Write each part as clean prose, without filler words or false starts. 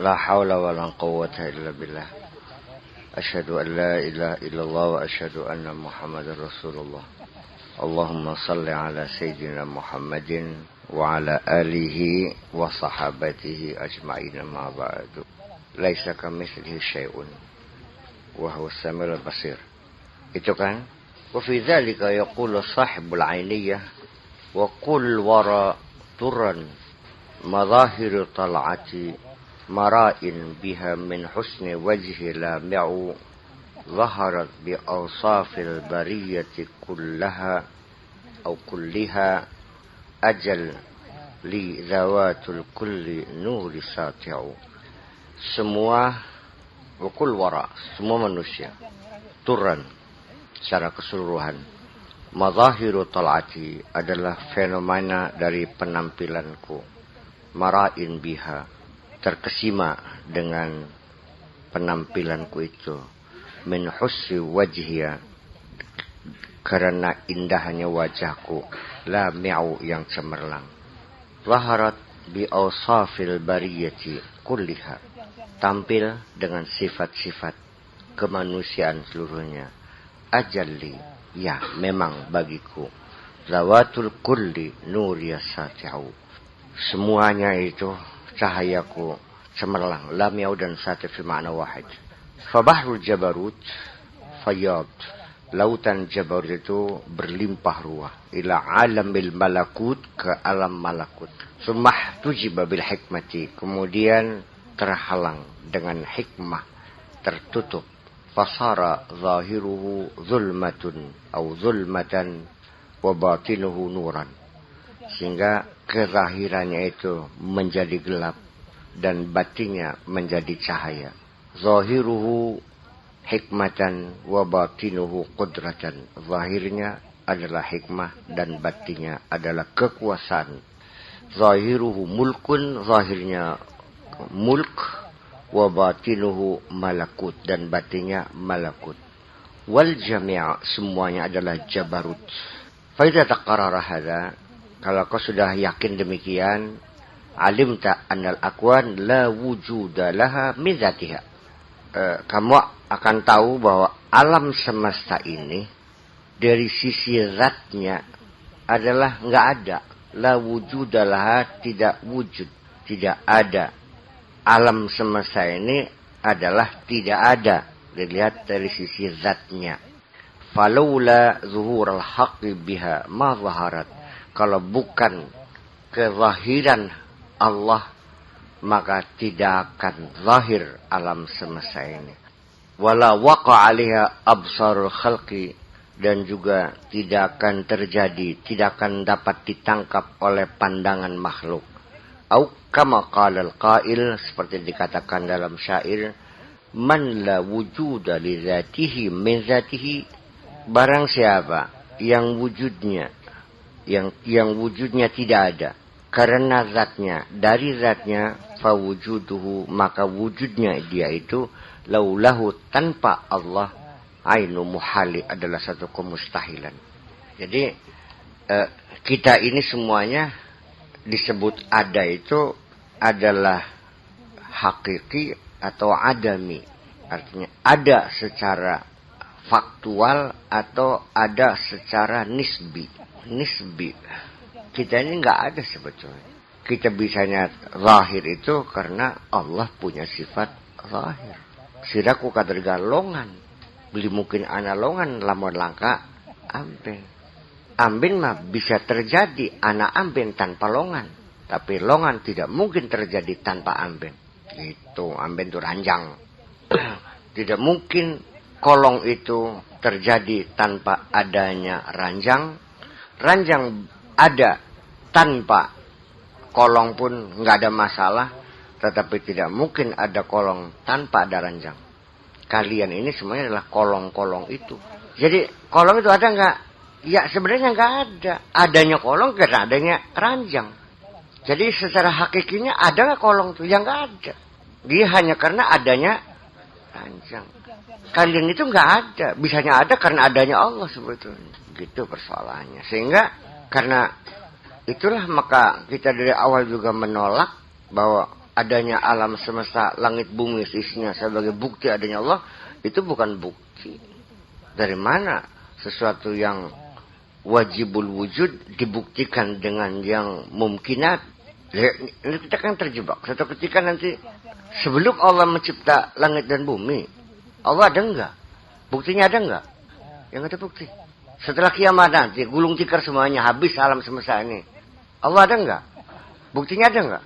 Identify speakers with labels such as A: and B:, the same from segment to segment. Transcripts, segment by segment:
A: لا حول ولا قوة إلا بالله أشهد أن لا إله إلا الله وأشهد أن محمد رسول الله اللهم صل على سيدنا محمد وعلى آله وصحابته أجمعين ما بعد ليس كمثله شيء وهو السميع البصير. Itu kan? وفي ذلك يقول صاحب العينية وقل وراء طرا مظاهر طلعتي مرائٍ بها من حسن وجه لامع ظهرت بأوصاف البرية كلها أو كلها أجل لي ذوات الكل نور ساطع. Semua wakul wara, semua manusia turan secara keseluruhan. Mazahiru tal'ati adalah fenomena dari penampilanku. Mara'in biha, terkesima dengan penampilanku itu. Min hussi wajhiya, karena indahnya wajahku. La mi'u, yang cemerlang. Zaharat bi awsafil bariyati kulliha, tampil dengan sifat-sifat kemanusiaan seluruhnya. Ajalli, ya memang bagiku. Zawatul kulli nuriya sati'u, semuanya itu cahayaku cemerlang. Lam yaud dan sati fi ma'na wahid. Fabahrul jabarut fayyad, lautan jabarut itu berlimpah ruah. Ila alamil malakut, ke alam malakut. Sumah tujiba bil hikmati, kemudian terhalang dengan hikmah, tertutup. Fasara zahiruhu zulmatun atau zulmatan wa batinuhu nuran, sehingga kezahirannya itu menjadi gelap dan batinnya menjadi cahaya. Zahiruhu hikmatan wa batinuhu qudratan, zahirnya adalah hikmah dan batinnya adalah kekuasaan. Zahiruhu mulkun, zahirnya mulk, wa batinuhu malakut, dan batinnya malakut. Wal jami' semuanya adalah jabarut. Fa idza taqarrara hadza, kalau kau sudah yakin demikian, alimta annal akwan la wujuda laha min dzatiha, kamu akan tahu bahwa alam semesta ini dari sisi zatnya adalah enggak ada. La wujuda laha, tidak wujud, tidak ada. Alam semesta ini adalah tidak ada dilihat dari sisi zatnya. Falaula zuhurul haqqi biha ma zaharat, kalau bukan kezahiran Allah maka tidak akan zahir alam semesta ini. Wala waqa 'alaiha absarul khalqi, dan juga tidak akan terjadi, tidak akan dapat ditangkap oleh pandangan makhluk. Au kama qala al-qail, seperti dikatakan dalam syair, man la wujuda li dzatihi min dzatihi, barang siapa yang wujudnya tidak ada karena zatnya, dari zatnya, fa wujuduhu, maka wujudnya dia itu laulahu, tanpa Allah, ainu muhali, adalah satu kemustahilan. Jadi kita ini semuanya disebut ada itu adalah hakiki atau adami. Artinya ada secara faktual atau ada secara nisbi. Nisbi. Kita ini enggak ada sebetulnya. Kita bisanya zahir itu karena Allah punya sifat zahir. Siraku kaderga longan. Beli mungkin ana longan lamun langka amben. Amben mah bisa terjadi anak amben tanpa longan. Tapi longan tidak mungkin terjadi tanpa amben. Itu amben itu ranjang. Tidak mungkin kolong itu terjadi tanpa adanya ranjang. Ranjang ada tanpa kolong pun nggak ada masalah. Tetapi tidak mungkin ada kolong tanpa ada ranjang. Kalian ini semuanya adalah kolong-kolong itu. Jadi kolong itu ada nggak? Ya sebenarnya nggak ada. Adanya kolong karena adanya ranjang. Jadi secara hakikinya ada nggak kolong itu? Ya nggak ada. Dia hanya karena adanya ranjang. Kalian itu nggak ada. Bisanya ada karena adanya Allah sebetulnya. Gitu persoalannya. Sehingga karena itulah maka kita dari awal juga menolak bahwa adanya alam semesta, langit bumi isinya sebagai bukti adanya Allah, itu bukan bukti. Dari mana sesuatu yang wajibul wujud dibuktikan dengan yang mumkinat? Ini kita kan terjebak. Suatu ketika nanti sebelum Allah mencipta langit dan bumi, Allah ada enggak? Buktinya ada enggak? Yang ada bukti. Setelah kiamat nanti, gulung tikar semuanya, habis alam semesta ini. Allah ada enggak? Buktinya ada enggak?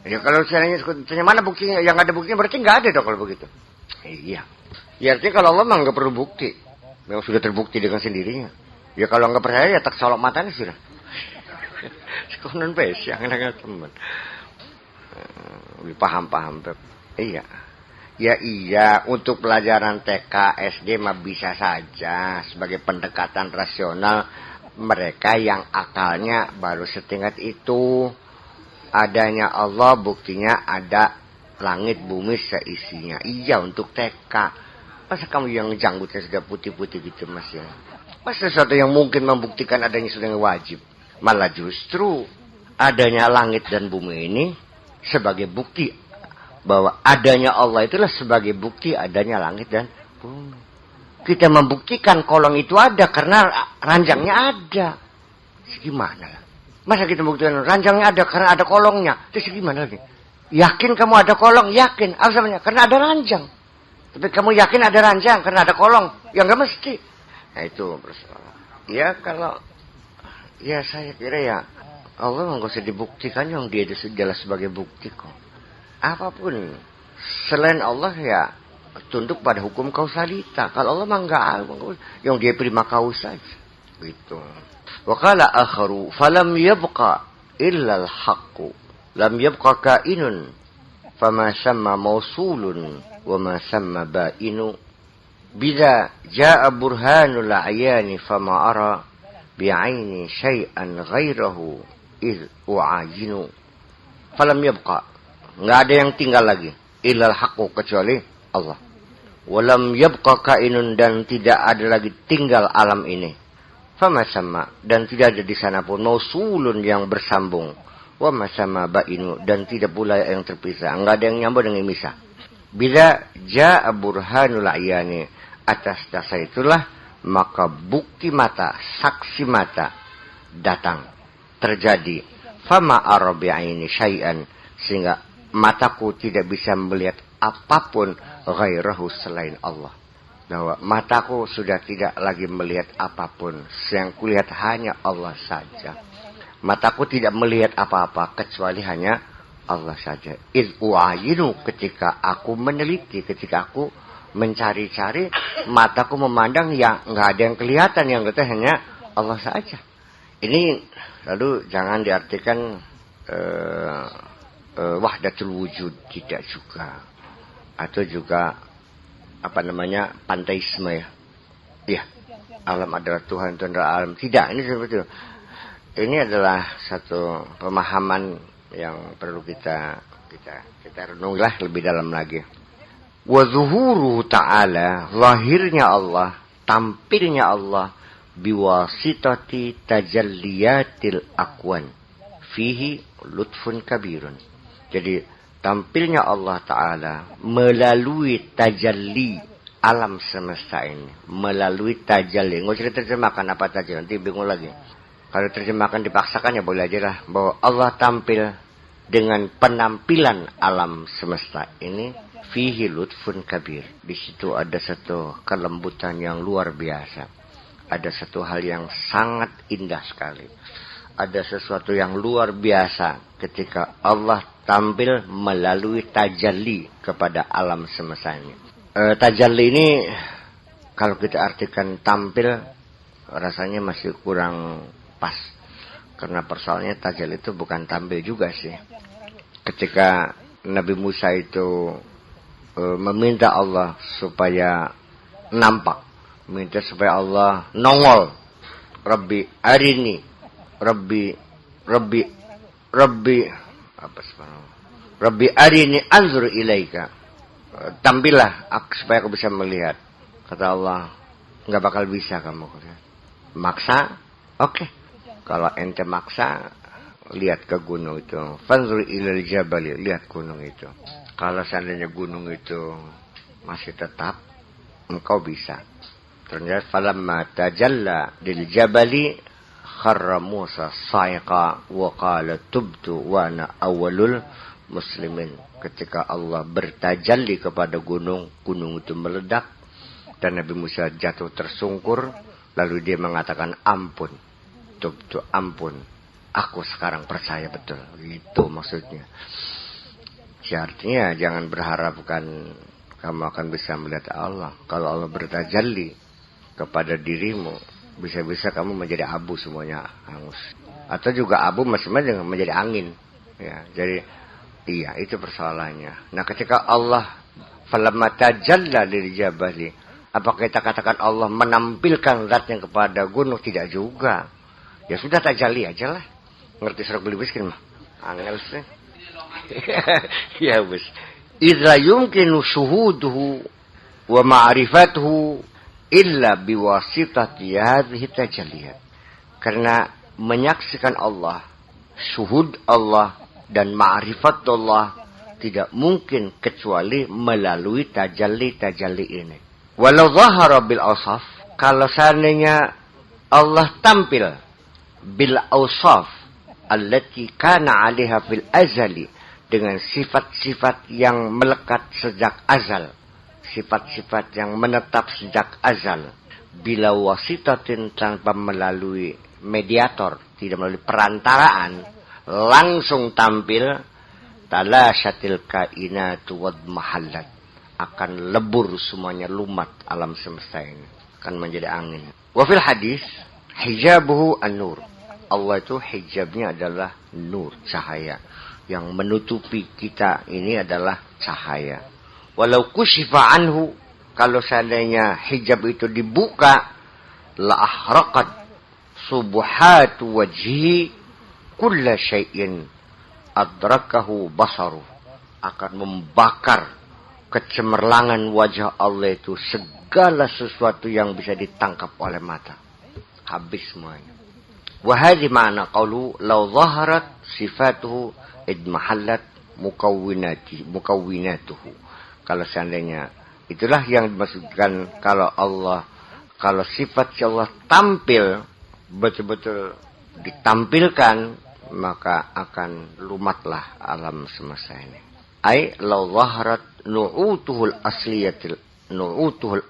A: Ya kalau tanya mana buktinya? Yang ada buktinya berarti enggak ada dong kalau begitu. Iya. Ya artinya kalau Allah mah enggak perlu bukti. Memang sudah terbukti dengan sendirinya. Ya kalau enggak percaya ya tak solok matanya sudah. Sekonon pes, yang teman. Paham. Iya. Ya iya, untuk pelajaran TK, SD mah bisa saja sebagai pendekatan rasional mereka yang akalnya baru setingkat itu. Adanya Allah buktinya ada langit bumi seisinya. Iya untuk TK. Masa kamu yang janggutnya sudah putih-putih gitu mas ya? Masa sesuatu yang mungkin membuktikan adanya sudah wajib. Malah justru adanya langit dan bumi ini sebagai bukti bahwa adanya Allah itulah sebagai bukti adanya langit dan bumi. Kita membuktikan kolong itu ada karena ranjangnya ada. Gimana lah? Masa kita membuktikan ranjangnya ada karena ada kolongnya? Terus gimana lagi? Yakin kamu ada kolong? Yakin. Apa namanya? Karena ada ranjang. Tapi kamu yakin ada ranjang karena ada kolong? Ya nggak mesti. Nah itu persoalan. Ya kalau ya saya kira ya Allah nggak usah dibuktikan, yang dia jelas sebagai bukti kok. Apapun selain Allah ya tunduk pada hukum kausalita. Kalau Allah mah enggak, yang dia prima kaus saja. Gitu. Wa qala akharu falam yabqa illa al-haqqu lam yabqa kainun fama samma mausulun wa ma samma bainu bidza jaa burhanul ayani fama ara bi'aini syai'an ghairahu iz u'ajinu. Falam yabqa, enggak ada yang tinggal lagi illal haqqu kecuali Allah. Walam yabqa kainun, dan tidak ada lagi tinggal alam ini. Fama sama, dan tidak ada di sana pun mausulun yang bersambung. Wa masama bainu, dan tidak pula yang terpisah. Enggak ada yang nyambung dengan misah. Bila jaa burhanul ayani, atas dasar itulah maka bukti mata, saksi mata datang, terjadi. Fama arabi'aini syai'an, sehingga mataku tidak bisa melihat apapun ghairahu selain Allah. Bahwa mataku sudah tidak lagi melihat apapun, yang kulihat hanya Allah saja. Mataku tidak melihat apa-apa kecuali hanya Allah saja. Iz u'ayinu, ketika aku meneliti, ketika aku mencari-cari, mataku memandang yang enggak ada yang kelihatan, yang kelihatan hanya Allah saja. Ini lalu jangan diartikan wahdatul wujud, tidak juga. Atau juga panteisme ya. Ya, alam adalah Tuhan, Tuhan adalah alam. Tidak, ini seperti itu. Ini adalah satu pemahaman yang perlu kita renunglah lebih dalam lagi. Wa zuhuru ta'ala, lahirnya Allah, tampilnya Allah biwasitati tajalliyatil akwan fihi lutfun kabirun. Jadi tampilnya Allah Ta'ala melalui tajalli alam semesta ini. Melalui tajalli. Nggak usah diterjemahkan apa tajalli, nanti bingung lagi. Kalau terjemahkan dipaksakan ya boleh aja lah. Bahwa Allah tampil dengan penampilan alam semesta ini. Fihi lutfun kabir. Di situ ada satu kelembutan yang luar biasa. Ada satu hal yang sangat indah sekali. Ada sesuatu yang luar biasa ketika Allah tampil melalui tajalli kepada alam semesta ini. Tajalli ini kalau kita artikan tampil rasanya masih kurang pas. Karena persoalannya tajalli itu bukan tampil juga sih. Ketika Nabi Musa itu meminta Allah supaya nampak, minta supaya Allah nongol. Rabbi arini, Rabbi arini anzur ilaika. Tampillah supaya aku bisa melihat. Kata Allah, enggak bakal bisa kamu. Maksa? Oke. Kalau ente maksa, lihat ke gunung itu. Fanzur ilal jabali, lihat gunung itu. Kalau seandainya gunung itu masih tetap, engkau bisa. Ternyata falamma tajalla lil jabali kharra Musa sa'iqa wa qala tubtu wa ana awwalul muslimin. Ketika Allah bertajalli kepada gunung, gunung itu meledak dan Nabi Musa jatuh tersungkur, lalu dia mengatakan ampun. Tubtu, ampun. Aku sekarang percaya betul. Itu maksudnya. Artinya jangan berharapkan kamu akan bisa melihat Allah. Kalau Allah bertajalli kepada dirimu, bisa-bisa kamu menjadi abu semuanya hangus. Atau juga abu masing-masing menjadi angin. Ya, jadi iya itu persoalannya. Nah ketika Allah falamma tajalla lil jabali, apakah kita katakan Allah menampilkan zatnya kepada gunung? Tidak juga. Ya sudah tajalli aja lah. Ngerti surat beli miskin mah? Angel sih. Ya bos. Idza yumkinu syuhuduhu wa ma'rifatuhu illa biwasitati hadhihi tajalliyat. Karena menyaksikan Allah, syuhud Allah dan ma'rifat Allah tidak mungkin kecuali melalui tajalli-tajalli ini. Walau zahara bil awsaf, kalau seandainya Allah tampil bil awsaf allati kana 'alaiha fil azali, dengan sifat-sifat yang melekat sejak azal, sifat-sifat yang menetap sejak azal, bila wasitatin, tanpa melalui mediator, tidak melalui perantaraan, langsung tampil, talasyatil kainatu wad mahallat, akan lebur semuanya, lumat alam semesta ini, akan menjadi angin. Wa fil hadis hijabuhu an-nur, Allah itu hijabnya adalah nur, cahaya. Yang menutupi kita ini adalah cahaya. Walau kushifa anhu, kalau seandainya hijab itu dibuka, la ahraqat subuhatu wajhi kulla syai'in adrakahu basaru, akan membakar kecemerlangan wajah Allah itu segala sesuatu yang bisa ditangkap oleh mata. Habis semuanya. Wa hadhi ma'na qawlu law zaharat sifatuhu idmahallat mukawwinatuhu. Kalau seandainya, itulah yang dimaksudkan kalau sifat Allah tampil, betul-betul ditampilkan, maka akan lumatlah alam semesta ini. Ai law zaharat nu'utuhul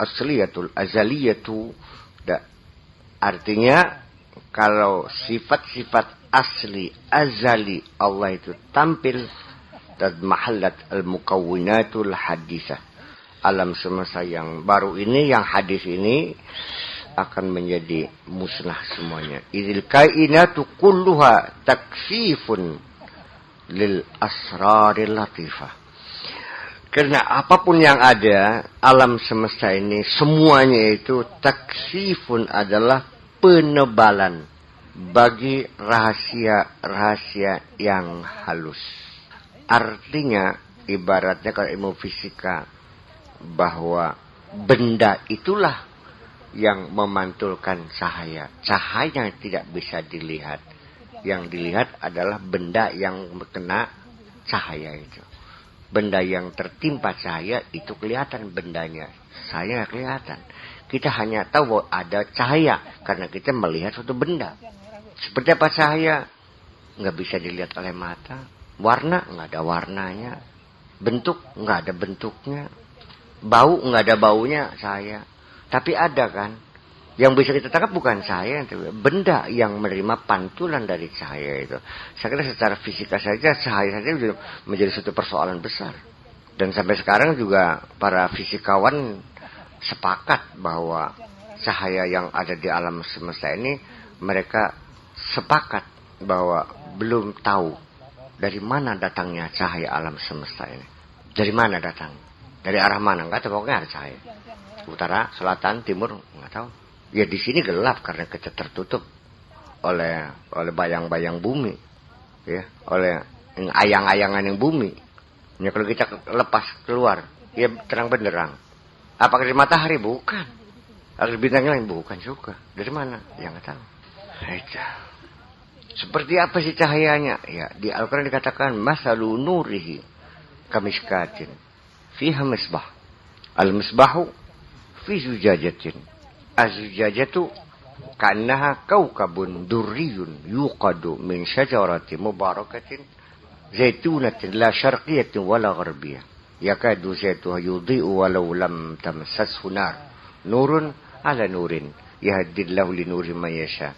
A: asliyatul azaliyatu. Artinya kalau sifat-sifat asli azali Allah itu tampil, dan mahallat al-mukawwinatul hadisah, alam semesta yang baru ini, yang hadis ini akan menjadi musnah semuanya. Idzil kainatu kulluha taksifun lil asraril latifah. Karena apapun yang ada, alam semesta ini semuanya itu taksifun, adalah penebalan bagi rahasia-rahasia yang halus. Artinya, ibaratnya kalau ilmu fisika, bahwa benda itulah yang memantulkan cahaya. Cahaya yang tidak bisa dilihat. Yang dilihat adalah benda yang kena cahaya itu. Benda yang tertimpa cahaya itu kelihatan bendanya. Saya nggak kelihatan. Kita hanya tahu bahwa ada cahaya karena kita melihat suatu benda. Seperti apa cahaya? Nggak bisa dilihat oleh mata. Warna nggak ada warnanya. Bentuk nggak ada bentuknya. Bau nggak ada baunya cahaya. Tapi ada kan? Yang bisa kita tangkap bukan cahaya, benda yang menerima pantulan dari cahaya itu. Saya kira secara fisika saja cahaya saja menjadi suatu persoalan besar. Dan sampai sekarang juga para fisikawan sepakat bahwa cahaya yang ada di alam semesta ini, mereka sepakat bahwa belum tahu dari mana datangnya cahaya alam semesta ini. Dari mana datang? Dari arah mana? Enggak tahu, pokoknya ada cahaya. Utara, selatan, timur, enggak tahu. Ya di sini gelap karena kita tertutup oleh bayang-bayang bumi, ya, oleh ayang-ayangan yang bumi. Ya kalau kita lepas keluar, ya terang benderang. Apakah dari matahari? Bukan. Atau bintang lain? Bukan juga. Dari mana? Ya nggak tahu. Itu. Seperti apa sih cahayanya? Ya, di Al-Quran dikatakan masalu nurihi kamiskatin fiha misbah. Al-misbahu fi zujajatin. Az-zujajatu ka'annaha kawkabun durriyun yuqadu min syajaratin mubarakatin zaitunatin la syarqiyatin wala gharbiyah. Yakadu zaituha yudhi'u walau lam tamsashu nar. Nurun ala nurin yahdillahu li nuri man yasha.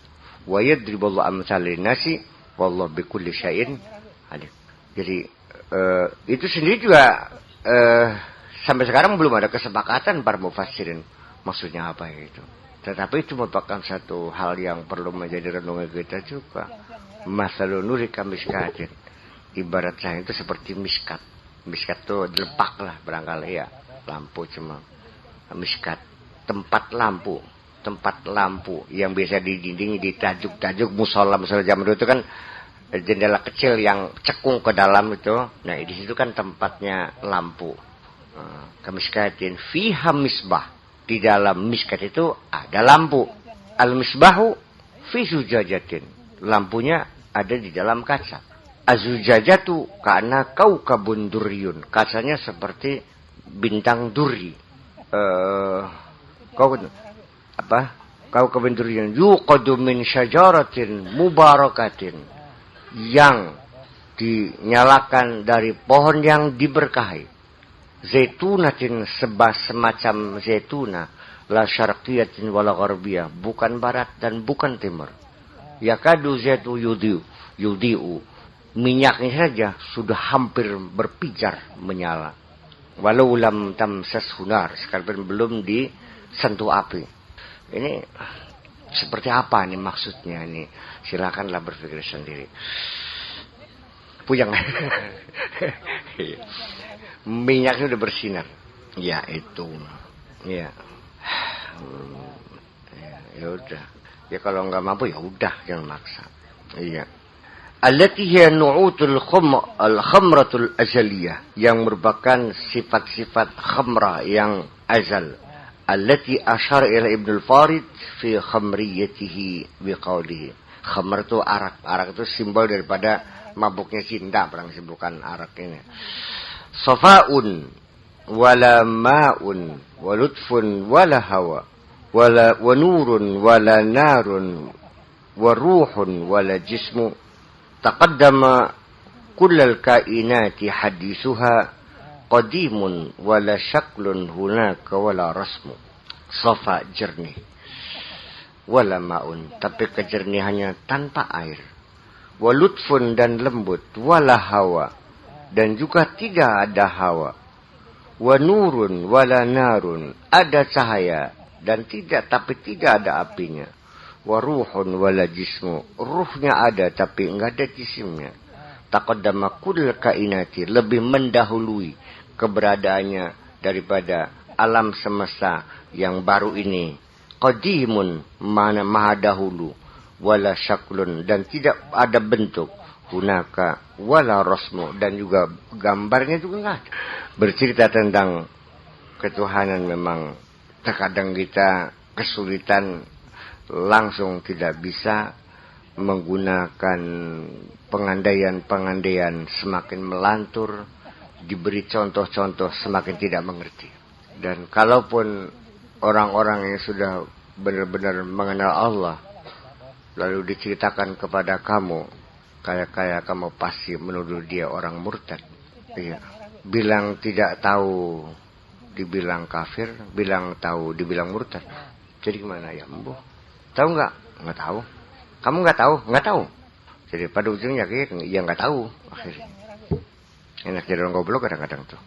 A: Wa yadriballahu amsal linnasi wallahu bikulli syai'in alim. Jadi itu sendiri juga sampai sekarang belum ada kesepakatan para mufassirin maksudnya apa itu. Tetapi itu merupakan satu hal yang perlu menjadi renungan kita juga. Masalun nuri kamiskatin. Ibarat saya itu seperti miskat. Miskat itu delepak lah barangkali ya. Lampu cuma miskat. Tempat lampu yang biasa di dinding ditajuk-tajuk musola zaman dulu itu kan jendela kecil yang cekung ke dalam itu. Nah di situ kan tempatnya lampu. Kamiskatin fiha misbah. Di dalam miskat itu ada lampu. Al-misbahu fi zujajatin. Lampunya ada di dalam kaca. Az-zujajatu karena kaukabun durriyun. Kacanya seperti bintang duri. Kaukabun durriyun. Yuqadu min syajaratin mubarakatin. Yang dinyalakan dari pohon yang diberkahi. Zaitunatin semacam zaituna la syarqiyatin wala gharbiyah, bukan barat dan bukan timur. Yakadu zaitu yudiu minyaknya saja sudah hampir berpijar menyala. Walau lam tamsas hunar, sekalipun belum disentuh api. Ini seperti apa nih maksudnya nih? Silakanlah berpikir sendiri. Puyeng. Minyaknya udah bersinar. Ya itu. Ya. Ya udah. Ya kalau nggak mampu ya udah jangan maksa. Iya. Allati hiya nu'utul al-khamratul azaliyah, yang merupakan sifat-sifat khamra yang azal. Allati asyara ila Ibnu al-Farid fi khamriyatihi biqaulihi. Khamr itu arak. Arak itu simbol daripada mabuknya cinta, perang bukan arak ini. Safa'un wala ma'un wa lutfun wala hawa wala wa nurun wala narun wa ruhun wala jismu taqaddama kullal kainati hadithuha qadimun wala syaklun hunaka wala rasmu. Safa jernih, wala ma'un tapi kejernihannya tanpa air, wa lutfun dan lembut, wala hawa dan juga tidak ada hawa, wa nurun wala narun ada cahaya dan tidak ada apinya, wa ruhun wala jismu ruhnya ada tapi enggak ada jisimnya. Taqaddama kull kainati lebih mendahului keberadaannya daripada alam semesta yang baru ini. Qadimun mana maha dahulu, wala syaklun dan tidak ada bentuk, hunaka wala rasmu dan juga gambarnya juga enggak ada. Bercerita tentang ketuhanan memang terkadang kita kesulitan, langsung tidak bisa menggunakan pengandaian semakin melantur, diberi contoh-contoh semakin tidak mengerti. Dan kalaupun orang-orang yang sudah benar-benar mengenal Allah lalu diceritakan kepada kamu, kayak kamu pasti menuduh dia orang murtad. Iya. Bilang tidak tahu dibilang kafir, bilang tahu dibilang murtad. Jadi gimana ya, Mbuh? Tahu nggak? Nggak tahu. Kamu nggak tahu? Nggak tahu. Jadi pada ujungnya ya nggak tahu akhirnya. Enak jadi orang goblok kadang-kadang tuh.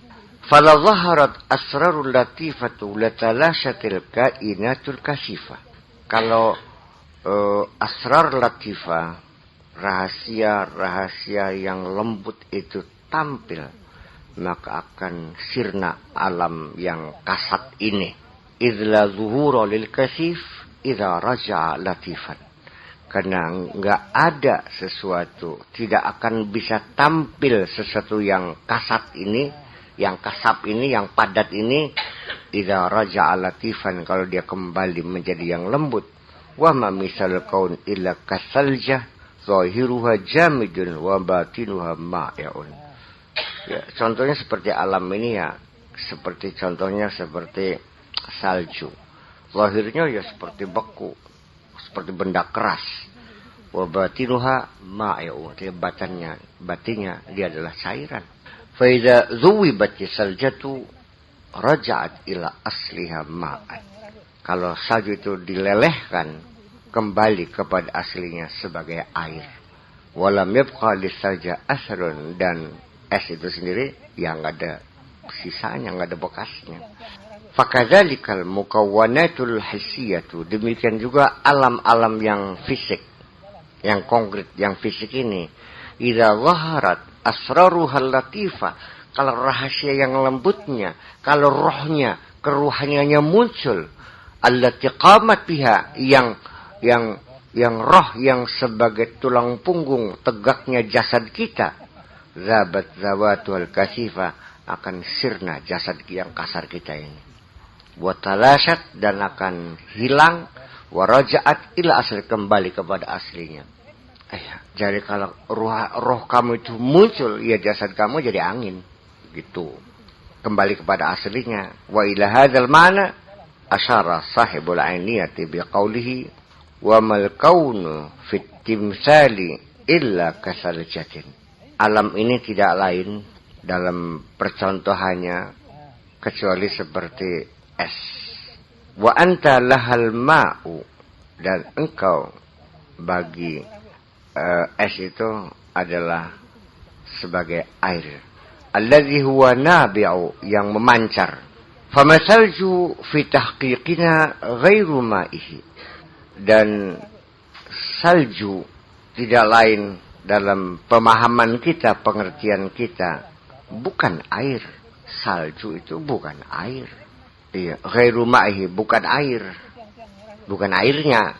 A: Fala zaharat asrarul latifatu latalashatil kainatul kasifah. Kalau asrar latifah, rahasia-rahasia yang lembut itu tampil, maka akan sirna alam yang kasat ini. Idla zuhura lil kasif idza raja'a latifan. Karena enggak ada sesuatu, tidak akan bisa tampil sesuatu yang kasat ini, yang kasap ini, yang padat ini, idza raja'a latifan, kalau dia kembali menjadi yang lembut. Wa ma misal kaun illa kasaljah zahiruha jamidun wa batinuha ma'i'un. Ya, contohnya seperti alam ini ya, contohnya seperti salju. Zahirnya ya seperti beku, seperti benda keras. Wa batinuha ma'i'un, batinnya dia adalah cairan. Fa idza zuwibat saljatu raja'at ila asliha ma'an. Kalau salju itu dilelehkan, kembali kepada aslinya sebagai air. Walam yabqa lisalja asrun, dan es itu sendiri yang nggak ada sisanya, nggak ada bekasnya. Fakadzalikal mukawwanatul hissiyatu, demikian juga alam-alam yang fisik, yang konkret, yang fisik ini. Idza zaharat asraruhal latifah, kalau rahasia yang lembutnya, kalau rohnya, keruhaniannya muncul, allati qamat biha, yang roh yang sebagai tulang punggung tegaknya jasad kita, zabat zawatul kasifa, akan sirna jasad yang kasar kita ini, wa talashat, dan akan hilang, wa raja'at ila asli, kembali kepada aslinya. Jadi kalau roh kamu itu muncul, ya jasad kamu jadi angin gitu, kembali kepada aslinya. Wa ila hadzal ma'na asyara sahibul ainiyati biqaulihi wa mal kaunu fit timsali illa kasaljatin. Alam ini tidak lain dalam percontohannya kecuali seperti es. Wa anta lahal ma'u, dan engkau bagi es itu adalah sebagai air. Allazi huwa nabi'u, yang memancar. Famasalju fi tahqiqina ghairu ma'ihi, dan salju tidak lain dalam pemahaman kita, pengertian kita, bukan air. Salju itu bukan air. Iya, ghairu ma'ihi, bukan air. Bukan airnya,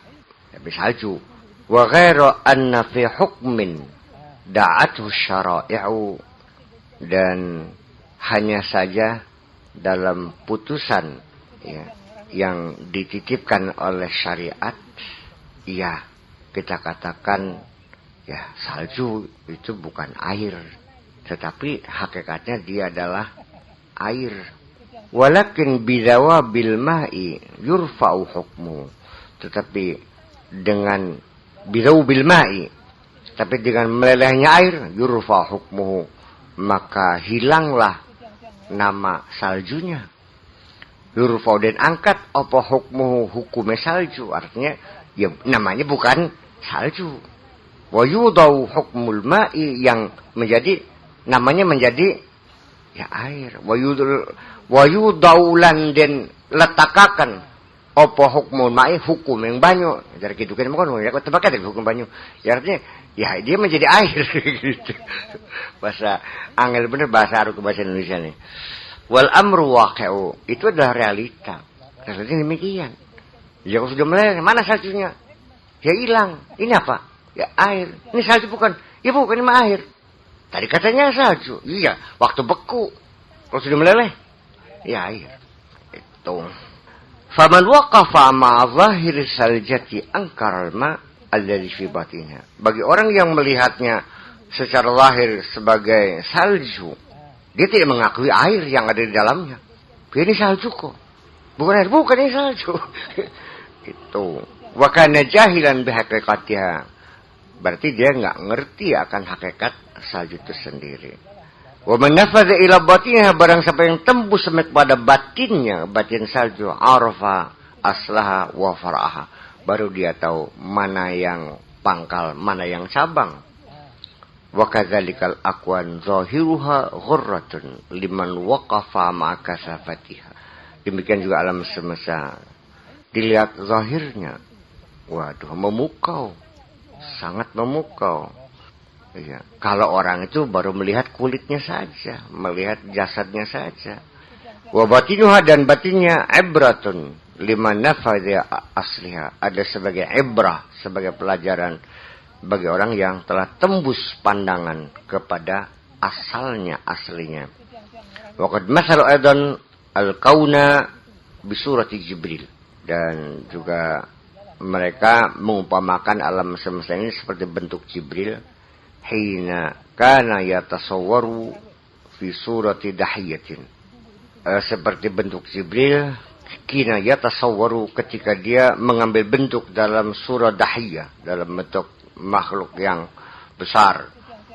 A: tapi salju. Wa ghairu anna fi hukmin da'athu syara'i'u, dan hanya saja dalam putusan ya, yang dititipkan oleh syariat, ya kita katakan ya salju itu bukan air, tetapi hakikatnya dia adalah air. Walakin bidawabil ma'i yurfa'u hukmu, tetapi dengan bidawabil ma'i, tapi dengan melelehnya air, yurfa'u hukmu, maka hilanglah nama saljunya. Yurfa'u, dan angkat apa hukmu, hukumnya salju, artinya ya namanya bukan salju. Wa yudau hukmul ma'i, yang menjadi namanya menjadi ya air. Wa yudau lan, den letakakan apa hukmul ma'i, hukum yang banyu. Dari kitu kan bukan ya tebakan dari hukum banyu. Ya artinya ya dia menjadi air gitu. Bahasa angel bener, bahasa Arab ke bahasa Indonesia nih. Wal amru waqi'u, itu adalah realita. Realita demikian. Ya kalau sudah meleleh, mana saljunya? Ya hilang. Ini apa? Ya air. Ini salju bukan? Ya bukan, ini air. Tadi katanya salju. Iya, waktu beku. Kalau sudah meleleh, ya air. Itu. Faman waqafa ma'a zahiri saljati angkaral ma' alladhi fi batinha. Bagi orang yang melihatnya secara lahir sebagai salju, dia tidak mengakui air yang ada di dalamnya. Ini salju kok. Bukan air, bukan ini salju. Itu. Wa kana jahilan bihaqiqatiha. Berarti dia enggak ngerti akan hakikat salju itu sendiri. Wa man nafadha ila batinha, barang siapa yang tembus sampai kepada batinnya, batin salju, arafa aslaha wa far'aha. Baru dia tahu mana yang pangkal, mana yang cabang. Wa kadzalikal aqwan zahiruha ghurratun liman waqafa ma'a kasafatiha. Demikian juga alam semesta, dilihat zahirnya, waduh memukau, sangat memukau. Ya, kalau orang itu baru melihat kulitnya saja, melihat jasadnya saja. Wa batinuha, dan batinnya ibratun liman nafadha asliha, ada sebagai ibrah, sebagai pelajaran bagi orang yang telah tembus pandangan kepada asalnya, aslinya. Waqad masalu aidan al-kauna bi surati Jibril, dan juga mereka mengumpamakan alam semesta ini seperti bentuk Jibril. Hina kana yatasawwaru fi surati dahiyatin. Seperti bentuk Jibril. Kina yatasawwaru ketika dia mengambil bentuk dalam surah dahiyah. Dalam bentuk makhluk yang besar.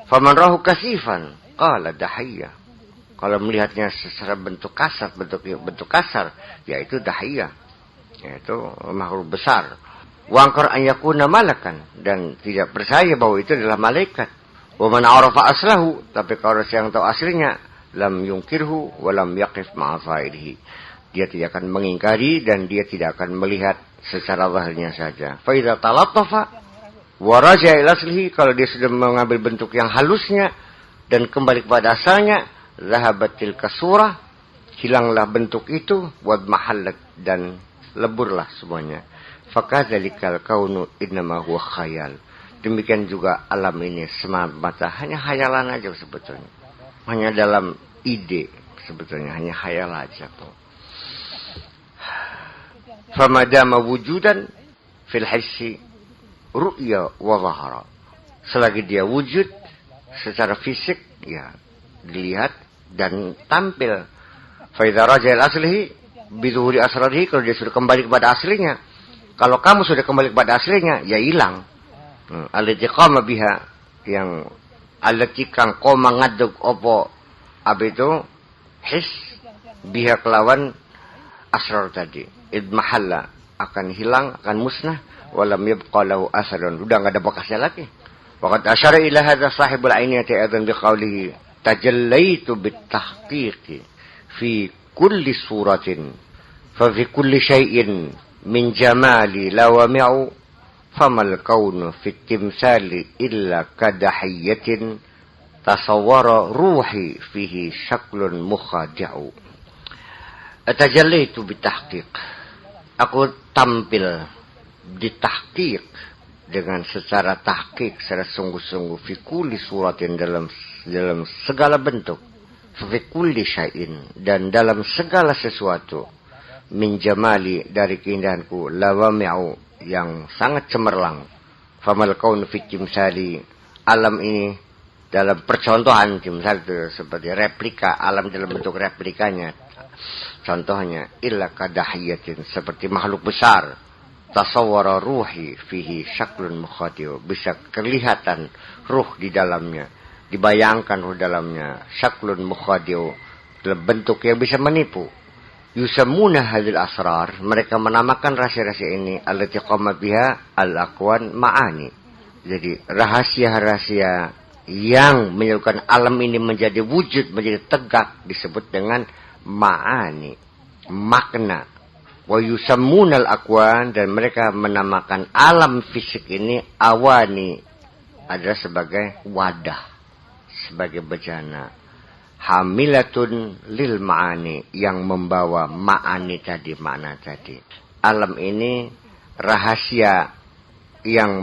A: Faman rahu kasifan. Qala dahiyah. Kalau melihatnya secara bentuk kasar. Bentuk kasar. Yaitu dahiyah. Yaitu makhluk besar. Wangkar an yakuna malakan. Dan tidak percaya bahwa itu adalah malaikat. Wa man arafa aslahu. Tapi kalau yang tahu aslinya. Lam yungkirhu. Walam yaqif ma'afairihi. Dia tidak akan mengingkari. Dan dia tidak akan melihat secara zahirnya saja. Fa idza talattafa. Wa raja'a ila aslihi. Kalau dia sudah mengambil bentuk yang halusnya. Dan kembali kepada asalnya. Zahabatil kasurah. Hilanglah bentuk itu. Wad mahallat. Dan leburlah semuanya. Fakadzalikal kaunu innama huwa khayal. Demikian juga alam ini semata-mata hanya khayalan aja sebetulnya. Hanya dalam ide sebetulnya, hanya khayal aja kok. Famadama wujudan fil hissi ru'ya wa zahara. Selagi dia wujud secara fisik ya dilihat dan tampil. Fa idza raja'al aslihi bizuhuri asrarihi, kalau dia sudah kembali kepada aslinya. Kalau kamu sudah kembali kepada aslinya, ya hilang. Allati qama biha, yang allati kang qama ngadeg opo abitu his biha kelawan asrar tadi. Idmahalla, akan hilang, akan musnah, walam yabqa lahu asarun, udah enggak ada bekasnya lagi. Waqad asyara ila hadza sahibul ainiyati aidan biqaulihi tajallaitu bitahqiqi fi kulli suratin fa fi kulli syai'in min jamali lawami'u famal kaunu fi timsali illa kadahiyatin tasawwara ruhi fihi syaklun mukhadi'u. Tajallaitu bitahqiq, aku tampil di tahqiq dengan secara tahqiq, secara sungguh-sungguh fi kulli suratin, dalam segala bentuk, fi kulli syai'in, dan dalam segala sesuatu, min jamali, dari keindahanku, lawami'u, yang sangat cemerlang, famal kaunu fi timsali, alam ini dalam percontohan, timsal itu seperti replika, alam dalam bentuk replikanya, contohnya illa kadahiyatin, seperti makhluk besar, tasawwara ruhi fihi syaklun mukhadiu, bisa kelihatan ruh di dalamnya, dibayangkan ruh dalamnya, syaklun mukhadiu, dalam bentuk yang bisa menipu. Yusammuna hadil asrar, mereka menamakan rahasia-rahasia ini allati qama biha al-aqwan ma'ani. Jadi rahasia-rahasia yang menyebabkan alam ini menjadi wujud, menjadi tegak, disebut dengan ma'ani, makna. Wa yusammuna al-aqwan, dan mereka menamakan alam fisik ini awani, adalah sebagai wadah, sebagai bejana. Hamilatun lil ma'ani, yang membawa ma'ani tadi, makna tadi. Alam ini rahasia yang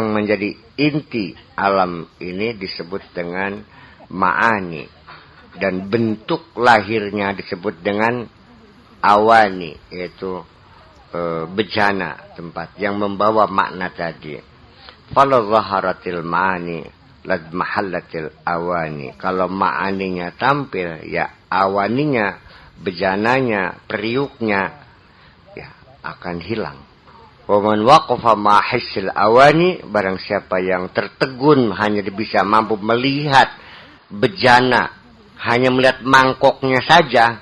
A: menjadi inti alam ini disebut dengan ma'ani, dan bentuk lahirnya disebut dengan awani, yaitu bejana, tempat yang membawa makna tadi. Fala zaharatil ma'ani lad mahallatil awani, kalau ma'aninya tampil, ya awaninya, bejananya, periuknya, ya akan hilang. Wa man waqafa ma hissil awani, barang siapa yang tertegun hanya bisa mampu melihat bejana, hanya melihat mangkoknya saja,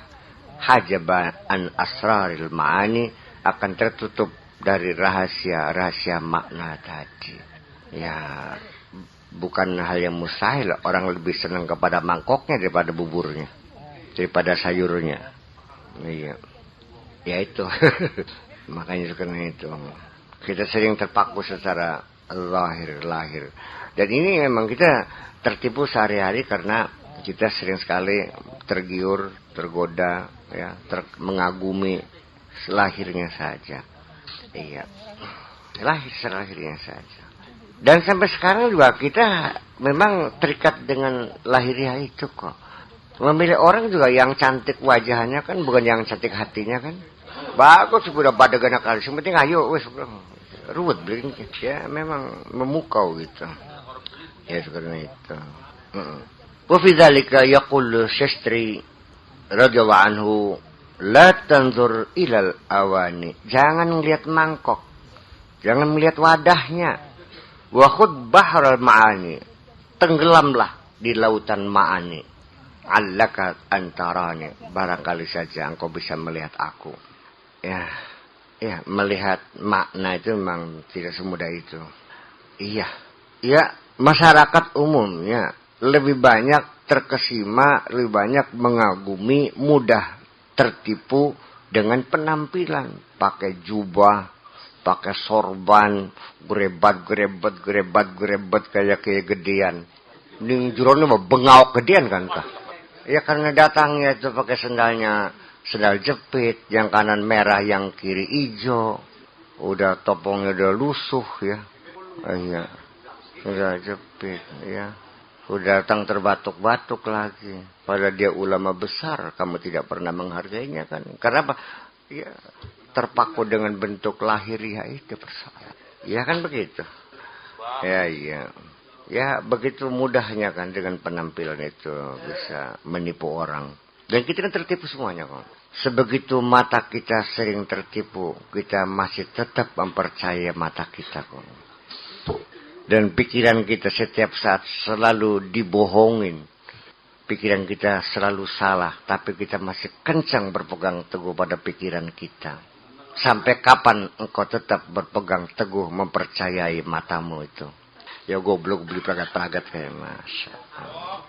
A: hajaba an asraril ma'ani, akan tertutup dari rahasia-rahasia makna tadi. Ya, bukan hal yang mustahil, orang lebih senang kepada mangkoknya daripada buburnya, daripada sayurnya. Iya, ya itu. Makanya karena itu kita sering terpaku secara lahir. Dan ini memang kita tertipu sehari-hari karena kita sering sekali tergiur, tergoda, ya, mengagumi lahirnya saja. Iya, lahirnya saja. Dan sampai sekarang juga kita memang terikat dengan lahiriah itu kok. Memilih orang juga yang cantik wajahnya kan, bukan yang cantik hatinya kan. Bagus sudah pada gana kali. Yang penting ayo wes ruwet beli ya memang memukau gitu. Ya sekarang itu. Wa fi dzalika yaqulu Syastri radhiyallahu anhu la tanzur ilal awani. Jangan melihat mangkok. Jangan melihat wadahnya. Wa khud bahral ma'ani. Tenggelamlah di lautan ma'ani. Allaka antarani. Barangkali saja engkau bisa melihat aku. Ya, melihat makna itu memang tidak semudah itu. Iya, masyarakat umumnya lebih banyak terkesima, lebih banyak mengagumi, mudah tertipu dengan penampilan. Pakai jubah, pakai sorban, grebat kayak gedean. Ini jurone mah bengau gedean kan kah? Ya karena datangnya itu pakai sendal jepit, yang kanan merah, yang kiri hijau. Udah topongnya udah lusuh ya. Iya. Sendal jepit ya. Udah datang terbatuk-batuk lagi. Padahal dia ulama besar, kamu tidak pernah menghargainya kan. Karena apa? Ya, terpaku dengan bentuk lahiriah itu persoalan. Ya kan begitu. Ya iya. Ya begitu mudahnya kan dengan penampilan itu bisa menipu orang. Dan kita kan tertipu semuanya kok. Sebegitu mata kita sering tertipu, kita masih tetap mempercayai mata kita kok. Dan pikiran kita setiap saat selalu dibohongin. Pikiran kita selalu salah, tapi kita masih kencang berpegang teguh pada pikiran kita. Sampai kapan engkau tetap berpegang teguh mempercayai matamu itu? Ya goblok beli pelagat-pelagat kayak Masya Allah.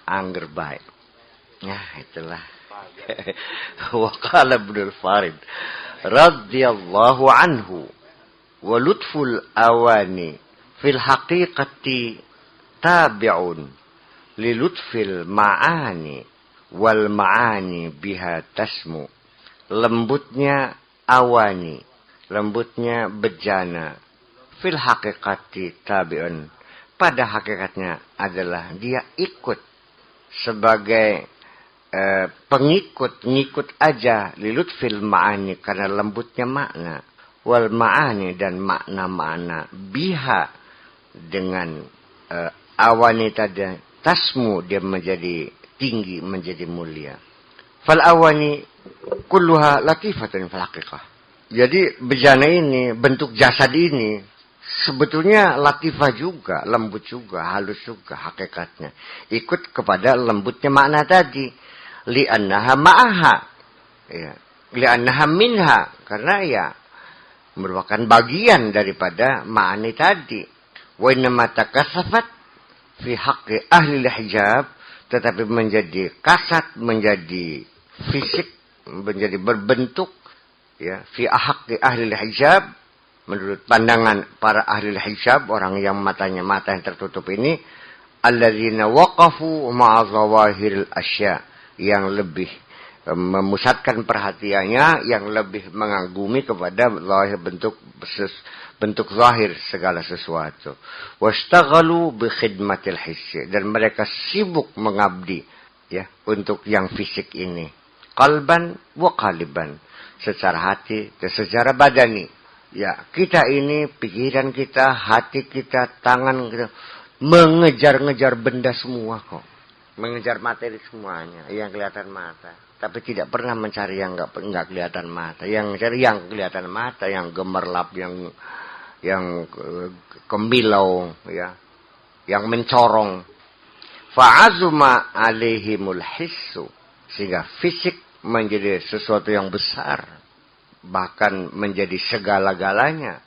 A: Angger baik. Ya itulah. Wa qala Ibnu Farid radhiyallahu anhu wa lutful awani fil haqiqati tabi'un li lutfil ma'ani wal ma'ani biha tasmu. Lembutnya awani, lembutnya bejana, fil haqiqati tabi'un, pada hakikatnya adalah dia ikut sebagai ngikut aja lilut fil ma'ani karena lembutnya makna, wal ma'ani dan makna-makna biha dengan awani tadi tasmu dia menjadi tinggi, menjadi mulia. Fal awani kulluha latifatun fil haqiqah. Jadi bejana ini, bentuk jasad ini sebetulnya latifah juga, lembut juga, halus juga hakikatnya. Ikut kepada lembutnya makna tadi. Li'annaha ma'aha. Ya. Li'annaha minha. Karena ya merupakan bagian daripada ma'ani tadi. Wa innama takasafat fi haqqi ahli hijab. Tetapi menjadi kasat, menjadi fisik, menjadi berbentuk. Ya, fi haqqi ahli hijab. Menurut pandangan para ahli hijab, orang yang mata yang tertutup ini, alladzina waqafu ma'a zawahiril asya, yang lebih memusatkan perhatiannya, yang lebih mengagumi kepada zahir bentuk zahir segala sesuatu. Wastaghalu bi khidmatil hissi, dan mereka sibuk mengabdi ya untuk yang fisik ini. Qalban wa qaliban, secara hati dan secara badani. Ya, kita ini, pikiran kita, hati kita, tangan kita, mengejar-ngejar benda semua kok. Mengejar materi semuanya, yang kelihatan mata. Tapi tidak pernah mencari yang enggak kelihatan mata. Yang cari yang kelihatan mata, yang gemerlap, yang kemilau, ya, yang mencorong. Fa'azuma alaihimul hissu, sehingga fisik menjadi sesuatu yang besar. Bahkan menjadi segala-galanya.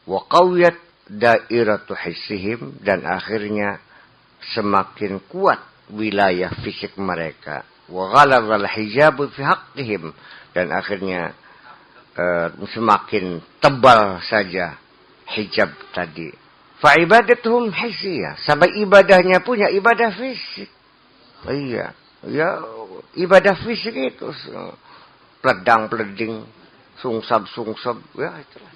A: Wa qawiyat dairatu hissihim, dan akhirnya semakin kuat wilayah fisik mereka. Wa ghalazal hijabu fi haqqihim, dan akhirnya semakin tebal saja hijab tadi. Fa ibadatuhum hissiyah, sampai ibadahnya punya ibadah fisik. Iya, ya ibadah fisik itu pledang-pleding, sungsab-sungsab, ya itulah.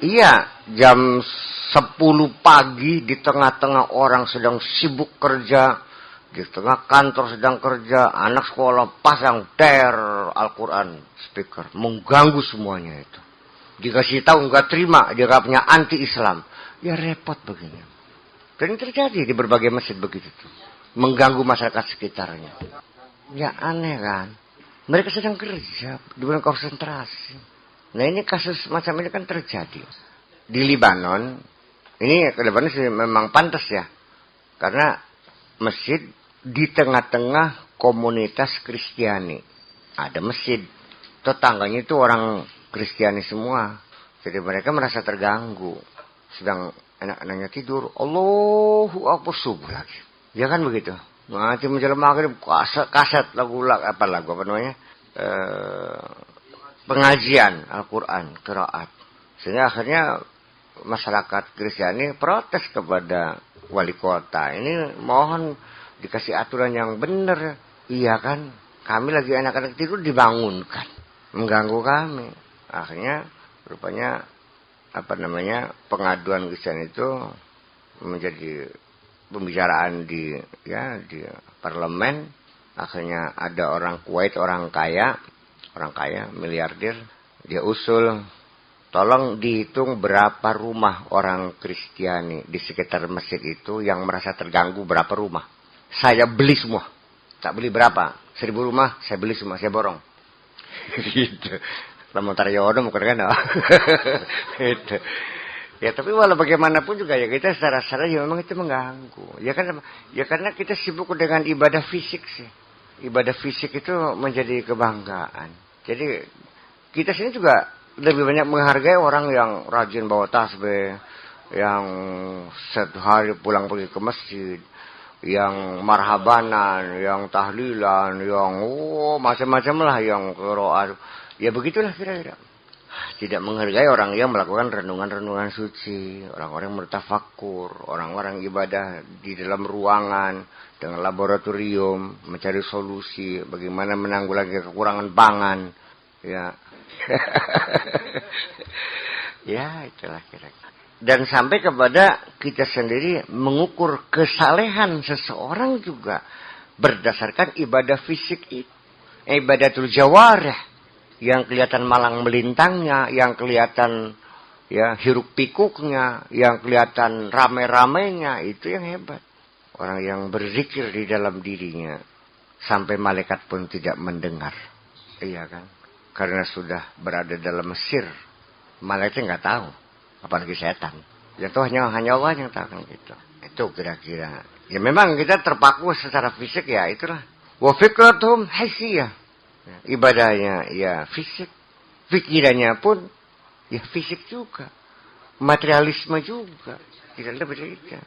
A: Iya, jam 10 pagi di tengah-tengah orang sedang sibuk kerja, Di tengah kantor sedang kerja, anak sekolah pasang Al-Quran speaker, mengganggu semuanya itu. Dikasih tahu nggak terima, dia nggak punya anti-Islam, ya repot begini. Dan ini terjadi di berbagai masjid begitu tuh, mengganggu masyarakat sekitarnya. Ya aneh kan? Mereka sedang kerja, di bulan konsentrasi. Nah ini kasus macam ini kan terjadi di Libanon. Ini ke Libanon sih memang pantas ya, karena masjid di tengah-tengah komunitas Kristiani. Ada masjid, tetangganya itu orang Kristiani semua. Jadi mereka merasa terganggu. Sedang anak-anaknya tidur, Allahu Akbar, subuh lagi. Ya kan begitu. Nanti menjelang maghrib kaset lagu apa namanya? Pengajian Al-Quran, qiraat. Sehingga akhirnya masyarakat Kristiani protes kepada wali kota. Ini mohon dikasih aturan yang benar. Iya kan, kami lagi anak-anak tidur dibangunkan, mengganggu kami. Akhirnya rupanya pengaduan Kristen itu menjadi pembicaraan di parlemen. Akhirnya ada orang Kuwait, orang kaya miliarder, dia usul tolong dihitung berapa rumah orang Kristiani di sekitar masjid itu yang merasa terganggu, berapa rumah. Saya beli semua. Tak beli berapa? 1.000 rumah, saya beli semua, saya borong. Gitu. Lamontar Yono bukan kan? Gitu. Ya tapi walau bagaimanapun juga ya kita secara ya memang itu mengganggu. Ya karena kita sibuk dengan ibadah fisik sih. Ibadah fisik itu menjadi kebanggaan. Jadi kita sini juga lebih banyak menghargai orang yang rajin bawa tasbih, yang setiap hari pulang pergi ke masjid, yang marhabanan, yang tahlilan, yang macam-macam lah, yang qiraat. Ya begitulah kira-kira. Tidak menghargai orang yang melakukan renungan-renungan suci, orang-orang yang bertafakkur, orang-orang ibadah di dalam ruangan dengan laboratorium mencari solusi bagaimana menanggulangi kekurangan pangan. Ya. Ya, itulah kira-kira. Dan sampai kepada kita sendiri mengukur kesalehan seseorang juga berdasarkan ibadah fisik itu. Ibadatul jawarih. Yang kelihatan malang melintangnya, yang kelihatan ya hiruk pikuknya, yang kelihatan rame-ramenya, itu yang hebat. Orang yang berzikir di dalam dirinya sampai malaikat pun tidak mendengar. Iya kan? Karena sudah berada dalam Mesir, malaikat nggak tahu, apalagi setan. Yang tahu hanya Allah yang tahu kan gitu. Itu kira-kira. Ya memang kita terpaku secara fisik ya itulah. Wa fikratuhum haysiyah. Ibadahnya ya fisik, pikirannya pun ya fisik juga, materialisme juga, tidak ada berbeda.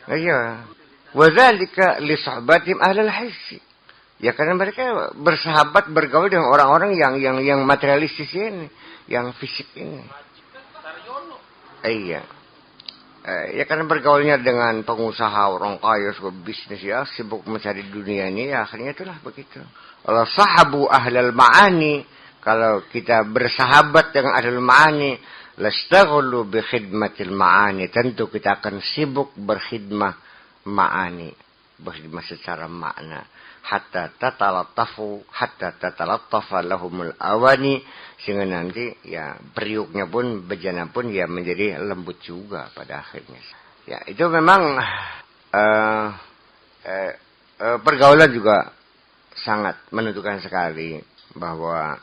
A: Iya, wadzalika li sahbatim ahlul hissi. Ya karena mereka bersahabat bergaul dengan orang-orang yang materialistis ini, yang fisik ini. Iya. Ya karena bergaulnya dengan pengusaha orang kaya, bisnis ya, sibuk mencari dunia ini, ya akhirnya itulah begitu. Kalau sahabu ahlal ma'ani, kalau kita bersahabat dengan ahlul ma'ani, lastaghlu bi khidmatil ma'ani, tentu kita akan sibuk berkhidmah ma'ani, berkhidmah secara makna. Hatta tatalattafa lahumul awani, sehingga nanti ya periuknya pun, bejana pun ya menjadi lembut juga pada akhirnya. Ya itu memang pergaulan juga sangat menentukan sekali bahwa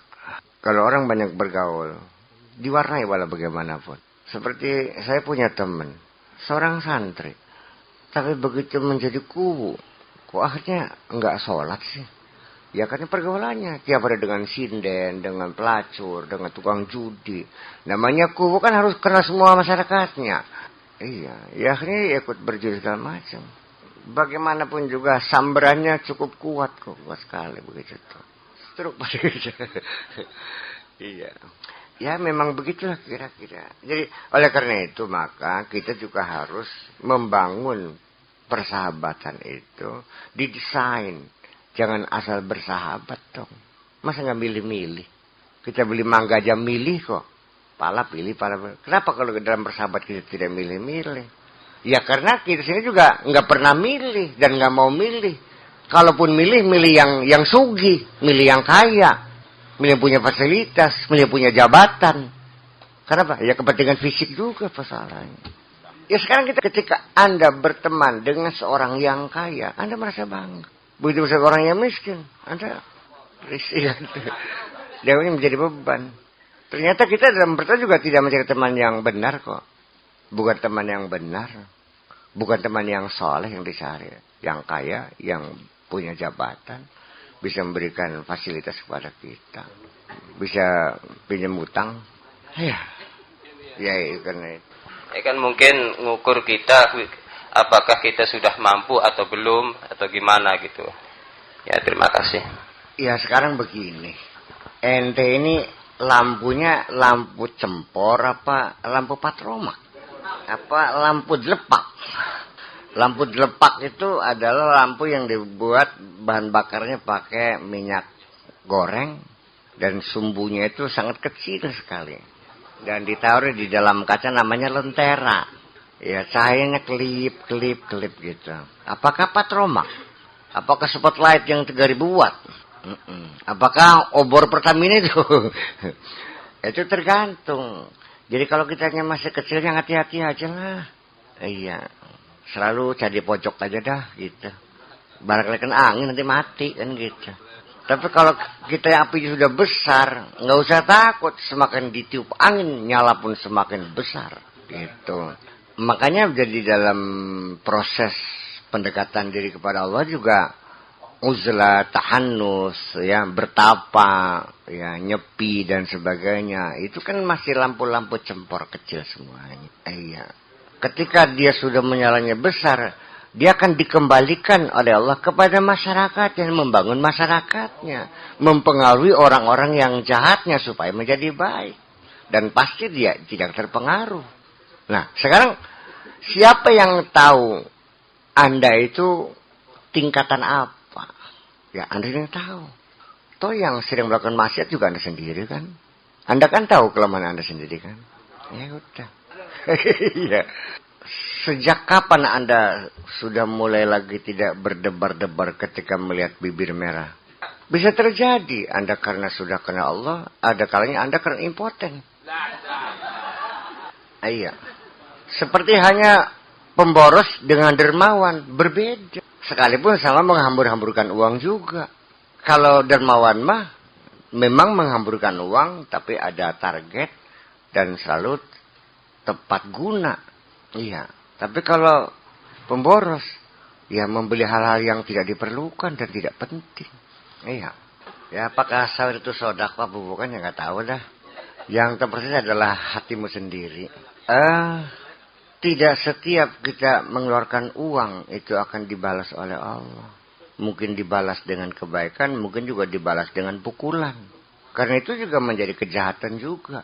A: kalau orang banyak bergaul diwarnai walau bagaimanapun. Seperti saya punya teman, seorang santri, tapi begitu menjadi kubu, kok akhirnya enggak sholat sih? Ya karena pergaulannya tiap hari dengan sinden, dengan pelacur, dengan tukang judi. Namanya kubu kan harus kenal semua masyarakatnya. Iya, ya akhirnya ikut berjudi segala macam. Bagaimanapun juga sambarannya cukup kuat kok, kuat sekali begitu tuh. Struk pada Iya. Ya memang begitulah kira-kira. Jadi oleh karena itu maka kita juga harus membangun persahabatan itu didesain. Jangan asal bersahabat dong. Masa nggak milih-milih? Kita beli mangga aja milih kok. Pala pilih, pala pilih. Kenapa kalau dalam bersahabat kita tidak milih-milih? Ya karena kita sini juga nggak pernah milih dan nggak mau milih. Kalaupun milih yang sugih, milih yang kaya, milih yang punya fasilitas, milih yang punya jabatan. Kenapa? Ya kepentingan fisik juga masalahnya. Ya sekarang ketika Anda berteman dengan seorang yang kaya, Anda merasa bangga. Begitu seorang yang miskin, Anda risih. Dia ini menjadi beban. Ternyata kita dalam berteman juga tidak mencari teman yang benar kok. Bukan teman yang benar. Bukan teman yang soleh yang dicari. Yang kaya, yang punya jabatan. Bisa memberikan fasilitas kepada kita. Bisa pinjam utang. Ya karena itu.
B: Ya kan mungkin ngukur kita apakah kita sudah mampu atau belum atau gimana gitu. Ya terima kasih.
A: Ya sekarang begini. Ente ini lampunya lampu cempor apa lampu patromak? Apa lampu delepak? Lampu delepak itu adalah lampu yang dibuat bahan bakarnya pakai minyak goreng dan sumbunya itu sangat kecil sekali. Dan ditaruh di dalam kaca namanya lentera. Ya cahayanya kelip gitu. Apakah patromak? Apakah spotlight yang 3000 watt? Apakah obor Pertamina itu? Itu tergantung. Jadi kalau kitanya masih kecil yang hati-hati aja lah. Iya. Selalu cari pojok aja dah gitu. Barangkali kena angin nanti mati kan gitu. Tapi kalau kita yang apinya sudah besar, nggak usah takut. Semakin ditiup angin, nyala pun semakin besar. Gitu. Makanya jadi dalam proses pendekatan diri kepada Allah juga uzlah, tahannus, ya, bertapa, ya, nyepi dan sebagainya. Itu kan masih lampu-lampu cempor kecil semuanya. Iya. Ketika dia sudah menyalanya besar, dia akan dikembalikan oleh Allah kepada masyarakat yang membangun masyarakatnya. Mempengaruhi orang-orang yang jahatnya supaya menjadi baik. Dan pasti dia tidak terpengaruh. Nah, sekarang siapa yang tahu Anda itu tingkatan apa? Ya, Anda yang tahu. Toh yang sering melakukan maksiat juga Anda sendiri kan? Anda kan tahu kelemahan Anda sendiri kan? Ya udah. Iya. Sejak kapan Anda sudah mulai lagi tidak berdebar-debar ketika melihat bibir merah? Bisa terjadi Anda karena sudah kenal Allah, ada kalanya Anda karena impoten. Iya. Seperti hanya pemboros dengan dermawan, berbeda. Sekalipun sama menghambur-hamburkan uang juga. Kalau dermawan mah memang menghamburkan uang, tapi ada target dan selalu tepat guna. Iya. Tapi kalau pemboros, ya membeli hal-hal yang tidak diperlukan dan tidak penting. Iya. Ya apakah sawir itu sedekah apa bukan ya nggak tahu dah. Yang terpersis adalah hatimu sendiri. Tidak setiap kita mengeluarkan uang itu akan dibalas oleh Allah. Mungkin dibalas dengan kebaikan, mungkin juga dibalas dengan pukulan. Karena itu juga menjadi kejahatan juga.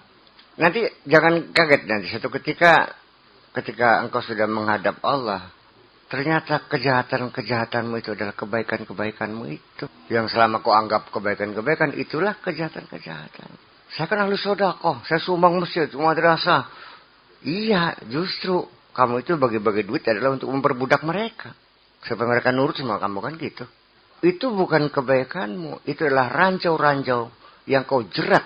A: Nanti jangan kaget nanti suatu ketika engkau sudah menghadap Allah, ternyata kejahatan-kejahatanmu itu adalah kebaikan-kebaikanmu itu. Yang selama kau anggap kebaikan-kebaikan, itulah kejahatan-kejahatan. Saya kan ahli sedekah, saya sumbang masjid, madrasah. Iya, justru kamu itu bagi-bagi duit adalah untuk memperbudak mereka. Supaya mereka nurut sama kamu kan gitu. Itu bukan kebaikanmu, itu adalah ranjau-ranjau yang kau jerat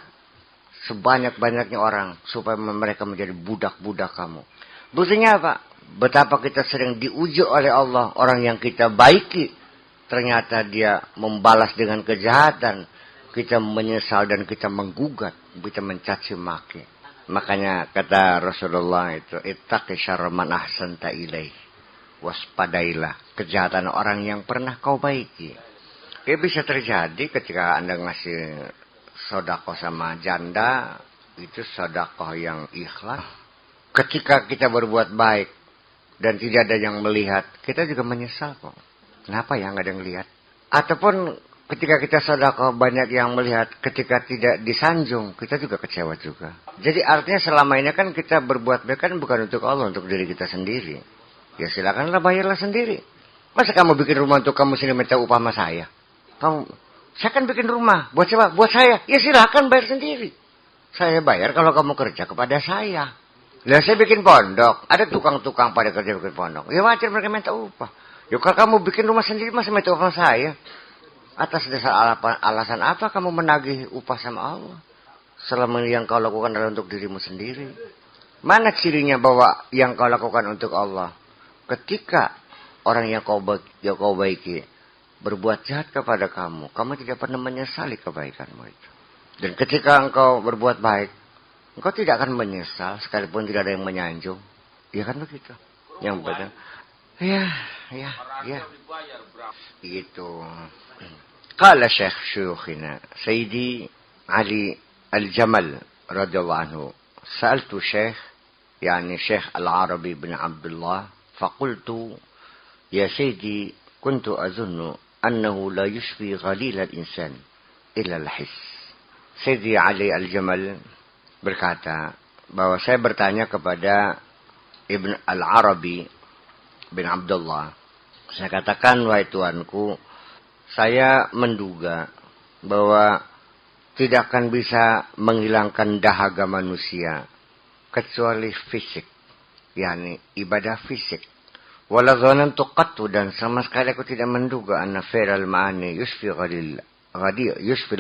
A: sebanyak-banyaknya orang. Supaya mereka menjadi budak-budak kamu. Buktinya apa? Betapa kita sering diuji oleh Allah. Orang yang kita baiki. Ternyata dia membalas dengan kejahatan. Kita menyesal dan kita menggugat. Kita mencaci maki. Makanya kata Rasulullah itu. Ittaqi syarra man ahsanta ilaih. Waspadailah kejahatan orang yang pernah kau baiki. Ini bisa terjadi ketika Anda ngasih sedekah sama janda. Itu sedekah yang ikhlas. Ketika kita berbuat baik dan tidak ada yang melihat, kita juga menyesal kok. Kenapa ya nggak ada yang lihat? Ataupun ketika kita sedekah banyak yang melihat, ketika tidak disanjung, kita juga kecewa juga. Jadi artinya selama ini kan kita berbuat baik kan bukan untuk Allah, untuk diri kita sendiri. Ya silakanlah bayarlah sendiri. Masa kamu bikin rumah untuk kamu sendiri minta upah sama saya? Saya kan bikin rumah buat siapa? Buat saya. Ya silakan bayar sendiri. Saya bayar kalau kamu kerja kepada saya. Lah saya bikin pondok, ada tukang-tukang pada kerja bikin pondok. Ya wajar mereka minta upah. Ya kalau kamu bikin rumah sendiri masih minta upah saya. Atas dasar alasan apa kamu menagih upah sama Allah? Selama yang kau lakukan adalah untuk dirimu sendiri. Mana cirinya bahwa yang kau lakukan untuk Allah? Ketika orang yang kau baiki berbuat jahat kepada kamu, kamu tidak pernah menyesali kebaikanmu itu. Dan ketika engkau berbuat baik, engkau tidak akan menyesal sekalipun tidak ada yang menyanjung. Ya kan begitu. Yang benar. Ya. Gitu. Qala Syekh Syuyukhina Sayyidi Ali Al-Jamal radhiyallahu anhu. Sa'altu Syekh يعني شيخ العربي بن عبد الله فقلت يا سيدي كنت أظن أنه لا يشفي غليل الإنسان إلا الحس. Sayyidi Ali Al-Jamal berkata bahwa saya bertanya kepada Ibn Al-Arabi bin Abdullah. Saya katakan, wahai tuanku, saya menduga bahwa tidak akan bisa menghilangkan dahaga manusia kecuali fisik, yakni ibadah fisik. Wala dhanantu qattu, dan sama sekali aku tidak menduga anna fi'al ma'ani yusfil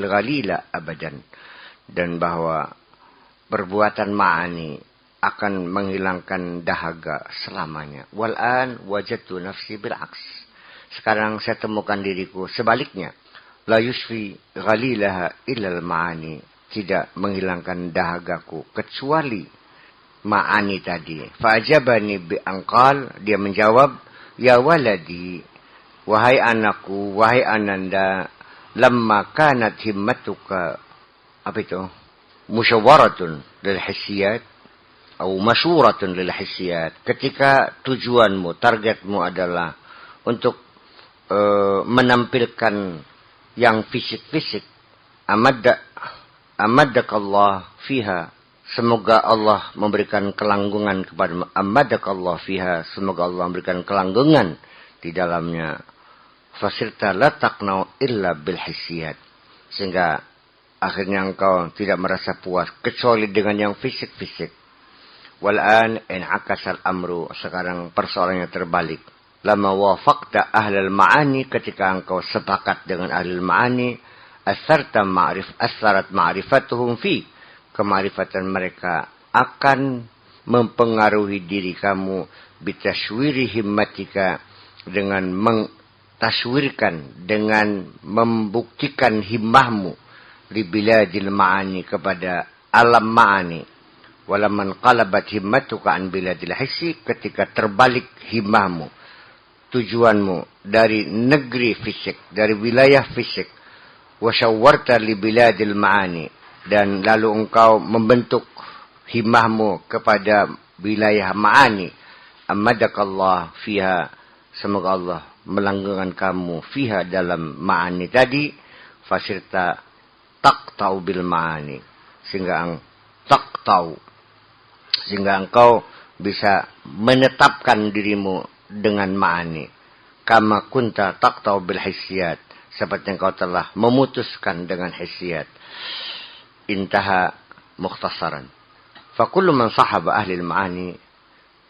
A: ghalila abadan, dan bahwa perbuatan ma'ani akan menghilangkan dahaga selamanya. Wal'an wajadtu nafsi bil'aks. Sekarang saya temukan diriku sebaliknya. La yusfi ghalilaha illal ma'ani. Tidak menghilangkan dahagaku kecuali ma'ani tadi. Fa'ajabani bi'angqal. Dia menjawab, ya waladi, wahai anakku, wahai ananda, lamma kanat himmatuka, apa itu? Musyawaratun lil hissiyat atau masyuratun lil hissiyat. Ketika tujuanmu, targetmu adalah untuk menampilkan yang fisik-fisik, amadakallah fiha, semoga Allah memberikan kelanggengan kepada amadakallah fiha, semoga Allah memberikan kelanggengan di dalamnya. Fasirta la taqnau illa bil hissiyat, sehingga akhirnya engkau tidak merasa puas kecuali dengan yang fisik-fisik. Wal'an in akasal amru, sekarang persoalannya terbalik. Lama wafaqta ahlal ma'ani, ketika engkau sepakat dengan ahlul ma'ani, asarat ma'rifatuhum fi, kemarifatan mereka akan mempengaruhi diri kamu, bitaswiri himmatika, dengan mengtaswirkan, dengan membuktikan himmahmu, libiladil ma'ani, kepada alam ma'ani. Walaman qalabat himmatuka an biladil hissi, ketika terbalik himmahmu, tujuanmu dari negeri fisik, dari wilayah fisik, wasyawarta libiladil ma'ani, dan lalu engkau membentuk himmahmu kepada wilayah ma'ani, amadakallah fiha, semoga Allah melanggengkan kamu fiha, dalam ma'ani tadi. Fasirta taqtau bil ma'ani, sehingga engkau bisa menetapkan dirimu dengan ma'ani. Kama kunta taqtau bil hissiyat, seperti engkau telah memutuskan dengan hissiyat. Intaha mukhtasaran. Fakullu man sahaba ahli al-ma'ani,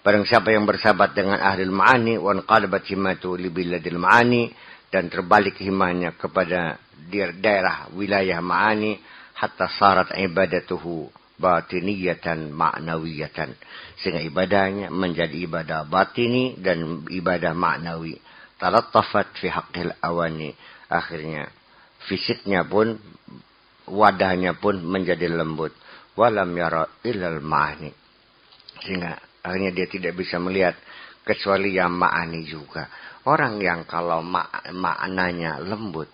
A: barang siapa yang bersahabat dengan ahli al-ma'ani, wa anqalabat himmatu li biladil ma'ani, dan terbalik himmahnya kepada daerah wilayah ma'ani, hatta sarat ibadatuhu batiniyatan ma'nawiyatan, sehingga ibadahnya menjadi ibadah batini dan ibadah ma'nawi. Talattafat fi haqqil awani, akhirnya fisiknya pun, wadahnya pun menjadi lembut. Walam yara ilal ma'ani, sehingga akhirnya dia tidak bisa melihat kecuali yang ma'ani juga. Orang yang kalau maknanya lembut,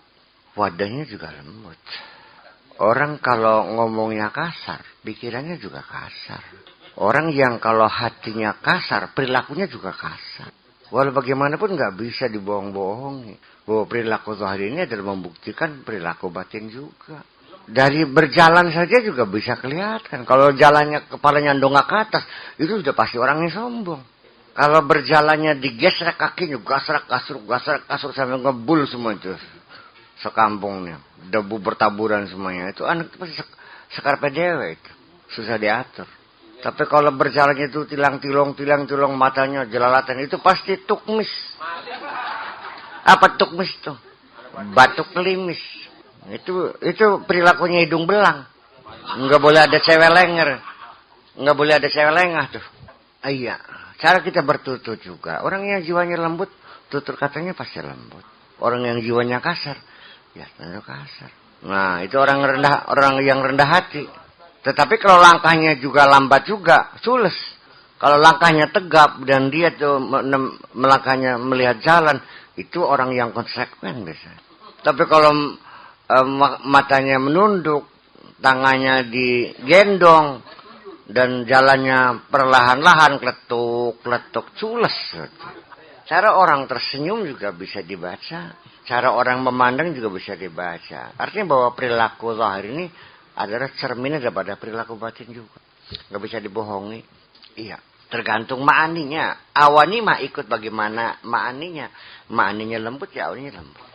A: wadahnya juga lembut. Orang kalau ngomongnya kasar, pikirannya juga kasar. Orang yang kalau hatinya kasar, perilakunya juga kasar. Walau bagaimanapun nggak bisa dibohong-bohongi. Bahwa perilaku zahir ini adalah membuktikan perilaku batin juga. Dari berjalan saja juga bisa kelihatan. Kalau jalannya kepalanya dongak ke atas, itu sudah pasti orangnya sombong. Kalau berjalannya digesrek kakinya, gasrak kasur sampai ngebul semua itu. Sekampungnya, debu bertaburan semuanya. Itu anak pasti sekar PDW itu. Susah diatur. Tapi kalau berjalannya itu tilang-tilong matanya jelalatan, itu pasti tukmis. Apa tukmis tuh? Batuk klimis. Itu perilakunya hidung belang. Enggak boleh ada cewek lenger. Enggak boleh ada cewek lengah tuh. Iya. Cara kita bertutur juga. Orang yang jiwanya lembut, tutur katanya pasti lembut. Orang yang jiwanya kasar, ya tentu kasar. Nah, itu orang yang rendah hati. Tetapi kalau langkahnya juga lambat juga, sules. Kalau langkahnya tegap dan dia tuh melangkahnya melihat jalan, itu orang yang konsekuen biasanya. Tapi kalau matanya menunduk, tangannya digendong, dan jalannya perlahan-lahan, kletuk, sules. Cara orang tersenyum juga bisa dibaca. Cara orang memandang juga bisa dibaca. Artinya bahwa perilaku zahir ini adalah cermin daripada perilaku batin juga. Nggak bisa dibohongi. Iya. Tergantung ma'aninya. Awani mah ikut bagaimana ma'aninya. Ma'aninya lembut ya awaninya lembut.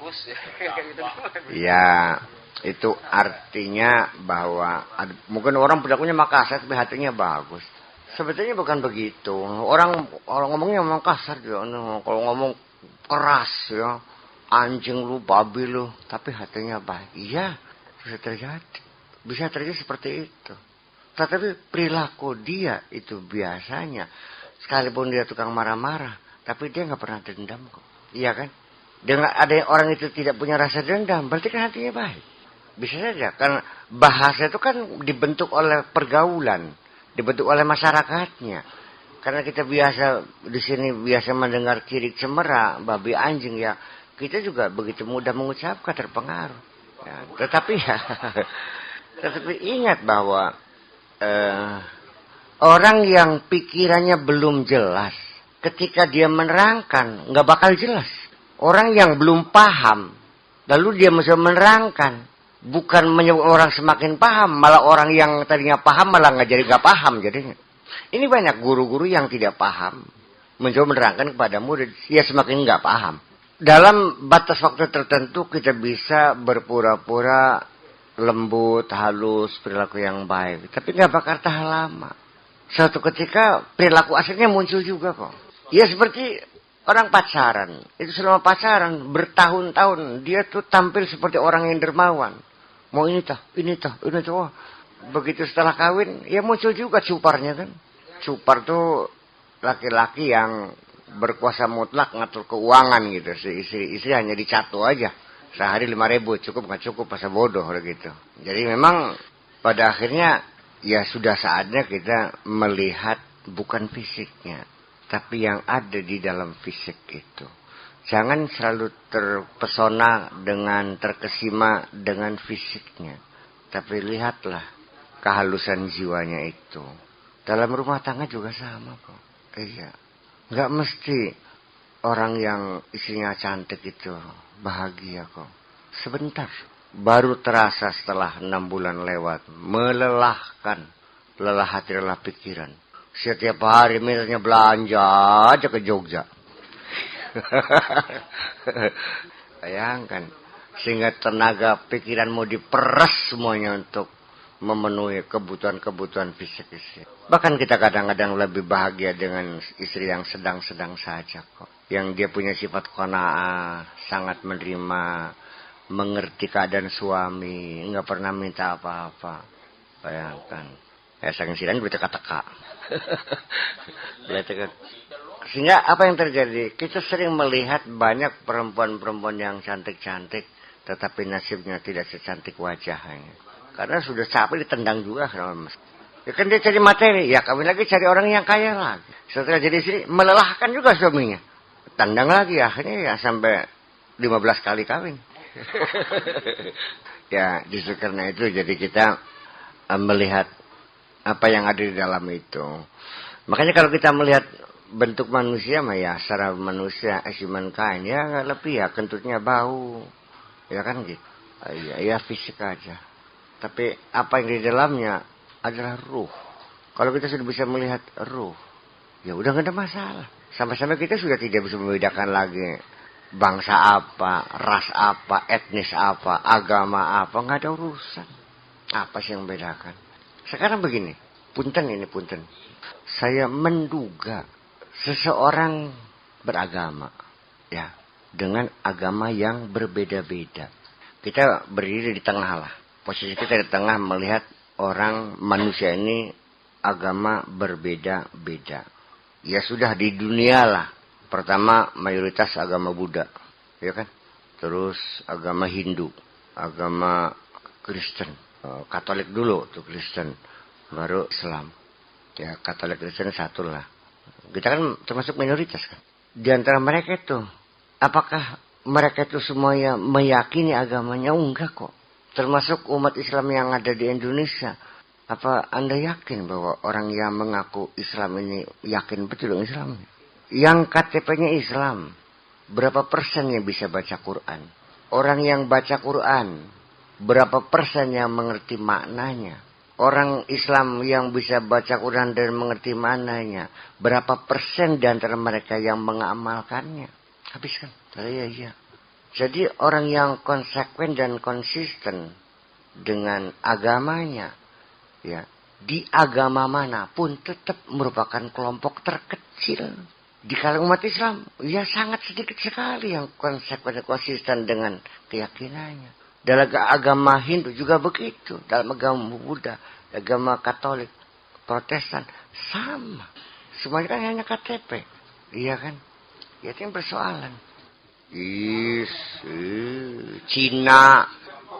A: Ya, itu artinya bahwa mungkin orang perilakunya makasar tapi hatinya bagus. Sebetulnya bukan begitu. Orang ngomongnya memang kasar juga. Kalau ngomong keras ya. Anjing lu, babi lu. Tapi hatinya baik. Iya, bisa terjadi. Bisa terjadi seperti itu. Tetapi perilaku dia itu biasanya. Sekalipun dia tukang marah-marah. Tapi dia nggak pernah dendam kok. Iya kan? Ada orang itu tidak punya rasa dendam. Berarti kan hatinya baik. Bisa saja. Karena bahasa itu kan dibentuk oleh pergaulan. Dibentuk oleh masyarakatnya. Karena kita di sini biasa mendengar cirik cemera, babi anjing ya. Kita juga begitu mudah mengucapkan, terpengaruh. Ya, tetapi ingat bahwa orang yang pikirannya belum jelas, ketika dia menerangkan, nggak bakal jelas. Orang yang belum paham, lalu dia mesti menerangkan, bukan menyebabkan orang semakin paham, malah orang yang tadinya paham malah nggak paham jadinya. Ini banyak guru-guru yang tidak paham, mencoba menerangkan kepada murid, dia semakin nggak paham. Dalam batas waktu tertentu kita bisa berpura-pura lembut, halus, perilaku yang baik. Tapi nggak bakal tahan lama. Suatu ketika perilaku aslinya muncul juga kok. Ya seperti orang pacaran. Itu selama pacaran bertahun-tahun dia tuh tampil seperti orang yang dermawan. Mau ini toh. Oh. Begitu setelah kawin, ya muncul juga cuparnya kan. Cupar tuh laki-laki yang berkuasa mutlak ngatur keuangan gitu. Istri hanya dicatu aja. Sehari 5.000 cukup nggak cukup masa bodoh gitu. Jadi memang pada akhirnya ya sudah saatnya kita melihat bukan fisiknya, tapi yang ada di dalam fisik itu. Jangan selalu terpesona dengan terkesima dengan fisiknya, tapi lihatlah kehalusan jiwanya itu. Dalam rumah tangga juga sama kok. Iya. Nggak mesti orang yang istrinya cantik itu bahagia kok. Sebentar. Baru terasa setelah 6 bulan lewat. Melelahkan. Lelah hati, lelah pikiran. Setiap hari misalnya belanja aja ke Jogja. Bayangkan. Sehingga tenaga pikiranmu diperas semuanya untuk memenuhi kebutuhan-kebutuhan fisik istri. Bahkan kita kadang-kadang lebih bahagia dengan istri yang sedang-sedang saja kok. Yang dia punya sifat qanaah, sangat menerima, mengerti keadaan suami, nggak pernah minta apa-apa. Bayangkan. Saking sidang berarti kata-kata. Sehingga apa yang terjadi? Kita sering melihat banyak perempuan-perempuan yang cantik-cantik, tetapi nasibnya tidak secantik wajahnya. Karena sudah capek ditendang juga sama mas. Ya kan dia cari materi, ya kawin lagi cari orang yang kaya lagi. Setelah jadi istri melelahkan juga suaminya. Tendang lagi akhirnya ya sampai 15 kali kawin. Ya justru karena itu jadi kita melihat apa yang ada di dalam itu. Makanya kalau kita melihat bentuk manusia mah ya secara manusia as humankind ya lebih ya kentutnya bau. Ya kan gitu. Ya fisik aja. Tapi apa yang di dalamnya adalah ruh. Kalau kita sudah bisa melihat ruh, ya udah gak ada masalah. Sampai-sampai kita sudah tidak bisa membedakan lagi bangsa apa, ras apa, etnis apa, agama apa, nggak ada urusan. Apa sih yang membedakan? Sekarang begini, punten. Saya menduga seseorang beragama, ya, dengan agama yang berbeda-beda. Kita berdiri di tengah lah. Posisi kita di tengah melihat orang manusia ini agama berbeda-beda. Ya sudah di dunia lah. Pertama mayoritas agama Buddha, ya kan? Terus agama Hindu, agama Kristen, Katolik dulu tuh Kristen, baru Islam. Ya Katolik Kristen satu lah. Kita kan termasuk minoritas kan. Di antara mereka itu, apakah mereka itu semuanya meyakini agamanya? Enggak kok. Termasuk umat Islam yang ada di Indonesia. Apa Anda yakin bahwa orang yang mengaku Islam ini yakin betul dengan Islam? Yang KTP-nya Islam, berapa persen yang bisa baca Quran? Orang yang baca Quran, berapa persen yang mengerti maknanya? Orang Islam yang bisa baca Quran dan mengerti maknanya, berapa persen di antara mereka yang mengamalkannya? Habis kan? Iya. Jadi orang yang konsekuen dan konsisten dengan agamanya, ya, di agama manapun tetap merupakan kelompok terkecil. Di kalangan umat Islam, ya sangat sedikit sekali yang konsekuen dan konsisten dengan keyakinannya. Dalam agama Hindu juga begitu. Dalam agama Buddha, agama Katolik, Protestan, sama. Semuanya kan hanya KTP. Iya kan? Ya itu yang persoalan. Cina,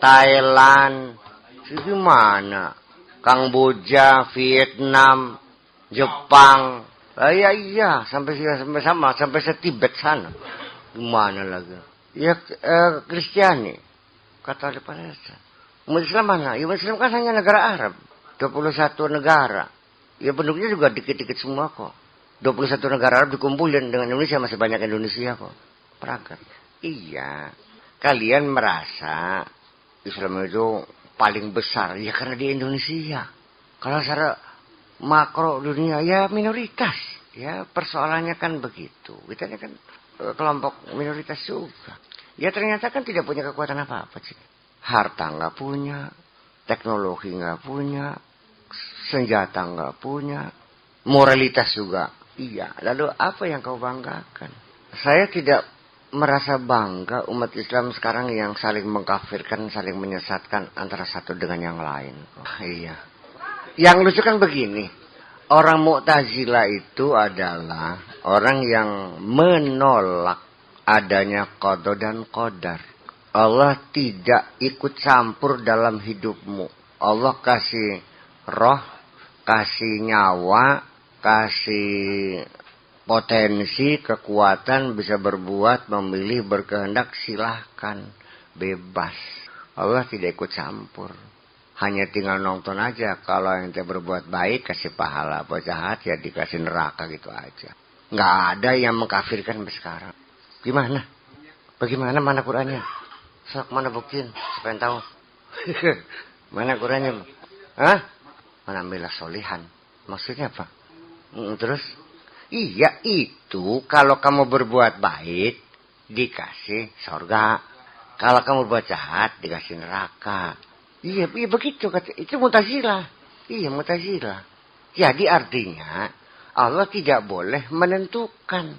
A: Thailand, gimana? Kamboja, Vietnam, Jepang. Iya, sampai Tibet sana. Gimana lagi? Ya Kristiani, Katolik Palestina. Umat Islam mana? Ya, umat Islam kan hanya negara Arab. 21 negara. Ya penduduknya juga dikit-dikit semua kok. 21 negara Arab dikumpulin dengan Indonesia, masih banyak Indonesia kok. Perangkat. Iya. Kalian merasa Islam itu paling besar. Ya karena di Indonesia. Kalau secara makro dunia ya minoritas. Ya persoalannya kan begitu. Kita ini kan kelompok minoritas juga. Ya ternyata kan tidak punya kekuatan apa-apa sih. Harta nggak punya. Teknologi nggak punya. Senjata nggak punya. Moralitas juga. Iya. Lalu apa yang kau banggakan? Saya tidak merasa bangga umat Islam sekarang yang saling mengkafirkan, saling menyesatkan antara satu dengan yang lain. Iya. Yang lucu kan begini. Orang Mu'tazilah itu adalah orang yang menolak adanya qada dan qadar. Allah tidak ikut campur dalam hidupmu. Allah kasih roh, kasih nyawa, kasih potensi, kekuatan, bisa berbuat, memilih, berkehendak, silahkan. Bebas. Allah tidak ikut campur. Hanya tinggal nonton aja. Kalau yang berbuat baik, kasih pahala. Buat jahat, ya dikasih neraka gitu aja. Nggak ada yang mengkafirkan sampai sekarang. Gimana? Bagaimana? Mana Qurannya? Sok, mana buktiin? Supaya tahu. Mana Qurannya? Hah? Mana ambillah solihan. Maksudnya apa? Terus? Iya itu kalau kamu berbuat baik dikasih surga. Kalau kamu berbuat jahat dikasih neraka. Iya begitu kata. Itu Mu'tazilah. Iya Mu'tazilah. Jadi artinya Allah tidak boleh menentukan.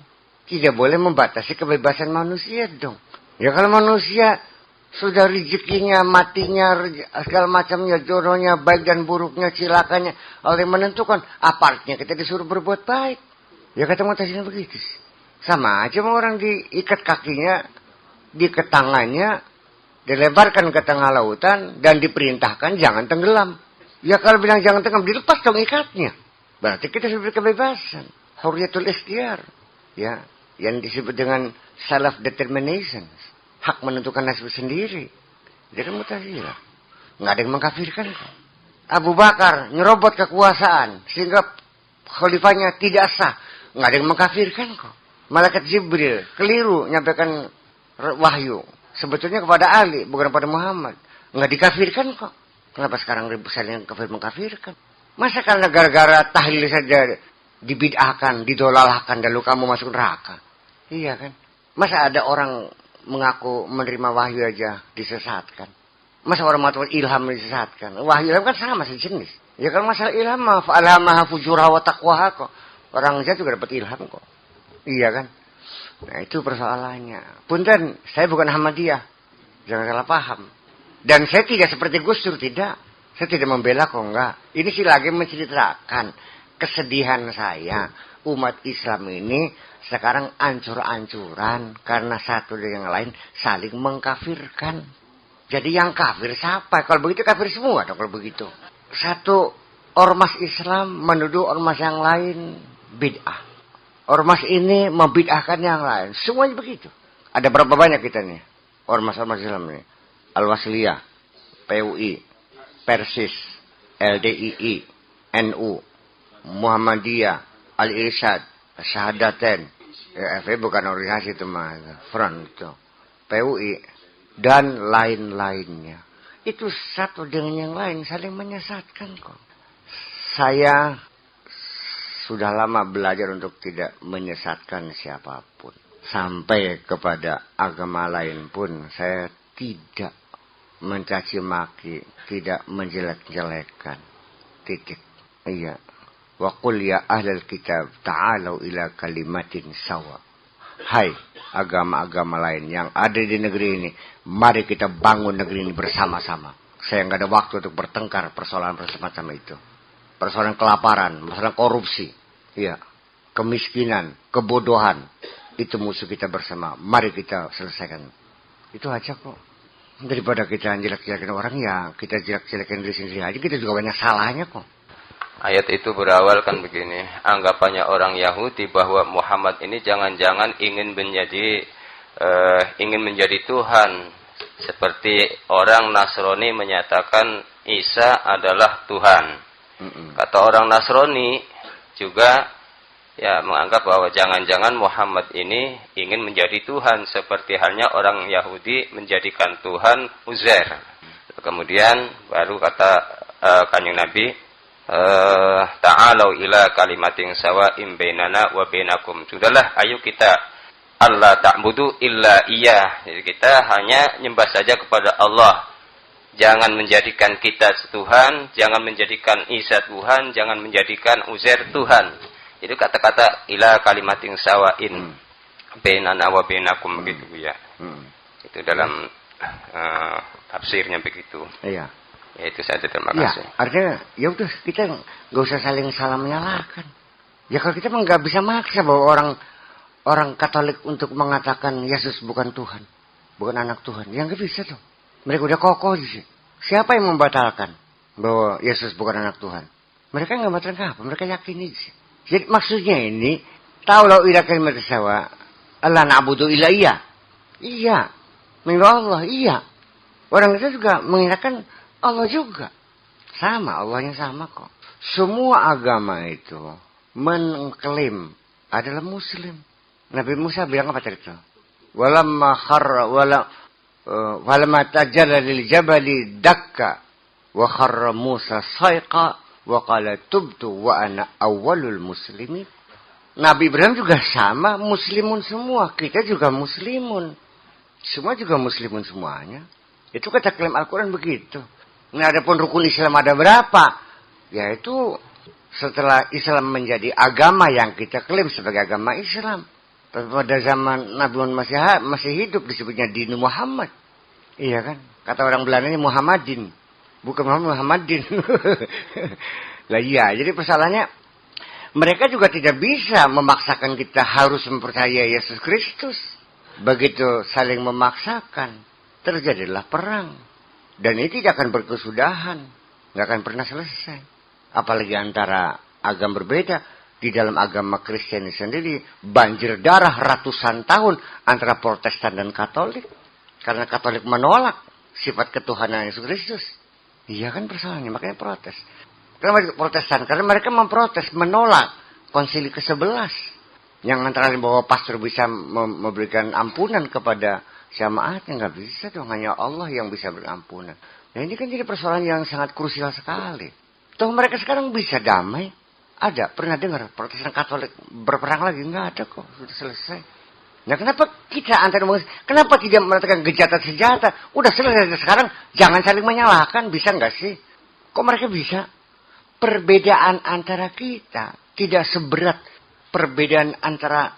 A: Tidak boleh membatasi kebebasan manusia dong. Ya kalau manusia sudah rezekinya, matinya, segala macamnya, jodohnya, baik dan buruknya, cilakanya Allah yang menentukan. Apa artinya kita disuruh berbuat baik? Ya kata Mu'tazilah begitu. Sama aja orang diikat kakinya, diikat tangannya, dilebarkan ke tengah lautan, dan diperintahkan jangan tenggelam. Ya kalau bilang jangan tenggelam, dilepas dong ikatnya. Berarti kita sudah kebebasan. Hurriyatul ikhtiyar. Ya, yang disebut dengan self-determination. Hak menentukan nasib sendiri. Dia kan Mu'tazilah. Nggak ada yang mengkafirkan. Abu Bakar nyerobot kekuasaan, sehingga khalifahnya tidak sah. Nggak ada yang mengkafirkan kok. Malaikat Jibril keliru nyampaikan wahyu. Sebetulnya kepada Ali, bukan kepada Muhammad. Nggak dikafirkan kok. Kenapa sekarang saling mengkafirkan? Masa karena gara-gara tahlil saja dibid'ahkan, didolalahkan, lalu kamu masuk neraka? Iya kan? Masa ada orang mengaku menerima wahyu aja disesatkan? Masa orang mengatakan ilham disesatkan? Wahyu ilham kan sama sejenis. Ya kan masalah ilham mah fa'alhamaha fujuraha wa taqwaha kok. Orang jahat juga dapat ilham kok. Iya kan? Nah, itu persoalannya. Punten, saya bukan Ahmadiyah. Jangan salah paham. Dan saya tidak seperti Gus Dur, tidak. Saya tidak membela kok, enggak. Ini sih lagi menceritakan kesedihan saya. Umat Islam ini sekarang ancur-ancuran karena satu dan yang lain saling mengkafirkan. Jadi yang kafir siapa? Kalau begitu kafir semua dong kalau begitu. Satu ormas Islam menuduh ormas yang lain bid'ah. Ormas ini membid'ahkan yang lain. Semuanya begitu. Ada berapa banyak kita nih? Ormas-ormas Islam ini. Al-Wasliyah, PUI, Persis, LDII, NU, Muhammadiyah, Al-Irsyad, Syahadaten. FPI bukan organisasi itu mah. Front itu. PUI. Dan lain-lainnya. Itu satu dengan yang lain saling menyesatkan kok. Saya sudah lama belajar untuk tidak menyesatkan siapapun. Sampai kepada agama lain pun saya tidak mencaci maki, tidak menjelek-jelekan. Titik. Iya. Wa qul ya ahlal kitab ta'alu ila kalimatin sawa. Hai agama-agama lain yang ada di negeri ini, mari kita bangun negeri ini bersama-sama. Saya nggak ada waktu untuk bertengkar persoalan semacam itu. Persoalan kelaparan, persoalan korupsi, ya, kemiskinan, kebodohan, itu musuh kita bersama. Mari kita selesaikan. Itu aja kok. Daripada kita jelek-jelekin orang, ya kita jelek-jelekin diri sendiri aja. Kita juga banyak salahnya kok.
B: Ayat itu berawal kan begini. Anggapannya orang Yahudi bahwa Muhammad ini jangan-jangan ingin menjadi Tuhan. Seperti orang Nasrani menyatakan Isa adalah Tuhan. Kata orang Nasrani juga ya menganggap bahwa jangan-jangan Muhammad ini ingin menjadi Tuhan. Seperti halnya orang Yahudi menjadikan Tuhan Uzair. Kemudian baru kata Kanjeng Nabi, ta'alau ila kalimatin sawa'im bainana wa bainakum. Sudahlah, ayo kita Allah ta'budu illa iya. Jadi kita hanya nyembah saja kepada Allah. Jangan menjadikan kita Tuhan, jangan menjadikan Isa Tuhan, jangan menjadikan Uzair Tuhan. Itu kata-kata ila kalimatin sawa'in bainana wa bainakum begitu ya. Itu dalam tafsirnya begitu.
A: Iya.
B: Ya itu saja, terima kasih.
A: Ya, artinya ya udah kita nggak usah saling salah menyalahkan. Ya kalau kita nggak bisa maksa bahwa orang Katolik untuk mengatakan Yesus bukan Tuhan, bukan anak Tuhan, yang nggak bisa tuh. Mereka udah kokoh di sini. Siapa yang membatalkan bahwa Yesus bukan anak Tuhan? Mereka nggak membatalkan apa? Mereka yakin aja. Jadi maksudnya ini tahu lo ila kalimat sawa Allah na'budu illa iya. Iya, menurut Allah iya. Orang itu juga mengirakan Allah juga. Sama, Allahnya sama kok. Semua agama itu mengklaim adalah Muslim. Nabi Musa bilang apa tadi itu? Walamma tajalla lil jabali dakka wa kharra Musa saiqa wa qala tubtu wa ana awwalul muslimin. Nabi Ibrahim juga sama, muslimun semua. Kita juga muslimun. Semua juga muslimun semuanya. Itu kata klaim Al-Quran begitu. Nah, adapun rukun Islam ada berapa? Yaitu setelah Islam menjadi agama yang kita klaim sebagai agama Islam. Pada zaman Nabi Muhammad masih hidup disebutnya Dinu Muhammad. Iya kan? Kata orang Belanda ini Muhammadin. Bukan Muhammadin. Lah iya, jadi persoalannya mereka juga tidak bisa memaksakan kita harus mempercayai Yesus Kristus. Begitu saling memaksakan, terjadilah perang. Dan ini tidak akan berkesudahan. Nggak akan pernah selesai. Apalagi antara agama berbeda. Di dalam agama Kristen sendiri, banjir darah ratusan tahun antara Protestan dan Katolik. Karena Katolik menolak sifat ketuhanan Yesus Kristus. Iya kan persoalannya, makanya protes. Kenapa Protestan? Karena mereka memprotes, menolak konsili ke-11. Yang antara lain bahwa pastor bisa memberikan ampunan kepada jamaatnya. Nggak bisa dong, hanya Allah yang bisa berampunan. Nah ini kan jadi persoalan yang sangat krusial sekali. Toh mereka sekarang bisa damai. Ada, pernah dengar Protestan Katolik berperang lagi? Nggak ada kok, sudah selesai. Nah kenapa kita kenapa tidak meletakkan gencatan senjata? Udah selesai sekarang, jangan saling menyalahkan, bisa nggak sih? Kok mereka bisa? perbedaan antara kita tidak seberat perbedaan antara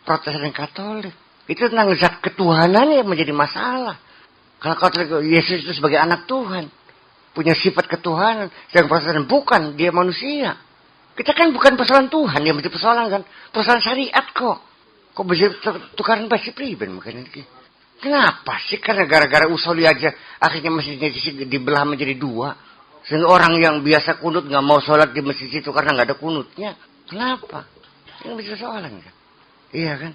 A: Protestan dan Katolik. Itu tentang zat ketuhanan yang menjadi masalah. Kalau Katolik, Yesus itu sebagai anak Tuhan, punya sifat ketuhanan. Sedangkan Protestan bukan, dia manusia. Kita kan bukan persoalan Tuhan yang menjadi persoalan kan. Persoalan syariat kok. Kok bisa tukaran pasti pribadi makanya. Kenapa sih? Karena gara-gara usoli aja akhirnya masjidnya dibelah menjadi dua. Sehingga orang yang biasa kunut nggak mau sholat di masjid itu karena nggak ada kunutnya. Kenapa? Ini bisa persoalan kan? Iya kan?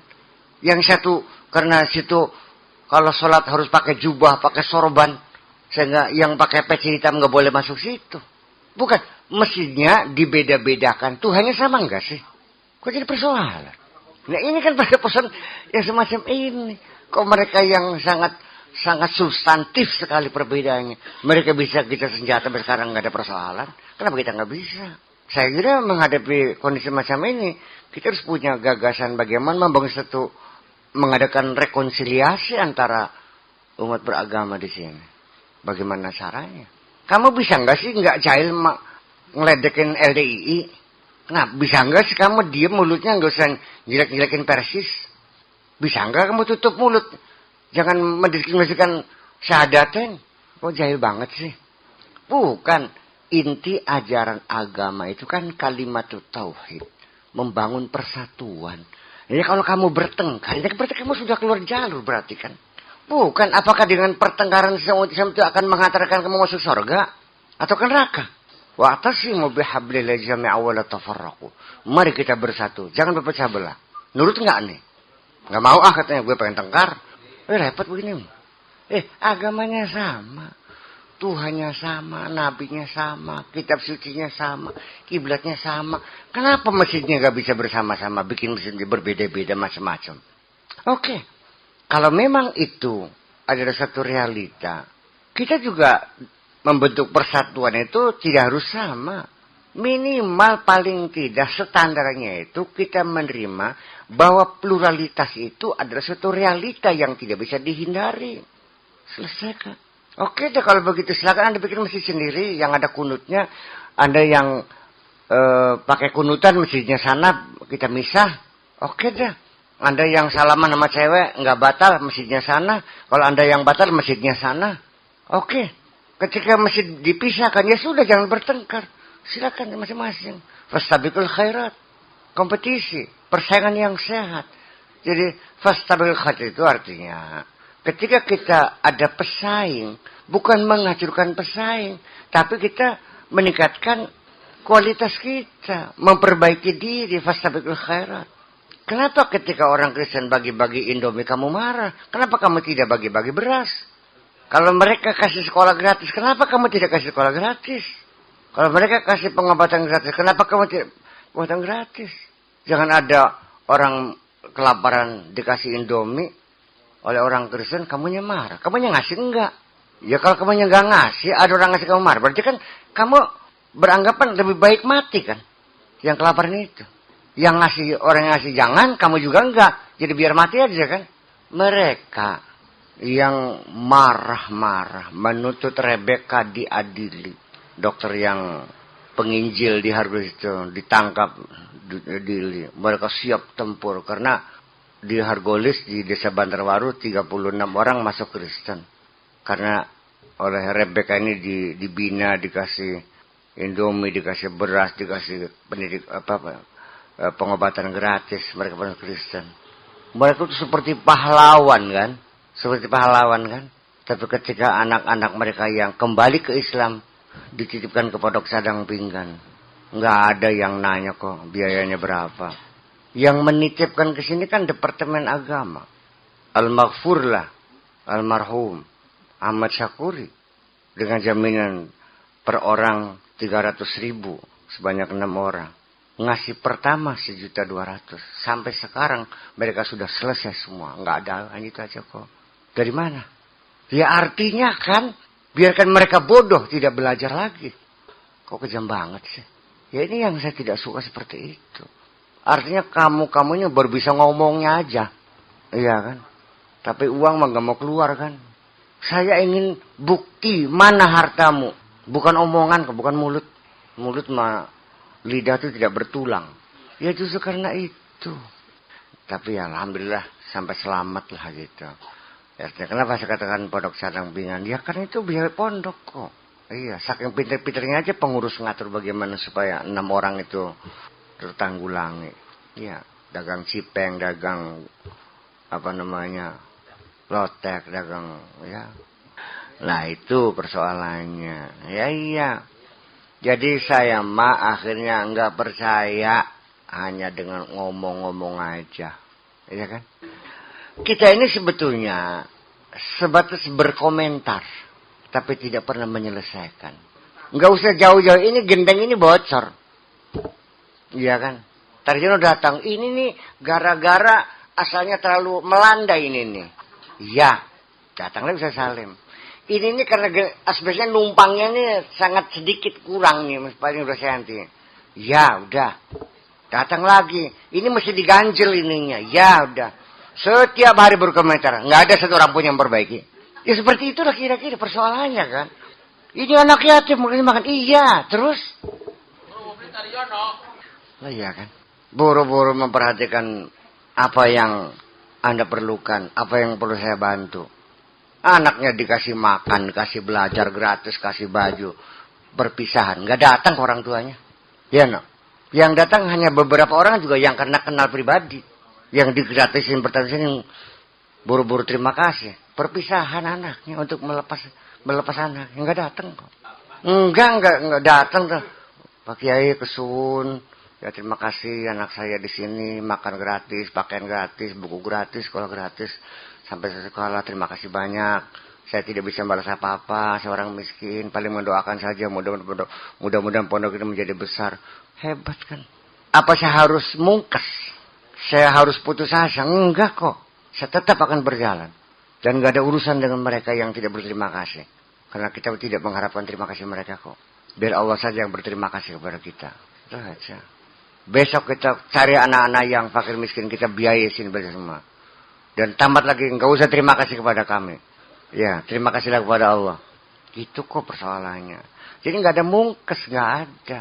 A: Yang satu karena situ kalau sholat harus pakai jubah, pakai sorban, sehingga yang pakai peci hitam nggak boleh masuk situ. Bukan, masjidnya dibeda-bedakan. Tuhannya sama nggak sih? Kok jadi persoalan? Nah ini kan pada persoalan yang semacam ini. Kok mereka yang sangat substantif sekali perbedaannya. Mereka bisa kita senjata, sekarang nggak ada persoalan. Kenapa kita nggak bisa? Saya kira menghadapi kondisi macam ini, kita harus punya gagasan bagaimana membangun mengadakan rekonsiliasi antara umat beragama di sini. Bagaimana caranya? Kamu bisa nggak sih nggak jahil ngeledekin LDII? Nah, bisa nggak sih kamu diam mulutnya nggak usah jelek-jelekin Persis? Bisa nggak kamu tutup mulut? Jangan mendiskriminasikan syahadaten. Kok jahil banget sih? Bukan. Inti ajaran agama itu kan kalimat tauhid. Membangun persatuan. Jadi kalau kamu bertengkar, berarti kamu sudah keluar jalur berarti kan. Bukan, apakah dengan pertengkaran umat Islam itu akan menghantarkan kamu masuk surga? Atau ke neraka? Wa'tasimu bihablillahi jami'an wa la tafarraqu. Mari kita bersatu, jangan berpecah belah. Nurut enggak nih? Enggak mau katanya, gue pengen tengkar. Repot begini. Agamanya sama. Tuhannya sama, nabinya sama, kitab sucinya sama, kiblatnya sama. Kenapa masjidnya gak bisa bersama-sama, bikin masjidnya berbeda-beda macam-macam? Oke, kalau memang itu adalah satu realita, kita juga membentuk persatuan itu tidak harus sama. Minimal paling tidak standarnya itu kita menerima bahwa pluralitas itu adalah suatu realita yang tidak bisa dihindari. Selesaikan. Oke deh kalau begitu silakan Anda bikin masjid sendiri yang ada kunutnya. Anda yang pakai kunutan masjidnya sana kita misah. Oke deh. Anda yang salaman sama cewek nggak batal masjidnya sana. Kalau Anda yang batal masjidnya sana. Oke. Ketika masjid dipisahkan ya sudah jangan bertengkar. Silakan masing-masing. Fastabiqul khairat. Kompetisi, persaingan yang sehat. Jadi fastabiqul khairat itu artinya ketika kita ada pesaing, bukan menghancurkan pesaing, tapi kita meningkatkan kualitas kita, memperbaiki diri, fastabiqul khairat. Kenapa ketika orang Kristen bagi-bagi Indomie kamu marah? Kenapa kamu tidak bagi-bagi beras? Kalau mereka kasih sekolah gratis, kenapa kamu tidak kasih sekolah gratis? Kalau mereka kasih pengobatan gratis, kenapa kamu tidak pengobatan gratis? Jangan ada orang kelaparan dikasih Indomie oleh orang Kristen, kamunya marah. Kamunya ngasih enggak? Ya kalau kamunya enggak ngasih, ada orang ngasih kamu marah. Berarti kan kamu beranggapan lebih baik mati kan? Yang kelaparan itu. Yang ngasih, orang yang ngasih jangan, kamu juga enggak. Jadi biar mati aja kan? Mereka yang marah-marah menuntut Rebeka diadili. Dokter yang penginjil di Hargolis itu ditangkap, diadili. Mereka siap tempur karena di Hargolis, di desa Bantarwaru, 36 orang masuk Kristen. Karena oleh Rebeka ini dibina, dikasih Indomie, dikasih beras, dikasih pengobatan gratis. Mereka masuk Kristen. Mereka itu seperti pahlawan kan? Seperti pahlawan kan? Tapi ketika anak-anak mereka yang kembali ke Islam, dititipkan ke pondok Sadang Pinggan. Nggak ada yang nanya kok biayanya berapa. Yang menitipkan ke sini kan Departemen Agama. Al-Maghfur lah. Almarhum Ahmad Syakuri. Dengan jaminan per orang 300.000. Sebanyak 6 orang. Ngasih pertama 1.200.000. Sampai sekarang mereka sudah selesai semua. Nggak ada, hanya itu aja kok. Dari mana? Ya artinya kan, biarkan mereka bodoh, tidak belajar lagi. Kok kejam banget sih. Ya ini yang saya tidak suka seperti itu. Artinya kamunya baru bisa ngomongnya aja. Iya kan? Tapi uang mah gak mau keluar kan? Saya ingin bukti mana hartamu. Bukan omongan, bukan mulut. mulut lidah itu tidak bertulang. Ya justru karena itu. Tapi ya alhamdulillah sampai selamat lah gitu. Ya, kenapa saya katakan pondok Sadang Bingan? Ya karena itu biaya pondok kok. Iya, saking pinter-pinternya aja pengurus ngatur bagaimana supaya 6 orang itu tertanggulangi. Iya, dagang cipeng, dagang lotek, dagang ya. Nah itu persoalannya. Ya iya. Jadi saya akhirnya nggak percaya hanya dengan ngomong-ngomong aja. Iya kan? Kita ini sebetulnya sebatas berkomentar, tapi tidak pernah menyelesaikan. Nggak usah jauh-jauh, ini gendeng ini bocor. Iya kan? Tarjono datang, ini nih gara-gara asalnya terlalu melanda ini nih. Iya, datanglah bisa salim. Ini nih karena asbesnya numpangnya nih sangat sedikit kurang nih, paling udah senti. Ya udah, datang lagi. Ini mesti diganjel ininya. Ya udah. Setiap hari berkomentar, nggak ada satu orang pun yang perbaiki. Ya seperti itulah kira-kira persoalannya kan. Ini anak yatim mungkin makan. Iya, terus? Lah iya kan. Buru-buru memperhatikan apa yang Anda perlukan, apa yang perlu saya bantu. Anaknya dikasih makan, dikasih belajar gratis, kasih baju, berpisahan, nggak datang ke orang tuanya. Ya no. Yang datang hanya beberapa orang juga yang karena kenal pribadi. Yang digratisin pertanyaan buru-buru terima kasih. Perpisahan anaknya untuk melepas anak. Enggak datang kok. Enggak datang tuh. Pak Kiai kesun. Ya terima kasih anak saya di sini makan gratis, pakaian gratis, buku gratis, sekolah gratis. Sampai sekolah terima kasih banyak. Saya tidak bisa balas apa-apa, saya orang miskin. Paling mendoakan saja mudah-mudahan pondok ini menjadi besar. Hebat kan. Apa saya harus mungkas? Saya harus putus asa? Enggak kok. Saya tetap akan berjalan. Dan enggak ada urusan dengan mereka yang tidak berterima kasih. Karena kita tidak mengharapkan terima kasih mereka kok. Biar Allah saja yang berterima kasih kepada kita. Itu aja. Besok kita cari anak-anak yang fakir miskin, kita biayain bersama. Dan tamat lagi, enggak usah terima kasih kepada kami. Ya, terima kasihlah kepada Allah. Itu kok persoalannya. Jadi enggak ada mungkes, enggak ada.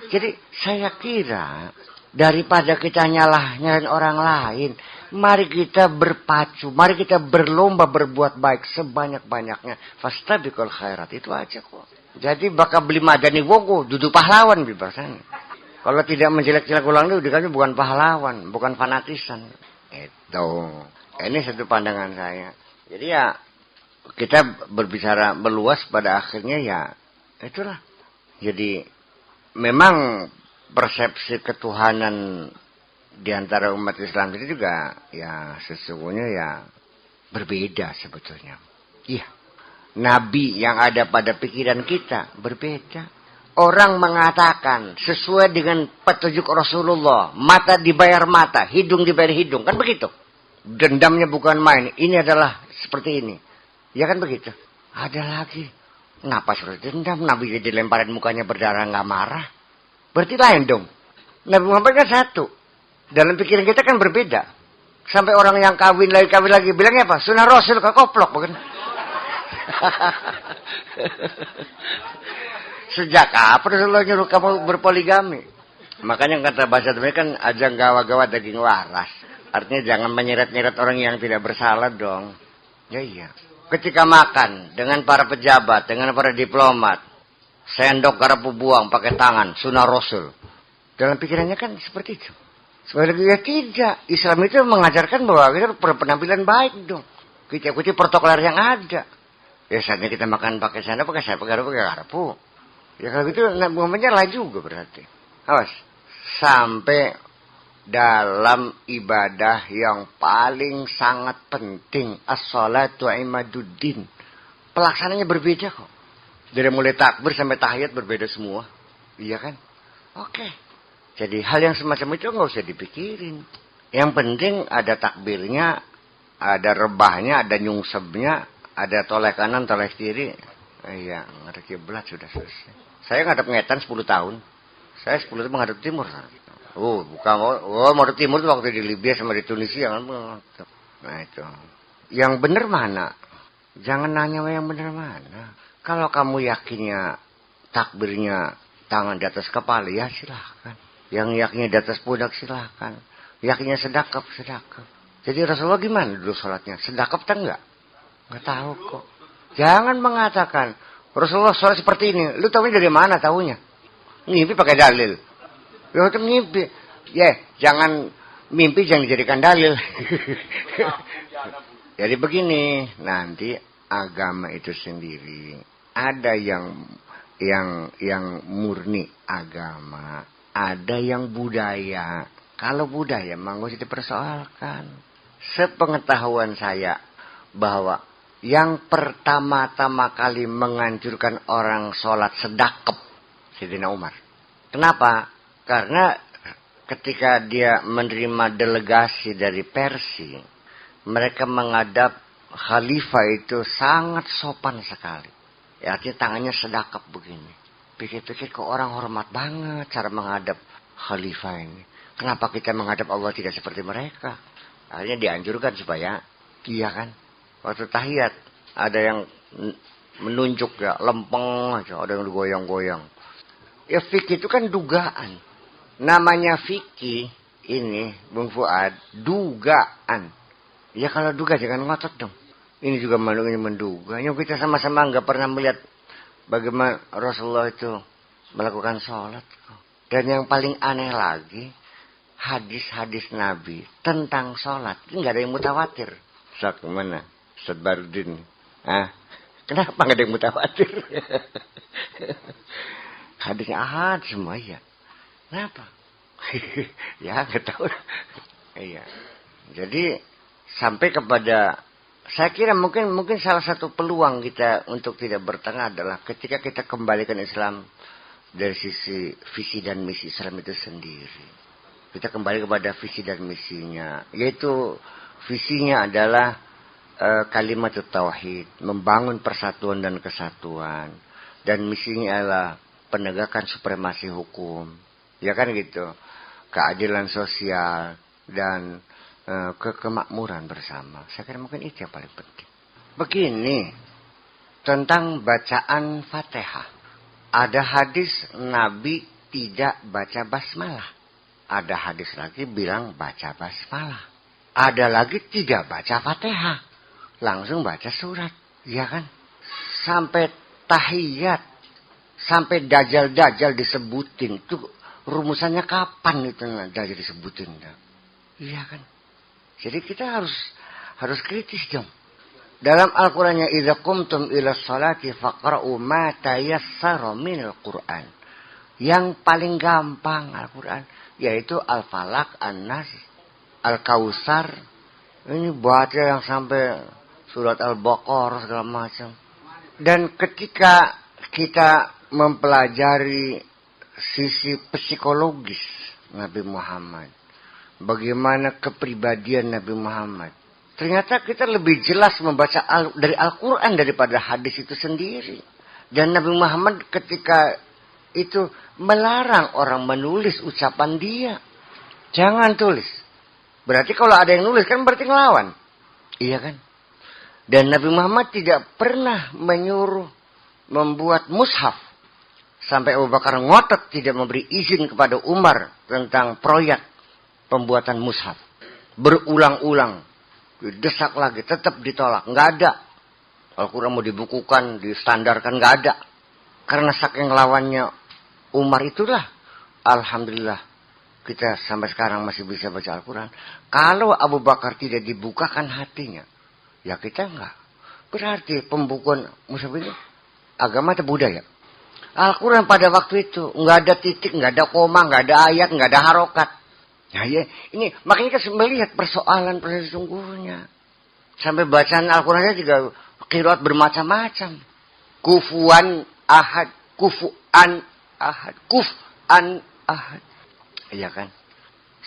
A: Jadi saya kira daripada kita nyalahin orang lain, mari kita berpacu, mari kita berlomba berbuat baik sebanyak-banyaknya. Fastabiqul khairat, itu aja kok. Jadi bakal beli madani wogo, duduk pahlawan bibasanya. Kalau tidak menjelek-jelek ulang itu dikasih bukan pahlawan, bukan fanatisan. Itu. Ini satu pandangan saya. Jadi ya kita berbicara meluas pada akhirnya ya itulah. Jadi memang persepsi ketuhanan di antara umat Islam itu juga ya sesungguhnya ya berbeda sebetulnya. Iya. Nabi yang ada pada pikiran kita berbeda. Orang mengatakan sesuai dengan petunjuk Rasulullah, mata dibayar mata, hidung dibayar hidung, kan begitu. Dendamnya bukan main, ini adalah seperti ini. Ya kan begitu. Ada lagi. Kenapa suruh dendam? Nabi dilemparin mukanya berdarah nggak marah. Berarti lain dong. Nabi Muhammad kan satu. Dalam pikiran kita kan berbeda. Sampai orang yang kawin lagi. Bilangnya apa? Sunnah Rasul kekoplok. Bukan? Sejak kapan Rasulullah nyuruh kamu berpoligami? Makanya kata bahasa Indonesia kan ajang gawa-gawa daging waras. Artinya jangan menyeret-nyeret orang yang tidak bersalah dong. Ya iya. Ketika makan dengan para pejabat, dengan para diplomat. Sendok garpu buang pakai tangan, sunnah Rasul. Dalam pikirannya kan seperti itu. Sebenarnya tidak. Islam itu mengajarkan bahwa kita berpenampilan baik dong. Kita ikuti protokol yang ada. Ya saatnya kita makan pakai sendok, pakai garpu. Ya kalau gitu momennya lain juga berarti. Awas. Sampai dalam ibadah yang paling sangat penting. As-salatu imaduddin. Pelaksananya berbeda kok. Dari mulai takbir sampai tahiyat berbeda semua. Iya kan? Oke. Jadi hal yang semacam itu nggak usah dipikirin. Yang penting ada takbirnya, ada rebahnya, ada nyungsebnya, ada toleh kanan, toleh kiri. Iya, ngadep kiblat sudah selesai. Saya ngadep ngetan 10 tahun. Saya 10 tahun menghadap timur. Bukan. Menghadap timur itu waktu di Libya sama di Tunisia. Nah itu. Yang benar mana? Jangan nanya yang benar mana. Kalau kamu yakinnya takbirnya tangan di atas kepala, ya silahkan. Yang yakinya di atas pundak silahkan. Yakinya sedekap. Jadi Rasulullah gimana dulu sholatnya? Sedekap tak enggak? Enggak tahu kok. Jangan mengatakan Rasulullah sholat seperti ini. Lu tahunya dari mana tahunya? Ngimpi pakai dalil. Ya itu ngimpi. Jangan mimpi jangan dijadikan dalil. Jadi begini, nanti agama itu sendiri ada yang murni agama, ada yang budaya. Kalau budaya mah nggak usah dipersoalkan. Sepengetahuan saya bahwa yang pertama-tama kali menganjurkan orang sholat sedekap Sayyidina Umar. Kenapa? Karena ketika dia menerima delegasi dari Persia, mereka menghadap khalifah itu sangat sopan sekali. Ya, artinya tangannya sedekap begini. Pikir-pikir kok orang hormat banget cara menghadap khalifah ini. Kenapa kita menghadap Allah tidak seperti mereka? Akhirnya dianjurkan supaya, iya kan? Waktu tahiyat ada yang menunjuk ya, lempeng aja, ada yang goyang-goyang. Ya fikih itu kan dugaan. Namanya fikih ini, Bung Fuad, dugaan. Ya kalau duga jangan ngotot dong. Ini juga manusia menduga. Yang kita sama-sama nggak pernah melihat bagaimana Rasulullah itu melakukan sholat. Dan yang paling aneh lagi, hadis-hadis Nabi tentang sholat. Ini nggak ada yang mutawatir. Ustaz mana? Ustaz Bardin. Kenapa nggak ada yang mutawatir? Hadisnya ahad semua ya. Kenapa? Ya nggak tahu. Iya. Jadi sampai kepada, saya kira mungkin salah satu peluang kita untuk tidak bertengah adalah ketika kita kembalikan Islam dari sisi visi dan misi Islam itu sendiri. Kita kembali kepada visi dan misinya, yaitu visinya adalah kalimat tauhid, membangun persatuan dan kesatuan, dan misinya adalah penegakan supremasi hukum, ya kan gitu, keadilan sosial dan kemakmuran bersama. Saya kira mungkin itu yang paling penting. Begini, tentang bacaan Fatihah. Ada hadis Nabi tidak baca basmalah. Ada hadis lagi bilang baca basmalah. Ada lagi tidak baca Fatihah. Langsung baca surat. Ya kan? Sampai tahiyat. Sampai dajjal-dajjal disebutin. Itu rumusannya kapan itu dajjal disebutin? Iya kan? Jadi kita harus kritis dong. Dalam Al-Qur'annya idza qumtum ila sholati faqra'u ma tayassara minal Qur'an. Yang paling gampang Al-Qur'an yaitu Al-Falaq, An-Nas, Al-Kautsar. Ini baca yang sampai surat Al-Baqarah segala macam. Dan ketika kita mempelajari sisi psikologis Nabi Muhammad, bagaimana kepribadian Nabi Muhammad, ternyata kita lebih jelas membaca dari Al-Quran daripada hadis itu sendiri. Dan Nabi Muhammad ketika itu melarang orang menulis ucapan dia. Jangan tulis. Berarti kalau ada yang nulis kan berarti ngelawan. Iya kan? Dan Nabi Muhammad tidak pernah menyuruh membuat mushaf. Sampai Abu Bakar ngotot tidak memberi izin kepada Umar tentang proyek pembuatan mushaf. Berulang-ulang. Didesak lagi. Tetap ditolak. Nggak ada. Al-Quran mau dibukukan. Distandarkan. Nggak ada. Karena saking lawannya Umar itulah. Alhamdulillah. Kita sampai sekarang masih bisa baca Al-Quran. Kalau Abu Bakar tidak dibukakan hatinya. Ya kita nggak. Berarti pembukuan mushaf ini agama atau budaya? Al-Quran pada waktu itu. Nggak ada titik. Nggak ada koma. Nggak ada ayat. Nggak ada harokat. Nah, ya, ini makanya kita melihat persoalan sesungguhnya. Sampai bacaan Al-Qurannya juga qiraat bermacam-macam. Kufuan ahad, kufuan ahad, kufan ahad. Iya kan?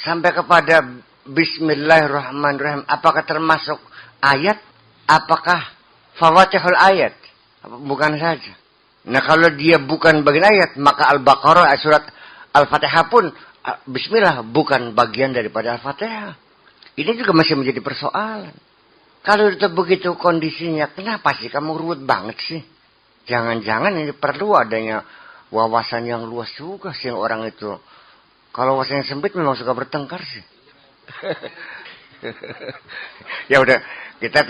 A: Sampai kepada Bismillahirrahmanirrahim. Apakah termasuk ayat? Apakah fawatihul ayat? Bukan saja. Nah kalau dia bukan bagian ayat, maka Al-Baqarah, surat Al-Fatihah pun Bismillah bukan bagian daripada Al-Fatihah. Ini juga masih menjadi persoalan. Kalau itu begitu kondisinya, kenapa sih kamu ruwet banget sih? Jangan-jangan ini perlu adanya wawasan yang luas juga sih orang itu. Kalau wawasannya sempit memang suka bertengkar sih. Ya udah, kita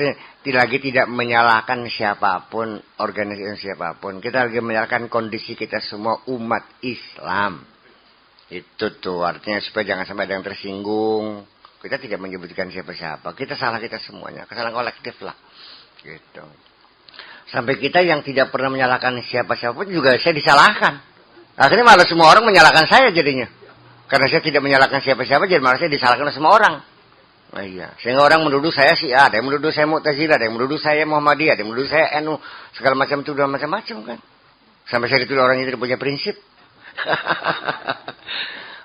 A: lagi tidak menyalahkan siapapun, organisasi siapapun. Kita lagi menyalahkan kondisi kita semua umat Islam. Itu tuh artinya supaya jangan sampai ada yang tersinggung. Kita tidak menyebutkan siapa-siapa. Kita salah kita semuanya. Kesalahan kolektif lah. Gitu. Sampai kita yang tidak pernah menyalahkan siapa-siapa pun juga saya disalahkan. Akhirnya malah semua orang menyalahkan saya jadinya. Karena saya tidak menyalahkan siapa-siapa, jadi malah saya disalahkan oleh semua orang. Nah, iya. Sehingga orang menuduh saya Syiah, ada yang menuduh saya Mu'tazilah, ada yang menuduh saya Muhammadiyah, ada yang menuduh saya NU, segala macam itu dan macam-macam kan. Sampai saya dituduh orang yang tidak punya prinsip.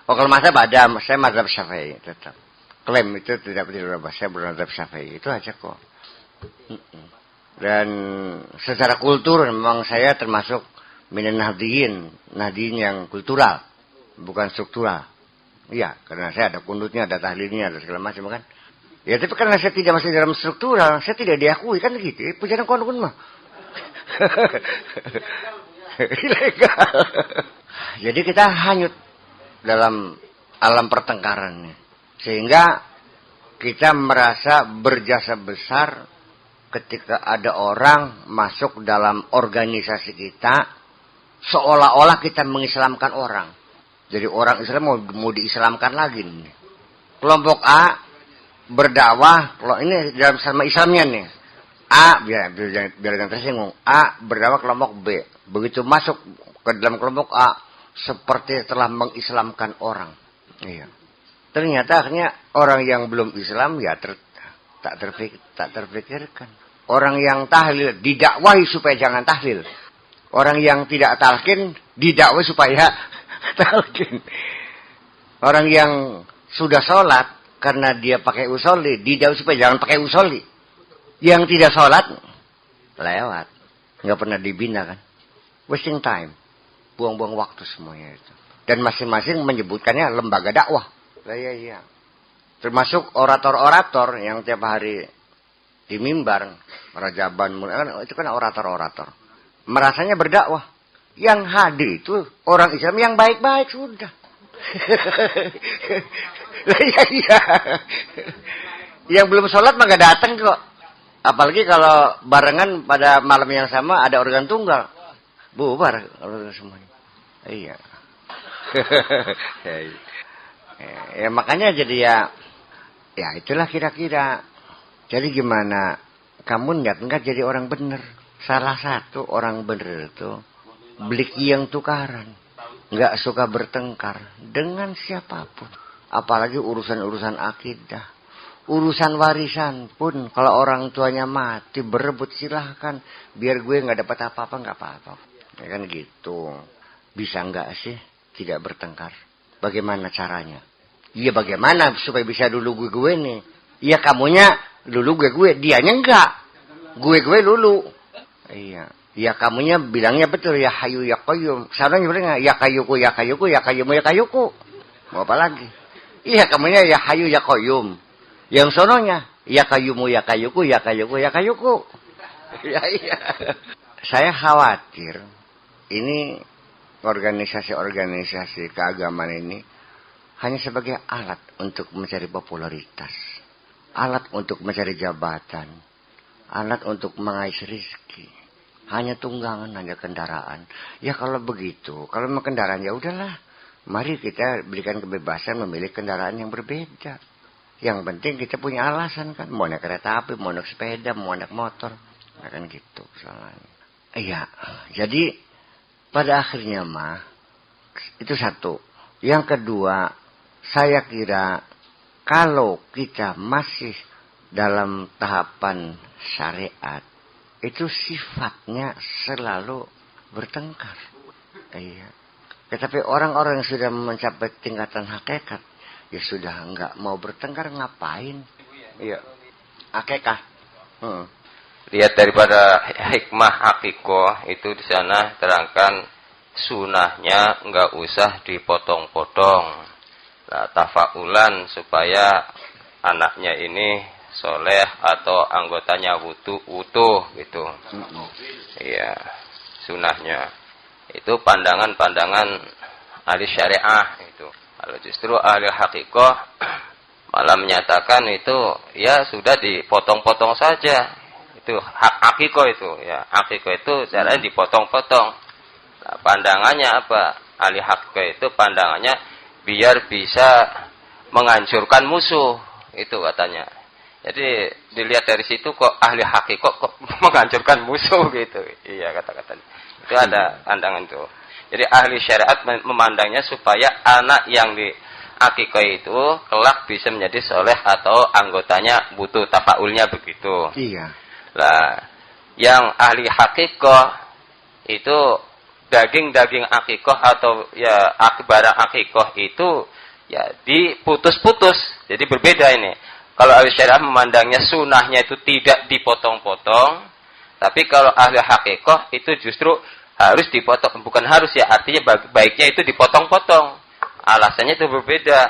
A: Oh, kalau mazhab ada, saya mazhab Syafi'i tetap. Klaim itu tidak berubah, saya bermazhab Syafi'i, itu aja kok. Dan secara kultur memang saya termasuk minan nahdiyin yang kultural, bukan struktural. Iya, karena saya ada kundutnya, ada tahlilnya, ada segala macam kan. Ya, tapi karena saya tidak masih dalam struktural, saya tidak diakui kan gitu. Pujian kon mah. Ilegal. Jadi kita hanyut dalam alam pertengkaran. Sehingga kita merasa berjasa besar ketika ada orang masuk dalam organisasi kita seolah-olah kita mengislamkan orang. Jadi orang Islam mau diislamkan lagi nih. Kelompok A berdakwah, kalau ini dalam sama Islamnya nih. A biar jangan tersinggung. A berdakwah kelompok B. Begitu masuk ke dalam kelompok A seperti telah mengislamkan orang. Iya. Ternyata akhirnya orang yang belum Islam ya tak terpikirkan. Orang yang tahlil didakwahi supaya jangan tahlil. Orang yang tidak talqin didakwahi supaya talqin. Orang yang sudah sholat karena dia pakai usolli didakwahi supaya jangan pakai usolli. Yang tidak sholat lewat, nggak pernah dibina kan, wasting time, buang-buang waktu semuanya itu. Dan masing-masing menyebutkannya lembaga dakwah. Iya. Termasuk orator-orator yang tiap hari di mimbar, Rajaban, itu kan orator-orator. Merasanya berdakwah. Yang hadir itu orang Islam yang baik-baik sudah. Iya. Yang belum sholat mah gak datang kok. Apalagi kalau barengan pada malam yang sama ada organ tunggal. Bubar kalau semuanya. Iya. Ya makanya jadi ya itulah kira-kira. Jadi gimana kamu nggak jadi orang bener. Salah satu orang bener itu beli yang tukaran, nggak suka bertengkar dengan siapapun. Apalagi urusan-urusan akidah, urusan warisan pun kalau orang tuanya mati berebut silahkan. Biar gue nggak dapat apa-apa nggak apa-apa. Ya kan gitu. Bisa nggak sih tidak bertengkar? Bagaimana caranya? Iya bagaimana supaya bisa dulu gue nih? Iya kamunya dulu gue, dianya enggak. Gue dulu. Iya. Ya kamunya bilangnya betul ya hayu ya qayyum. Sekarang bilangnya ya kayuku ya kayuku ya kayumu ya kayuku. Mau apa lagi? Iya kamunya ya hayu ya qayyum. Yang sononya ya kayumu ya kayuku ya kayuku ya kayuku. Ya iya. Saya khawatir ini organisasi-organisasi keagamaan ini hanya sebagai alat untuk mencari popularitas, alat untuk mencari jabatan, alat untuk mengais rezeki. Hanya tunggangan, hanya kendaraan. Ya kalau begitu, kalau mau kendaraan ya udahlah. Mari kita berikan kebebasan memilih kendaraan yang berbeda. Yang penting kita punya alasan kan. Mau naik kereta api, mau naik sepeda, mau naik motor. Nah, kan gitu soalnya. Iya, jadi pada akhirnya mah itu satu. Yang kedua, saya kira kalau kita masih dalam tahapan syariat, itu sifatnya selalu bertengkar. Iya. Tetapi orang-orang yang sudah mencapai tingkatan hakikat, ya sudah enggak mau bertengkar ngapain? Iya. Hakikat.
B: Lihat daripada hikmah akikoh itu di sana terangkan sunahnya enggak usah dipotong-potong. Nah, tafaulan supaya anaknya ini soleh atau anggotanya utuh gitu. Iya, sunahnya. Itu pandangan-pandangan ahli syariah itu. Kalau justru ahli hakikoh malah menyatakan itu ya sudah dipotong-potong saja. Itu hak hakikoh itu ya. Hakikoh itu caranya dipotong-potong. Nah, pandangannya apa? Ahli hakikoh itu pandangannya biar bisa menghancurkan musuh. Itu katanya. Jadi dilihat dari situ kok ahli hakikoh kok menghancurkan musuh gitu. Iya kata-katanya. Itu ada pandangan itu. Jadi ahli syariat memandangnya supaya anak yang di akikoh itu kelak bisa menjadi soleh atau anggotanya butuh tafaulnya begitu.
A: Iya.
B: Lah, yang ahli hakikoh itu daging-daging akikoh atau ya barang akikoh itu ya diputus-putus. Jadi berbeda ini. Kalau ahli syariat memandangnya sunahnya itu tidak dipotong-potong, tapi kalau ahli hakikoh itu justru harus dipotong. Bukan harus ya, artinya baiknya itu dipotong-potong. Alasannya itu berbeda.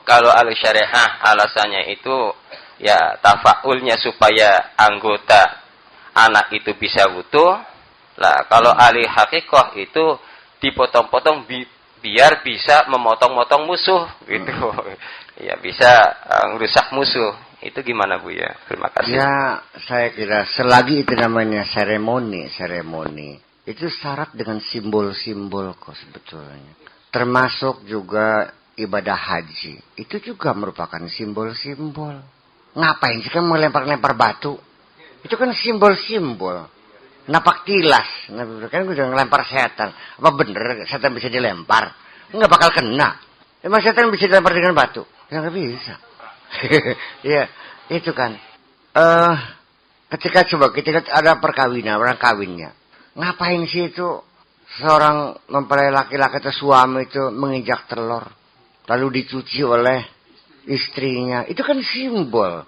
B: Kalau ahli syariah alasannya itu ya tafaulnya supaya anggota anak itu bisa wudu. Lah kalau ahli hakikoh itu dipotong-potong biar bisa memotong-motong musuh gitu. Ya bisa merusak musuh. Itu gimana Bu ya? Terima kasih.
A: Ya, saya kira selagi itu namanya seremoni. Itu syarat dengan simbol-simbol kok sebetulnya. Termasuk juga ibadah haji. Itu juga merupakan simbol-simbol. Ngapain sih kan melempar-lempar batu? Itu kan simbol-simbol. Napak tilas. Kan udah ngelempar setan. Apa bener setan bisa dilempar? Nggak bakal kena. Emang setan bisa dilempar dengan batu? Ya nggak bisa. Ya, itu kan. Ketika ada perkawinan, orang kawinnya. Ngapain sih itu seorang mempelai laki-laki atau suami itu menginjak telur lalu dicuci oleh istrinya? Itu kan simbol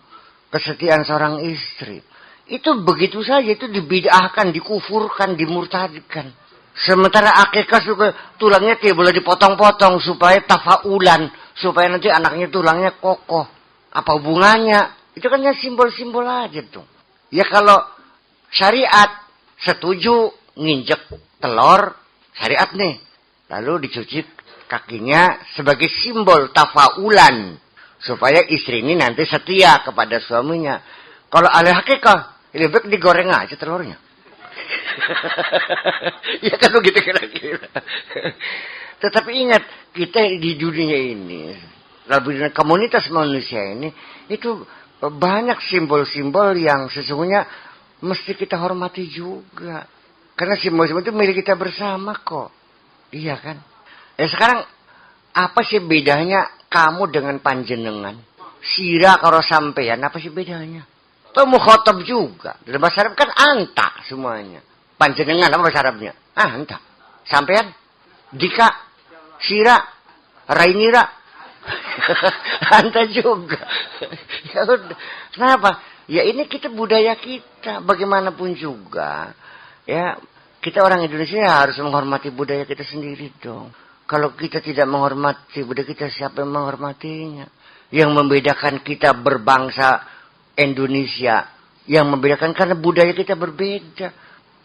A: kesetiaan seorang istri. Itu begitu saja, itu dibid'ahkan, dikufurkan, dimurtadkan. Sementara akikah juga tulangnya tidak boleh dipotong-potong supaya tafaulan, supaya nanti anaknya tulangnya kokoh. Apa hubungannya? Itu kan ya simbol-simbol aja tuh. Ya kalau syariat setuju nginjek telur, syariat nih. Lalu dicuci kakinya sebagai simbol tafaulan. Supaya istri ini nanti setia kepada suaminya. Kalau ahli hakikah, lebih baik digoreng aja telurnya. Ya kan begitu kira-kira. Tetapi ingat, kita di dunia ini, dalam komunitas manusia ini, itu banyak simbol-simbol yang sesungguhnya mesti kita hormati juga. Karena simbol-simbol itu milik kita bersama kok. Iya kan? Sekarang apa sih bedanya kamu dengan panjenengan? Sira karo sampeyan, apa sih bedanya? Itu mukhatab juga. Dalam bahasa Arab kan anta semuanya. Panjenengan apa bahasa Arabnya? Anta. Sampeyan? Dika? Sira? Rainira? Anta juga. Ya udah. Kenapa? Ya ini kita budaya kita. Bagaimanapun juga. Ya, kita orang Indonesia harus menghormati budaya kita sendiri dong. Kalau kita tidak menghormati budaya kita, siapa yang menghormatinya? Yang membedakan kita berbangsa Indonesia. Yang membedakan karena budaya kita berbeda.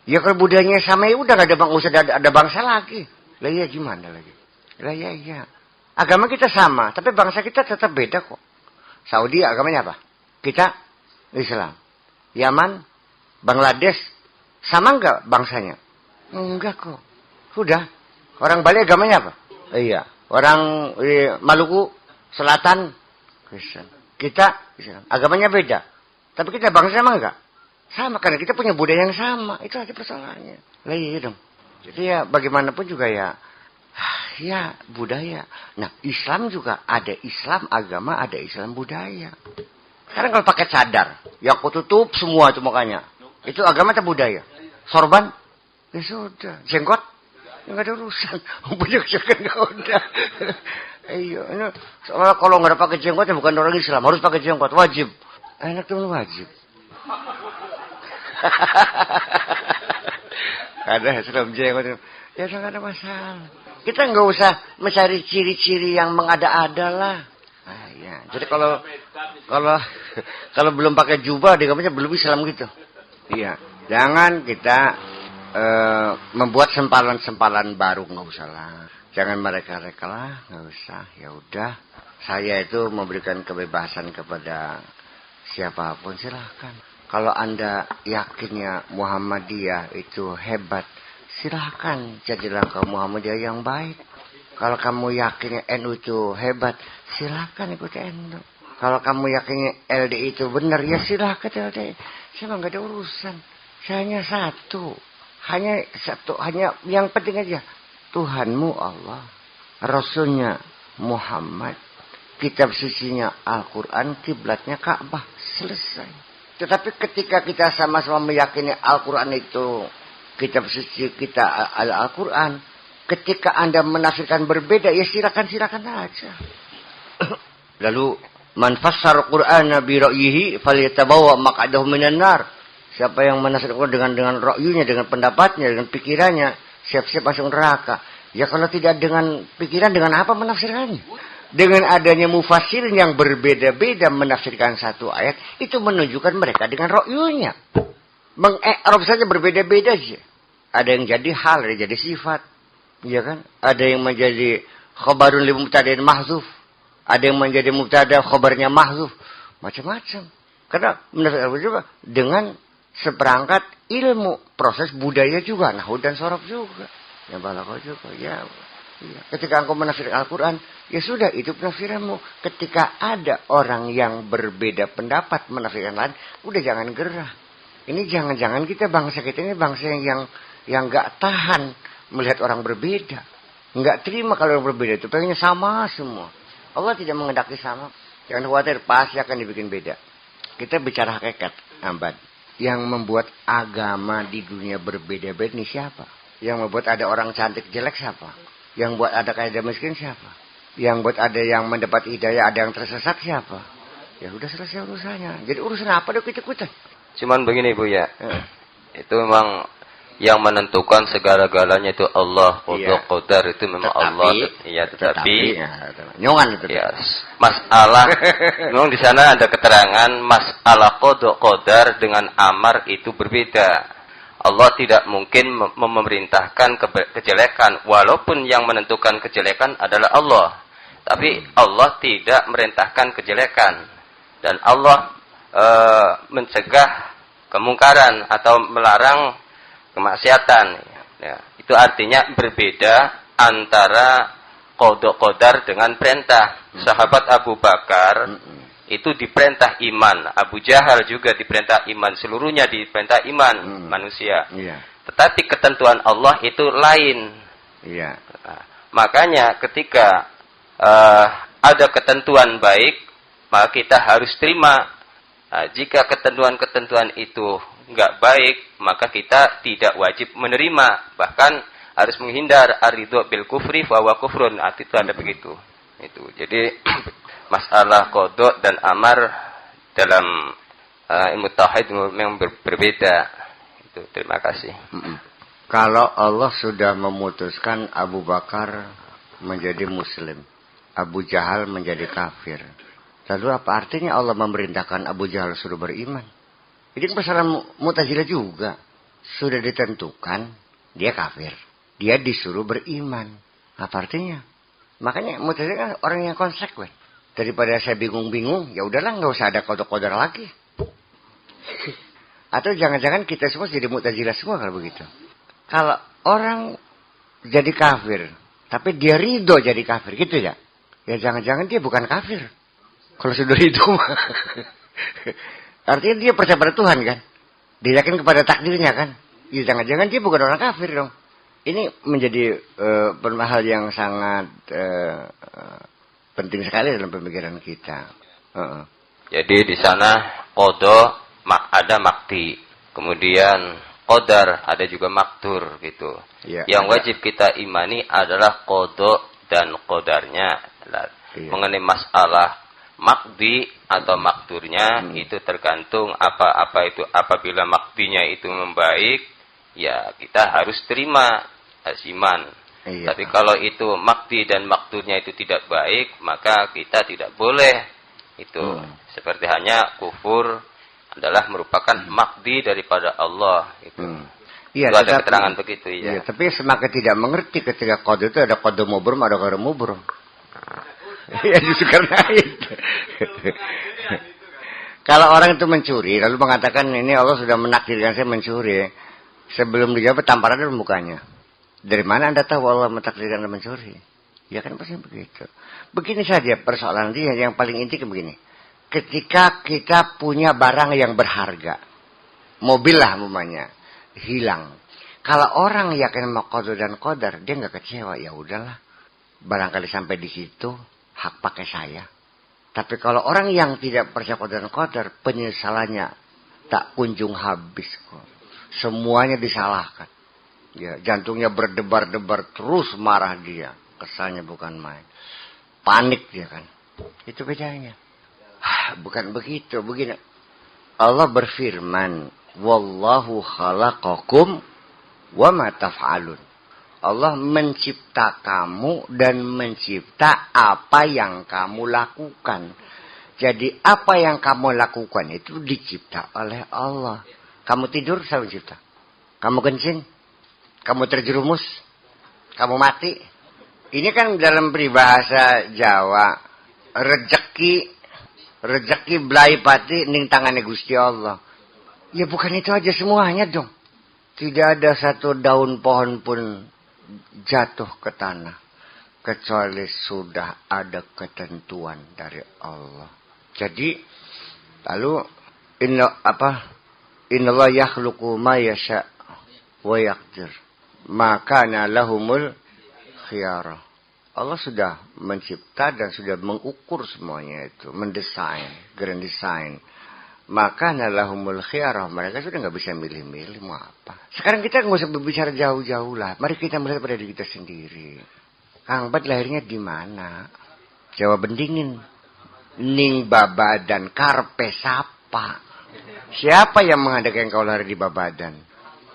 A: Ya kalau budayanya sama ya udah gak usah ada bangsa lagi. Lah ya gimana lagi? Lah ya. Agama kita sama, tapi bangsa kita tetap beda kok. Saudi agamanya apa? Kita Islam. Yaman, Bangladesh, sama enggak bangsanya? Enggak kok. Sudah. Orang Bali agamanya apa? Iya. Orang Maluku Selatan Kristen. Kita Islam. Agamanya beda. Tapi kita bangsa sama enggak? Sama, karena kita punya budaya yang sama. Itu aja persoalannya. Lah iya dong. Jadi ya bagaimanapun juga ya budaya. Nah, Islam juga ada Islam agama, ada Islam budaya. Sekarang kalau pakai cadar, ya aku tutup semua itu mukanya. Itu agama atau budaya? Sorban? Ya sudah. Jenggot? Ya nggak ada urusan. Punya jenggot nggak udah. Iya, ini soalnya kalau nggak ada pakai jenggot ya bukan orang Islam, harus pakai jenggot, wajib. Enak tuh wajib. Ada Islam jenggot, ya nggak ada masalah. Kita nggak usah mencari ciri-ciri yang mengada-ada lah. Nah, ya. Jadi kalau belum pakai jubah, digambarnya belum Islam gitu. Iya, jangan kita membuat sempalan-sempalan baru, nggak usah lah. Jangan mereka-reka lah, nggak usah. Ya udah, saya itu memberikan kebebasan kepada siapapun, silahkan. Kalau Anda yakinnya Muhammadiyah itu hebat, silahkan jadilah kaum Muhammadiyah yang baik. Kalau kamu yakinnya NU itu hebat, silahkan ikut NU. Kalau kamu yakinnya LDI itu benar, ya silahkan LDI. Saya nggak ada urusan. Saya hanya satu. Hanya yang penting aja. Tuhanmu Allah. Rasulnya Muhammad. Kitab sucinya Al-Quran, kiblatnya Ka'bah. Selesai. Tetapi ketika kita sama-sama meyakini Al-Quran itu kitab suci kita Al-Quran, ketika Anda menafsirkan berbeda, ya silakan aja. Lalu man fassara Qur'ana bi ra'yihi falyatabawa maq'adahu minan nar. Siapa yang menafsirkan dengan ra'yunya, dengan pendapatnya, dengan pikirannya, siap-siap masuk neraka. Ya kalau tidak dengan pikiran, dengan apa menafsirkannya? Dengan adanya mufassirin yang berbeda-beda menafsirkan satu ayat, itu menunjukkan mereka dengan ra'yunya. Mengi'rab saja berbeda-beda aja. Ada yang jadi hal, ada yang jadi sifat. Ya kan? Ada yang menjadi khabarun li mubtada'in mahzuf. Ada yang menjadi mubtada khabarnya mahzuf. Macam-macam. Karena menafsirkan juga dengan seperangkat ilmu, proses budaya juga, nahwu dan sorof juga. Ya balaghah juga, ya. Ketika engkau menafsir Al-Quran, ya sudah, itu penafsiranmu. Ketika ada orang yang berbeda pendapat menafsirkan lain, udah jangan gerah. Ini jangan-jangan bangsa kita ini bangsa yang gak tahan melihat orang berbeda. Gak terima kalau orang berbeda itu, pengennya sama semua. Allah tidak mengendaki sama. Jangan khawatir, pasti akan dibikin beda. Kita bicara hakikat, Ambad. Yang membuat agama di dunia berbeda-beda ini siapa? Yang membuat ada orang cantik jelek siapa? Yang buat ada kaya dan miskin siapa? Yang buat ada yang mendapat hidayah, ada yang tersesat siapa? Ya udah selesai urusannya. Jadi urusan apa dong ikut-ikutan?
B: Cuman begini Bu ya. Itu memang yang menentukan segala-galanya itu Allah. Qadar itu memang Allah. Iya, tetapi
A: nyongan itu.
B: Ya, masalah memang di sana ada keterangan masalah qadar dengan amar itu berbeda. Allah tidak mungkin memerintahkan kejelekan, walaupun yang menentukan kejelekan adalah Allah. Tapi Allah tidak merintahkan kejelekan. Dan Allah mencegah kemungkaran atau melarang kemaksiatan. Ya, itu artinya berbeda antara qadar dengan perintah. Sahabat Abu Bakar itu diperintah iman. Abu Jahal juga diperintah iman. Seluruhnya diperintah iman manusia. Tetapi ketentuan Allah itu lain. Nah, makanya ketika ada ketentuan baik, maka kita harus terima. Nah, jika ketentuan-ketentuan itu enggak baik, maka kita tidak wajib menerima. Bahkan harus menghindar ar-ridho bil kufri fa huwa kufrun. Itu ada begitu. Itu. Jadi masalah qada dan amar dalam ilmu tauhid memang berbeda. Itu. Terima kasih.
A: Kalau Allah sudah memutuskan Abu Bakar menjadi muslim, Abu Jahal menjadi kafir, lalu apa artinya Allah memerintahkan Abu Jahal suruh beriman? Ini masalah Mu'tazilah juga. Sudah ditentukan dia kafir, dia disuruh beriman. Apa artinya? Makanya Mu'tazilah kan orang yang konsekuen. Daripada saya bingung-bingung, ya udahlah nggak usah ada qadar lagi. Atau jangan-jangan kita semua jadi Mu'tazilah semua kalau begitu. Kalau orang jadi kafir, tapi dia ridho jadi kafir, gitu ya? Ya jangan-jangan dia bukan kafir. Kalau sudah ridho, artinya dia percaya pada Tuhan kan? Dia yakin kepada takdirnya kan? Ya jangan-jangan dia bukan orang kafir dong. Ini menjadi hal yang sangat penting sekali dalam pemikiran kita.
B: Jadi di sana qada ada makti, kemudian qadar ada juga maktur gitu. Ya, yang wajib kita imani adalah qada dan qadarnya. Mengenai masalah makdi atau makturnya itu tergantung apa itu. Apabila makdinya itu membaik, ya kita harus terima iman. Tapi kalau itu makdi dan makturnya itu tidak baik, maka kita tidak boleh itu. Seperti hanya kufur adalah merupakan makdi daripada Allah itu.
A: Iya,
B: itu ada keterangan begitu ya.
A: Iya, tapi semakin tidak mengerti ketika kode itu ada kode mubrom, ada kode mubrom. Iya, justru karena itu. Kalau orang itu mencuri, lalu mengatakan ini Allah sudah menakdirkan saya mencuri, sebelum dijawab tampar ada mukanya. Dari mana Anda tahu Allah mentakdirkan Anda mencuri? Ya kan pasti begitu. Begini saja persoalan dia yang paling inti begini. Ketika kita punya barang yang berharga, mobil lah umpamanya, hilang. Kalau orang yakin sama qadar dan qadar, dia nggak kecewa, ya udahlah. Barangkali sampai di situ hak pakai saya. Tapi kalau orang yang tidak percaya qadar dan qadar, penyesalannya tak kunjung habis kok. Semuanya disalahkan. Ya, jantungnya berdebar-debar terus marah dia. Kesannya bukan main. Panik dia kan. Itu bedanya. Bukan begitu, begini. Allah berfirman, wallahu khalaqakum wa ma taf'alun. Allah mencipta kamu dan mencipta apa yang kamu lakukan. Jadi apa yang kamu lakukan itu dicipta oleh Allah. Kamu tidur, saya mencipta. Kamu kencing, kamu terjerumus, kamu mati. Ini kan dalam peribahasa Jawa, rezeki belai pati ning tangane Gusti Allah. Ya bukan itu aja semuanya dong. Tidak ada satu daun pohon pun jatuh ke tanah kecuali sudah ada ketentuan dari Allah. Jadi lalu innallaha yakhluqu ma yasha wa yaqdir. Maka lahumul khiyarah. Allah sudah mencipta dan sudah mengukur semuanya itu, mendesain, grand design. Maka lahumul khiyarah, mereka sudah nggak bisa milih-milih mau apa. Sekarang kita nggak usah berbicara jauh-jauh lah. Mari kita melihat pada diri kita sendiri. Kang Bad lahirnya di mana? Jawa Bendingin. Ning Babadan Karpe Sapa. Siapa yang mengadakan kau lahir di Babadan?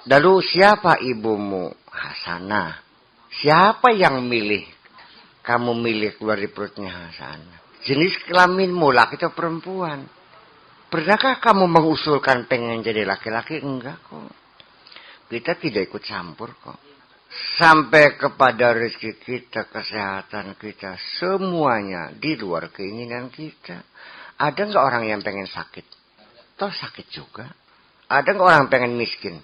A: Lalu siapa ibumu? Hasanah. Siapa yang milih? Kamu milih keluar di perutnya Hasanah. Jenis kelaminmu laki atau perempuan? Pernahkah kamu mengusulkan pengen jadi laki-laki? Enggak kok. Kita tidak ikut campur kok. Sampai kepada rezeki kita, kesehatan kita, semuanya di luar keinginan kita. Ada nggak orang yang pengen sakit? Toh sakit juga. Ada nggak orang yang pengen miskin?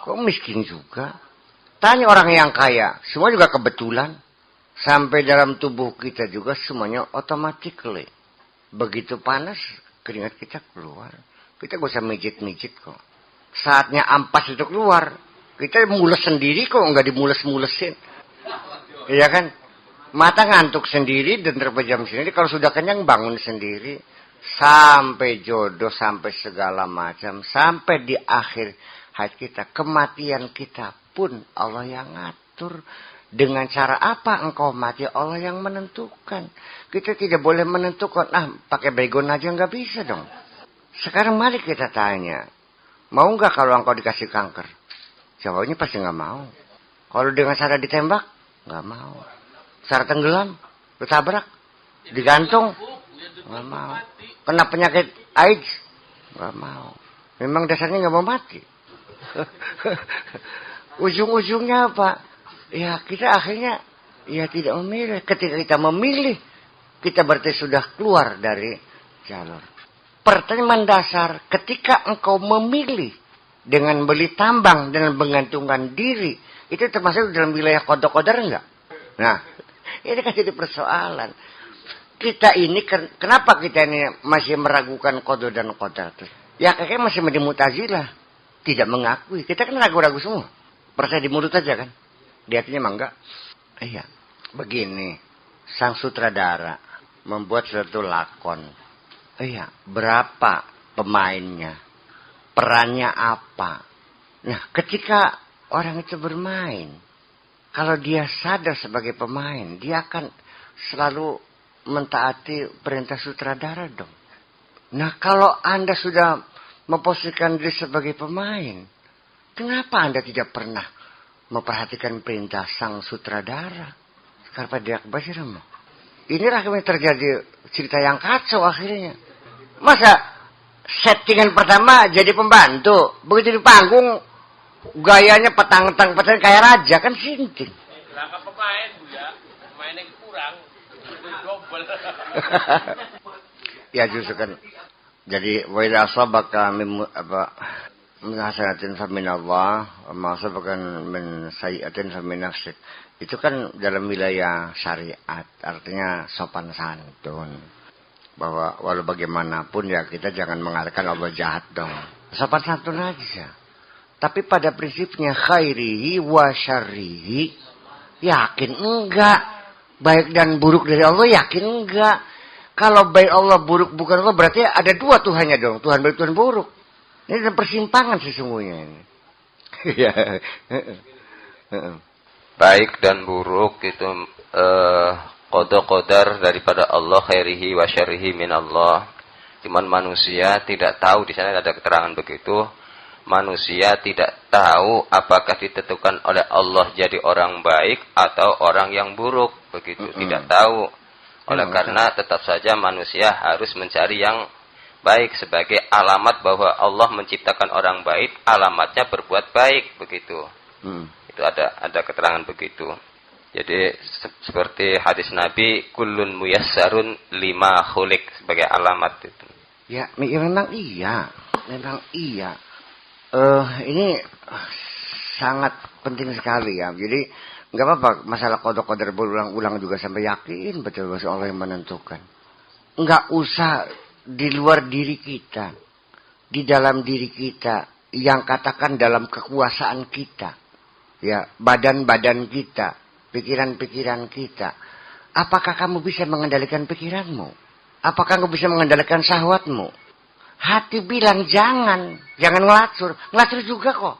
A: Kok miskin juga? Tanya orang yang kaya, semua juga kebetulan. Sampai dalam tubuh kita juga semuanya automatically. Begitu panas, keringat kita keluar. Kita gak usah mijit-mijit kok. Saatnya ampas itu keluar. Kita mules sendiri kok, nggak dimules-mulesin. Iya kan? Mata ngantuk sendiri dan terpejam sendiri. Kalau sudah kenyang bangun sendiri. Sampai jodoh, sampai segala macam. Sampai di akhir hayat kita. Kematian kita pun Allah yang ngatur. Dengan cara apa engkau mati? Allah yang menentukan. Kita tidak boleh menentukan. Pakai baygon aja nggak bisa dong. Sekarang mari kita tanya. Mau nggak kalau engkau dikasih kanker? Jawabnya pasti nggak mau. Kalau dengan cara ditembak, nggak mau. Cara tenggelam, ditabrak, digantung, nggak mau. Kena penyakit AIDS, nggak mau. Memang dasarnya nggak mau mati. Ujung-ujungnya apa? Ya kita akhirnya ya tidak memilih. Ketika kita memilih, kita berarti sudah keluar dari jalur. Pertanyaan dasar, ketika engkau memilih dengan beli tambang, dengan menggantungkan diri, itu termasuk dalam wilayah qada-qadar enggak? Nah, ini kan jadi persoalan. Kita ini, kenapa kita ini masih meragukan qada dan qadar? Ya kayaknya masih di Mu'tazilah. Tidak mengakui. Kita kan ragu-ragu semua. Percaya di mulut aja kan? Di hatinya mah enggak. Iya. Begini. Sang sutradara membuat suatu lakon. Iya. Berapa pemainnya? Perannya apa? Nah, ketika orang itu bermain. Kalau dia sadar sebagai pemain. Dia akan selalu mentaati perintah sutradara dong. Nah, kalau Anda sudah memposisikan diri sebagai pemain. Kenapa Anda tidak pernah memperhatikan perintah sang sutradara? Karena dia kebajiran. Inilah yang terjadi cerita yang kacau akhirnya. Masa settingan pertama jadi pembantu, begitu di panggung Gayanya petang-petang kayak raja kan sinting.
C: Langkah pemain Bu ya. Pemainnya kurang. Double.
A: Ya justru kan. Jadi wa idza asabaka min hasanatin fa min Allah, wa ma asabaka min sayyi'atin fa min nafsik. Itu kan dalam wilayah syariat, artinya sopan santun. Bahwa walau bagaimanapun ya kita jangan mengatakan Allah jahat dong. Sopan santun aja. Tapi pada prinsipnya khairihi wa syarrihi, yakin enggak. Baik dan buruk dari Allah yakin enggak. Kalau baik Allah buruk bukan Allah berarti ada dua Tuhannya dong. Tuhan baik Tuhan buruk. Ini ada persimpangan sesungguhnya ini.
B: Baik dan buruk itu qada-qadar daripada Allah, khairihi wa syarrihi min Allah. Cuman manusia tidak tahu, di sana ada keterangan begitu. Manusia tidak tahu apakah ditentukan oleh Allah jadi orang baik atau orang yang buruk, begitu. Tidak tahu. Oleh karena tetap saja manusia harus mencari yang baik sebagai alamat bahwa Allah menciptakan orang baik, alamatnya berbuat baik, begitu. Itu ada keterangan begitu. Jadi seperti hadis Nabi, kullun muyassarun lima khuliq, sebagai alamat itu.
A: Ya, memang iya. Ini sangat penting sekali ya. Jadi nggak apa-apa masalah qada-qadar berulang-ulang juga sampai yakin betul bahwa Allah yang menentukan. Nggak usah di luar diri kita, di dalam diri kita, yang katakan dalam kekuasaan kita, ya badan-badan kita, pikiran-pikiran kita. Apakah kamu bisa mengendalikan pikiranmu? Apakah kamu bisa mengendalikan syahwatmu? Hati bilang jangan ngelacur. Ngelacur juga kok.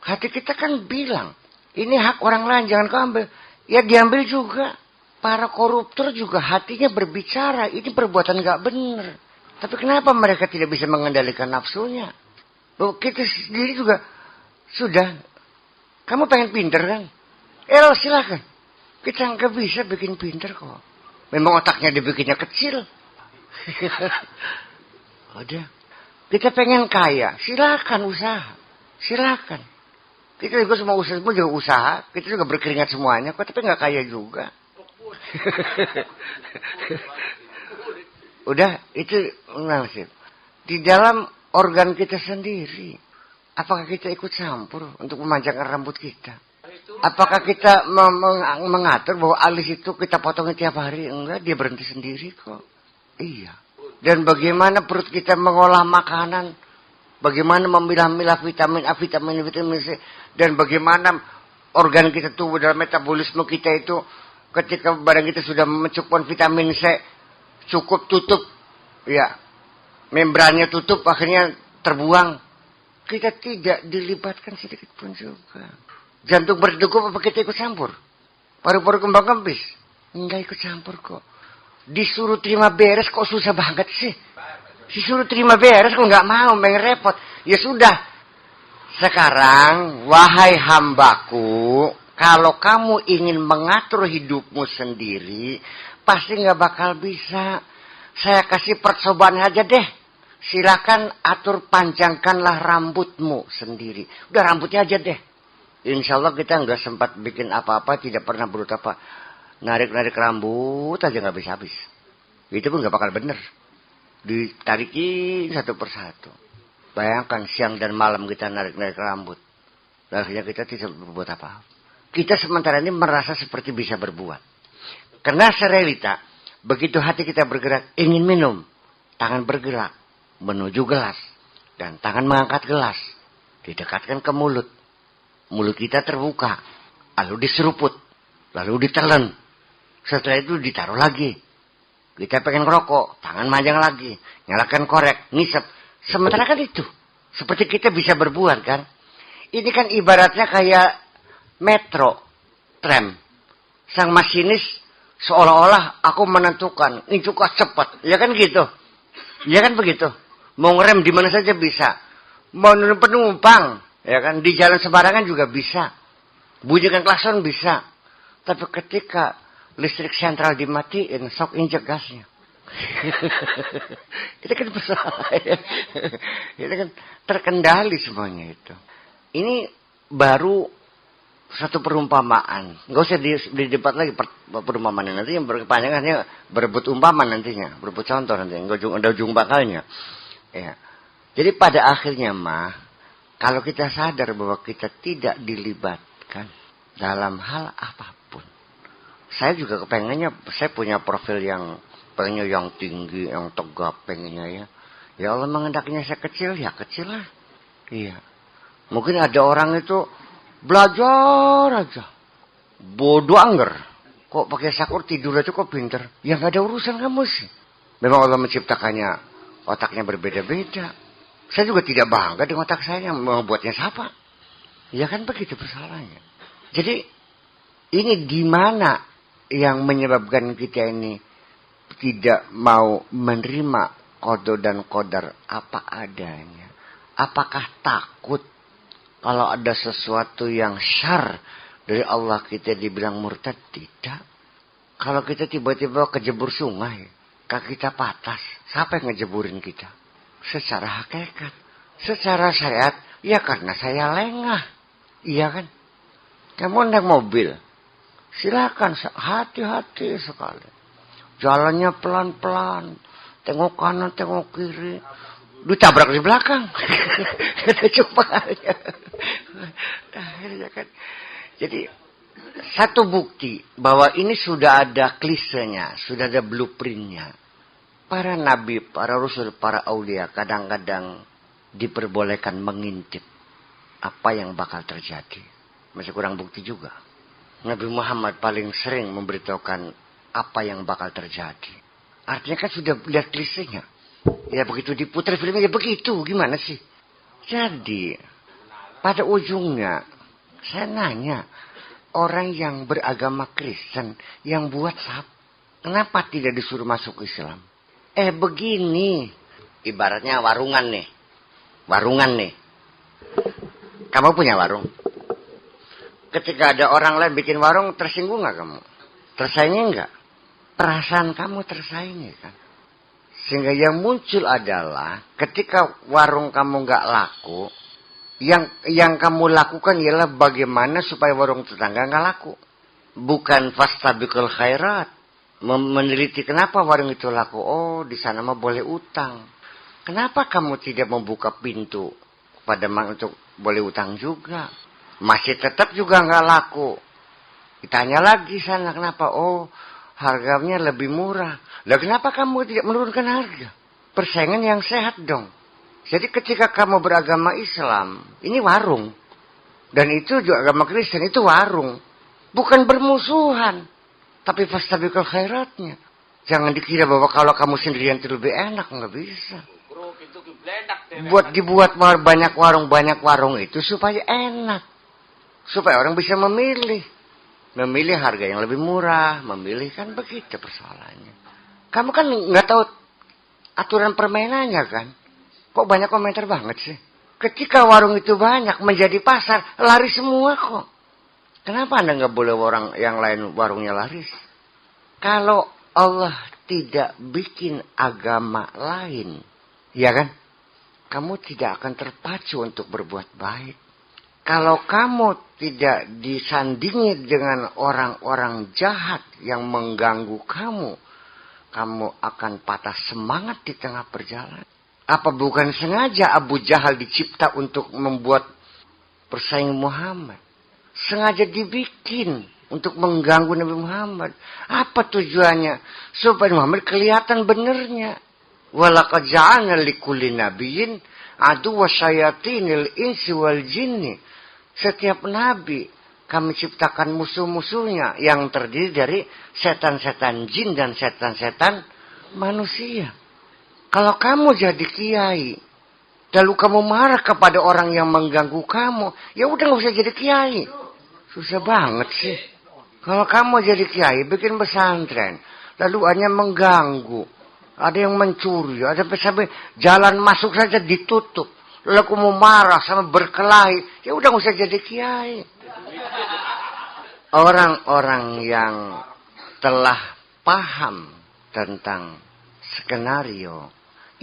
A: Hati kita kan bilang, ini hak orang lain, jangan kau ambil. Ya diambil juga. Para koruptor juga hatinya berbicara, ini perbuatan gak benar. Tapi kenapa mereka tidak bisa mengendalikan nafsunya? Loh, kita sendiri juga sudah. Kamu pengen pinter kan? Silakan. Kita nggak bisa bikin pinter kok. Memang otaknya dibikinnya kecil. Udah. Kita pengen kaya, silakan usaha. Silakan. Kita juga semua usaha, kita juga berkeringat semuanya, kok tapi nggak kaya juga. Udah, itu nasib. Di dalam organ kita sendiri, apakah kita ikut campur untuk memanjangkan rambut kita? Apakah kita mengatur bahwa alis itu kita potongnya tiap hari? Enggak, dia berhenti sendiri kok. Iya. Dan bagaimana perut kita mengolah makanan, bagaimana memilah-milah vitamin A, vitamin C, dan bagaimana organ kita tubuh dalam metabolisme kita itu ketika badan kita sudah mencukupi vitamin C, cukup tutup, ya, membrannya tutup, akhirnya terbuang. Kita tidak dilibatkan sedikit pun juga. Jantung berdegup apa kita ikut campur? Paru-paru kembang kempis? Enggak ikut campur kok. Disuruh terima beres kok susah banget sih. Disuruh terima beres kok nggak mau, pengen repot. Ya sudah. Sekarang, wahai hambaku, kalau kamu ingin mengatur hidupmu sendiri, pasti nggak bakal bisa. Saya kasih percobaan aja deh. Silakan atur, panjangkanlah rambutmu sendiri. Udah rambutnya aja deh. Insya Allah kita nggak sempat bikin apa-apa, tidak pernah berusaha apa. Narik-narik rambut aja nggak habis-habis. Itu pun nggak bakal bener. Ditarikin satu persatu. Bayangkan siang dan malam kita narik-narik rambut. Akhirnya kita tidak berbuat apa-apa. Kita sementara ini merasa seperti bisa berbuat. Karena serelita, begitu hati kita bergerak, ingin minum. Tangan bergerak, menuju gelas. Dan tangan mengangkat gelas. Didekatkan ke mulut. Mulut kita terbuka. Lalu diseruput. Lalu ditelan. Setelah itu ditaruh lagi. Kita pengen ngerokok. Tangan manjang lagi. Nyalakan korek. Ngisep. Sementara kan itu. Seperti kita bisa berbuat kan. Ini kan ibaratnya kayak metro. Tram. Sang masinis seolah-olah aku menentukan. Ini cukup cepat. Ya kan gitu. Ya kan begitu. Mau ngerem di mana saja bisa. Mau nurun penumpang. Ya kan. Di jalan sembarangan juga bisa. Bunyikan klakson bisa. Tapi ketika listrik sentral dimatiin, sok injek gasnya. Itu kan persoalan. Itu kan terkendali semuanya itu. Ini baru satu perumpamaan. Nggak usah didebat lagi perumpamaan nanti yang berkepanjangannya berebut umpamaan nantinya, berebut contoh nantinya, udah ujung bakalnya. Ya. Jadi pada akhirnya kalau kita sadar bahwa kita tidak dilibatkan dalam hal apapun. Saya juga kepengennya, saya punya profil yang pengennya yang tinggi, yang tegap pengennya ya. Ya Allah mengendaknya saya kecil, ya kecil lah. Iya. Mungkin ada orang itu belajar aja. Bodoh angger. Kok pakai sakur tidur aja kok pinter. Ya gak ada urusan kamu sih. Memang Allah menciptakannya otaknya berbeda-beda. Saya juga tidak bangga dengan otak saya yang membuatnya siapa. Ya kan begitu persoalannya. Jadi ini di mana yang menyebabkan kita ini tidak mau menerima qada dan qadar apa adanya. Apakah takut kalau ada sesuatu yang syar dari Allah kita dibilang murtad? Tidak. Kalau kita tiba-tiba kejebur sungai, kaki kita patah, siapa yang ngejeburin kita? Secara hakikat, secara syariat, ya karena saya lengah. Iya kan? Kamu naik mobil, silakan hati-hati sekali. Jalannya pelan-pelan, tengok kanan, tengok kiri. Ditabrak di belakang. Coba aja. Jadi satu bukti bahwa ini sudah ada klisenya, sudah ada blueprintnya. Para nabi, para rasul, para aulia kadang-kadang diperbolehkan mengintip apa yang bakal terjadi. Masih kurang bukti juga. Nabi Muhammad paling sering memberitahukan apa yang bakal terjadi. Artinya kan sudah lihat klisenya. Ya begitu diputar filmnya ya begitu. Gimana sih? Jadi pada ujungnya saya nanya, orang yang beragama Kristen yang buat kenapa tidak disuruh masuk Islam? Begini, ibaratnya warungan nih. Kamu punya warung. Ketika ada orang lain bikin warung, tersinggung nggak kamu? Tersaingi nggak? Perasaan kamu tersaingi kan? Sehingga yang muncul adalah ketika warung kamu nggak laku, yang kamu lakukan ialah bagaimana supaya warung tetangga nggak laku. Bukan fastabiqul khairat, meneliti kenapa warung itu laku. Oh, di sana mah boleh utang. Kenapa kamu tidak membuka pintu pada untuk boleh utang juga? Masih tetap juga nggak laku. Ditanya lagi sana kenapa? Oh, harganya lebih murah. Lah kenapa kamu tidak menurunkan harga? Persaingan yang sehat dong. Jadi ketika kamu beragama Islam, ini warung. Dan itu juga agama Kristen, itu warung. Bukan bermusuhan. Tapi fastabiqul khairatnya. Jangan dikira bahwa kalau kamu sendirian itu lebih enak. Nggak bisa. Dibuat banyak warung itu supaya enak. Supaya orang bisa memilih. Memilih harga yang lebih murah. Memilih kan begitu persoalannya. Kamu kan nggak tahu aturan permainannya kan. Kok banyak komentar banget sih. Ketika warung itu banyak menjadi pasar, lari semua kok. Kenapa Anda nggak boleh orang yang lain warungnya laris? Kalau Allah tidak bikin agama lain, ya kan? Kamu tidak akan terpacu untuk berbuat baik. Kalau kamu tidak disandingi dengan orang-orang jahat yang mengganggu kamu akan patah semangat di tengah perjalanan. Apa bukan sengaja Abu Jahal dicipta untuk membuat persaing Muhammad? Sengaja dibikin untuk mengganggu Nabi Muhammad. Apa tujuannya? Supaya Muhammad kelihatan benernya. Walaqad ja'alna likulli nabiyyin aduwwa syayatinil insi wal jinni. Setiap nabi kami ciptakan musuh-musuhnya yang terdiri dari setan-setan jin dan setan-setan manusia. Kalau kamu jadi kiai, lalu kamu marah kepada orang yang mengganggu kamu, ya udah nggak usah jadi kiai. Susah banget sih. Kalau kamu jadi kiai, bikin pesantren, lalu hanya mengganggu, ada yang mencuri, ada sampai jalan masuk saja ditutup, lalu kamu marah sama berkelahi, ya udah nggak usah jadi kiai. Orang-orang yang telah paham tentang skenario,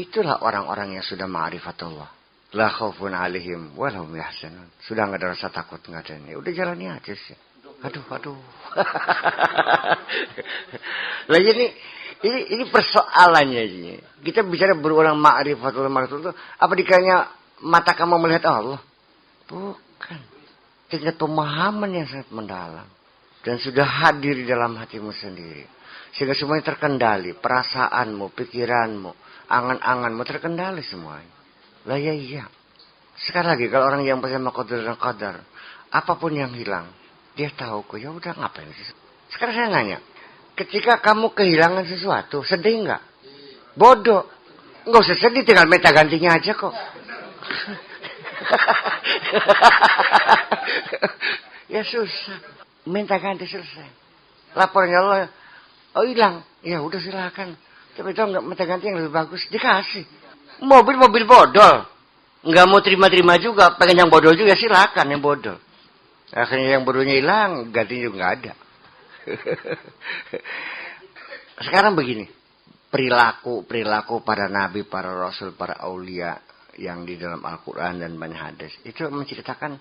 A: itulah orang-orang yang sudah ma'rifatullah. La khaufun alaihim wa lahum yahzanun. Sudah enggak ada rasa takut, enggak ada ini. Udah jalani aja sih. Aduh. Lah ini persoalannya ini. Kita bicara berulang ma'rifatul itu apa dikanya mata kamu melihat Allah? Bukan. Tingkat pemahaman yang sangat mendalam dan sudah hadir di dalam hatimu sendiri. Sehingga semuanya terkendali, perasaanmu, pikiranmu, angan-anganmu terkendali semuanya. Lah ya iya. Sekali lagi kalau orang yang percaya qadar dan qadar, apapun yang hilang, dia tahu kok ya udah ngapain sih. Sekarang saya nanya, ketika kamu kehilangan sesuatu, sedih enggak? Bodoh. Enggak usah sedih, tinggal minta gantinya aja kok. Ya susah. Minta ganti selesai. Lapornya Allah, oh hilang. Ya udah silakan. Tapi itu enggak minta ganti yang lebih bagus, dikasih. Mobil bodol. Enggak mau terima-terima juga, pengen yang bodol juga silakan yang bodol. Akhirnya yang bodohnya hilang, gantinya juga enggak ada. Sekarang begini, perilaku para nabi, para rasul, para aulia yang di dalam Al-Quran dan banyak hadis itu menceritakan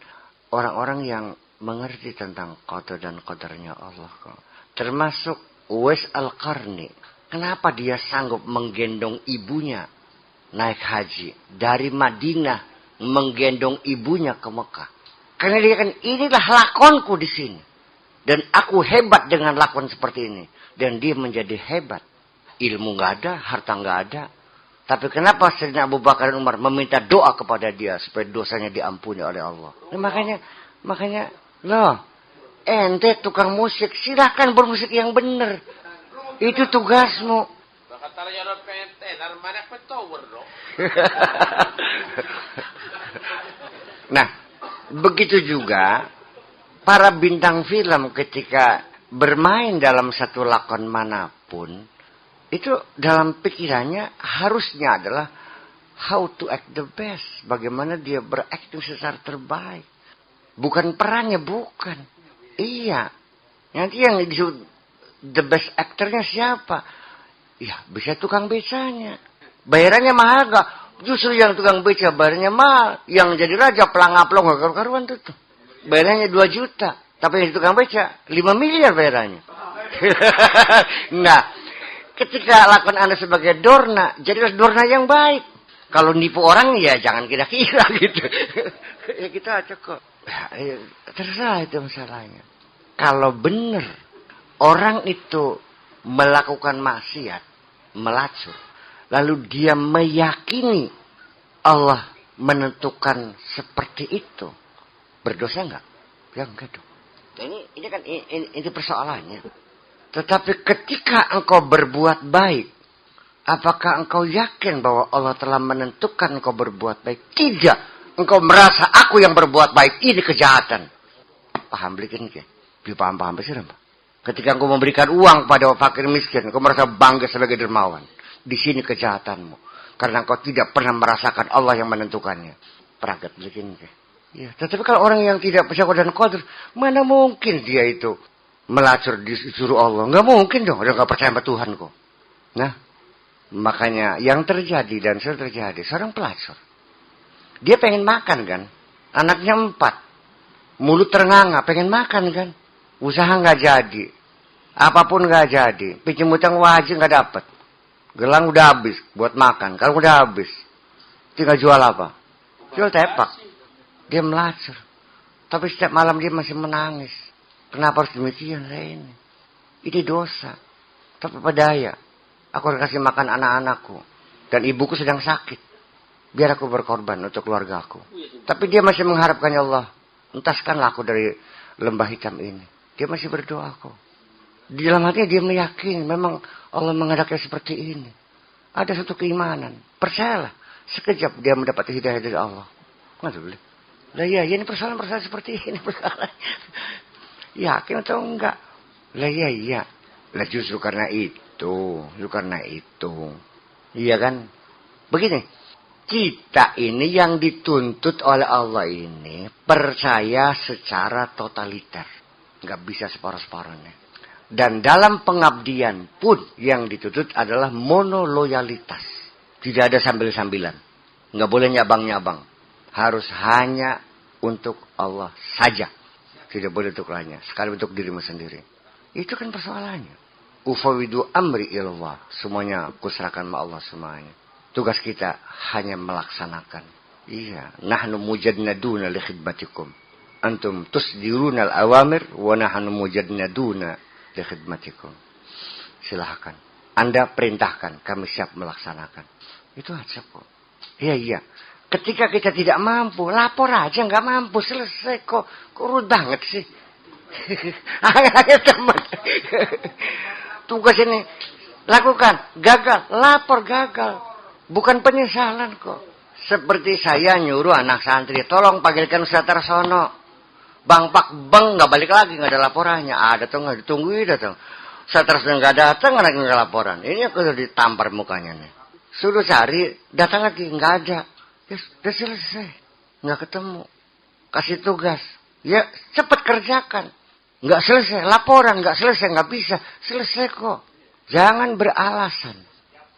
A: orang-orang yang mengerti tentang qada dan qadarnya Allah. Termasuk Uwais Al-Qarni. Kenapa dia sanggup menggendong ibunya naik haji dari Madinah, menggendong ibunya ke Mekah? Karena dia kan, inilah lakonku di sini. Dan aku hebat dengan lakon seperti ini. Dan dia menjadi hebat. Ilmu nggak ada, harta nggak ada. Tapi kenapa Sayyidina Abu Bakar dan Umar meminta doa kepada dia supaya dosanya diampuni oleh Allah? Nah, makanya, loh, ente tukang musik, silahkan bermusik yang benar. Itu tugasmu. Nah, begitu juga para bintang film ketika bermain dalam satu lakon manapun, itu dalam pikirannya harusnya adalah how to act the best. Bagaimana dia berakting secara terbaik. Bukan perannya, bukan. Iya. Nanti yang disebut the best actornya siapa? Ya, bisa tukang becanya. Bayarannya mahal gak? Justru yang tukang beca bayarannya mahal. Yang jadi raja pelang-aplong gak karu-karuan tuh. Bayarannya 2 juta. Tapi yang tukang beca 5 miliar bayarannya. Nah, ketika lakon Anda sebagai Dorna, jadilah Dorna yang baik. Kalau nipu orang ya jangan kira-kira gitu. Ya kita aja kok. Ya, terserah itu masalahnya. Kalau benar orang itu melakukan maksiat, melacur, lalu dia meyakini Allah menentukan seperti itu, berdosa enggak? Ya enggak dong. Ini kan ini persoalannya. Tetapi ketika engkau berbuat baik, apakah engkau yakin bahwa Allah telah menentukan engkau berbuat baik? Tidak. Engkau merasa aku yang berbuat baik, ini kejahatan. Paham belikan ke? Paham besar apa? Ketika engkau memberikan uang pada fakir miskin, engkau merasa bangga sebagai dermawan. Di sini kejahatanmu. Karena engkau tidak pernah merasakan Allah yang menentukannya. Peragat belikan ke? Ya, tetapi kalau orang yang tidak percaya dan qadar, mana mungkin dia itu melacur disuruh Allah? Enggak mungkin dong, dia enggak percaya sama Tuhan kok. Nah, makanya yang terjadi dan sering terjadi, seorang pelacur. Dia pengen makan kan? Anaknya 4. Mulut ternganga, pengen makan kan? Usaha enggak jadi. Apapun enggak jadi. Pinjam utang wajib enggak dapat. Gelang udah habis buat makan, kalau udah habis. Tinggal jual apa? Jual tepak. Dia melacur. Tapi setiap malam dia masih menangis. Kenapa harus demikian saya ini? Ini dosa. Tapi padaya. Aku harus kasih makan anak-anakku. Dan ibuku sedang sakit. Biar aku berkorban untuk keluarga aku. Tapi dia masih mengharapkan ya Allah. Entaskanlah aku dari lembah hitam ini. Dia masih berdoa kok. Di dalam hatinya dia meyakini memang Allah menghendaki seperti ini. Ada satu keimanan. Percayalah. Sekejap dia mendapat hidayah dari Allah. Nggak boleh. Lah ya, ini persoalan seperti ini persoalan. Yakin atau enggak? Lah iya. Lah justru karena itu. Iya kan? Begini. Kita ini yang dituntut oleh Allah ini percaya secara totaliter. Enggak bisa separuh-separuhnya. Dan dalam pengabdian pun yang dituntut adalah monoloyalitas. Tidak ada sambil-sambilan. Enggak boleh nyabang-nyabang. Harus hanya untuk Allah saja. Tidak boleh untuk lainnya. Sekali untuk dirimu sendiri. Itu kan persoalannya. Ufawidu amri ilallah. Semuanya aku serahkan sama Allah semuanya. Tugas kita hanya melaksanakan. Iya. Nahnu mujadna duna li khidmatikum. Antum tusdiruna al-awamir. Wa nahnu mujadna duna li khidmatikum. Silahkan. Anda perintahkan. Kami siap melaksanakan. Itu aja kok. Iya. Ketika kita tidak mampu, lapor aja, nggak mampu, selesai kok. Kok ruwet banget sih? Ayo teman. Tugas ini, lakukan. Gagal, lapor gagal. Bukan penyesalan kok. Seperti saya nyuruh anak santri, tolong panggilkan Ustaz Tarsono. Bang nggak balik lagi, nggak ada laporannya. Ada tuh nggak ditungguin datang. Ustaz Tarsono nggak datang, nggak laporan. Ini aku udah ditampar mukanya nih. Suruh cari, datang lagi, nggak ada. Ya, udah selesai. Nggak ketemu. Kasih tugas. Ya, cepat kerjakan. Nggak selesai. Laporan, nggak selesai. Nggak bisa. Selesai kok. Jangan beralasan.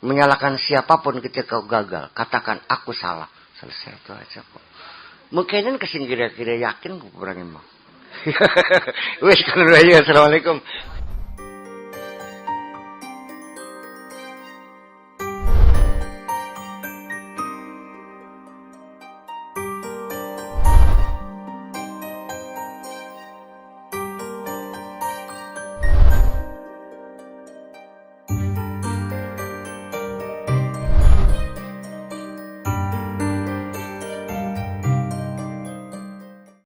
A: Menyalahkan siapapun ketika kau gagal. Katakan, aku salah. Selesai itu aja kok. Mungkin kesini kira-kira yakin kok kurangin mau. Wes, assalamualaikum.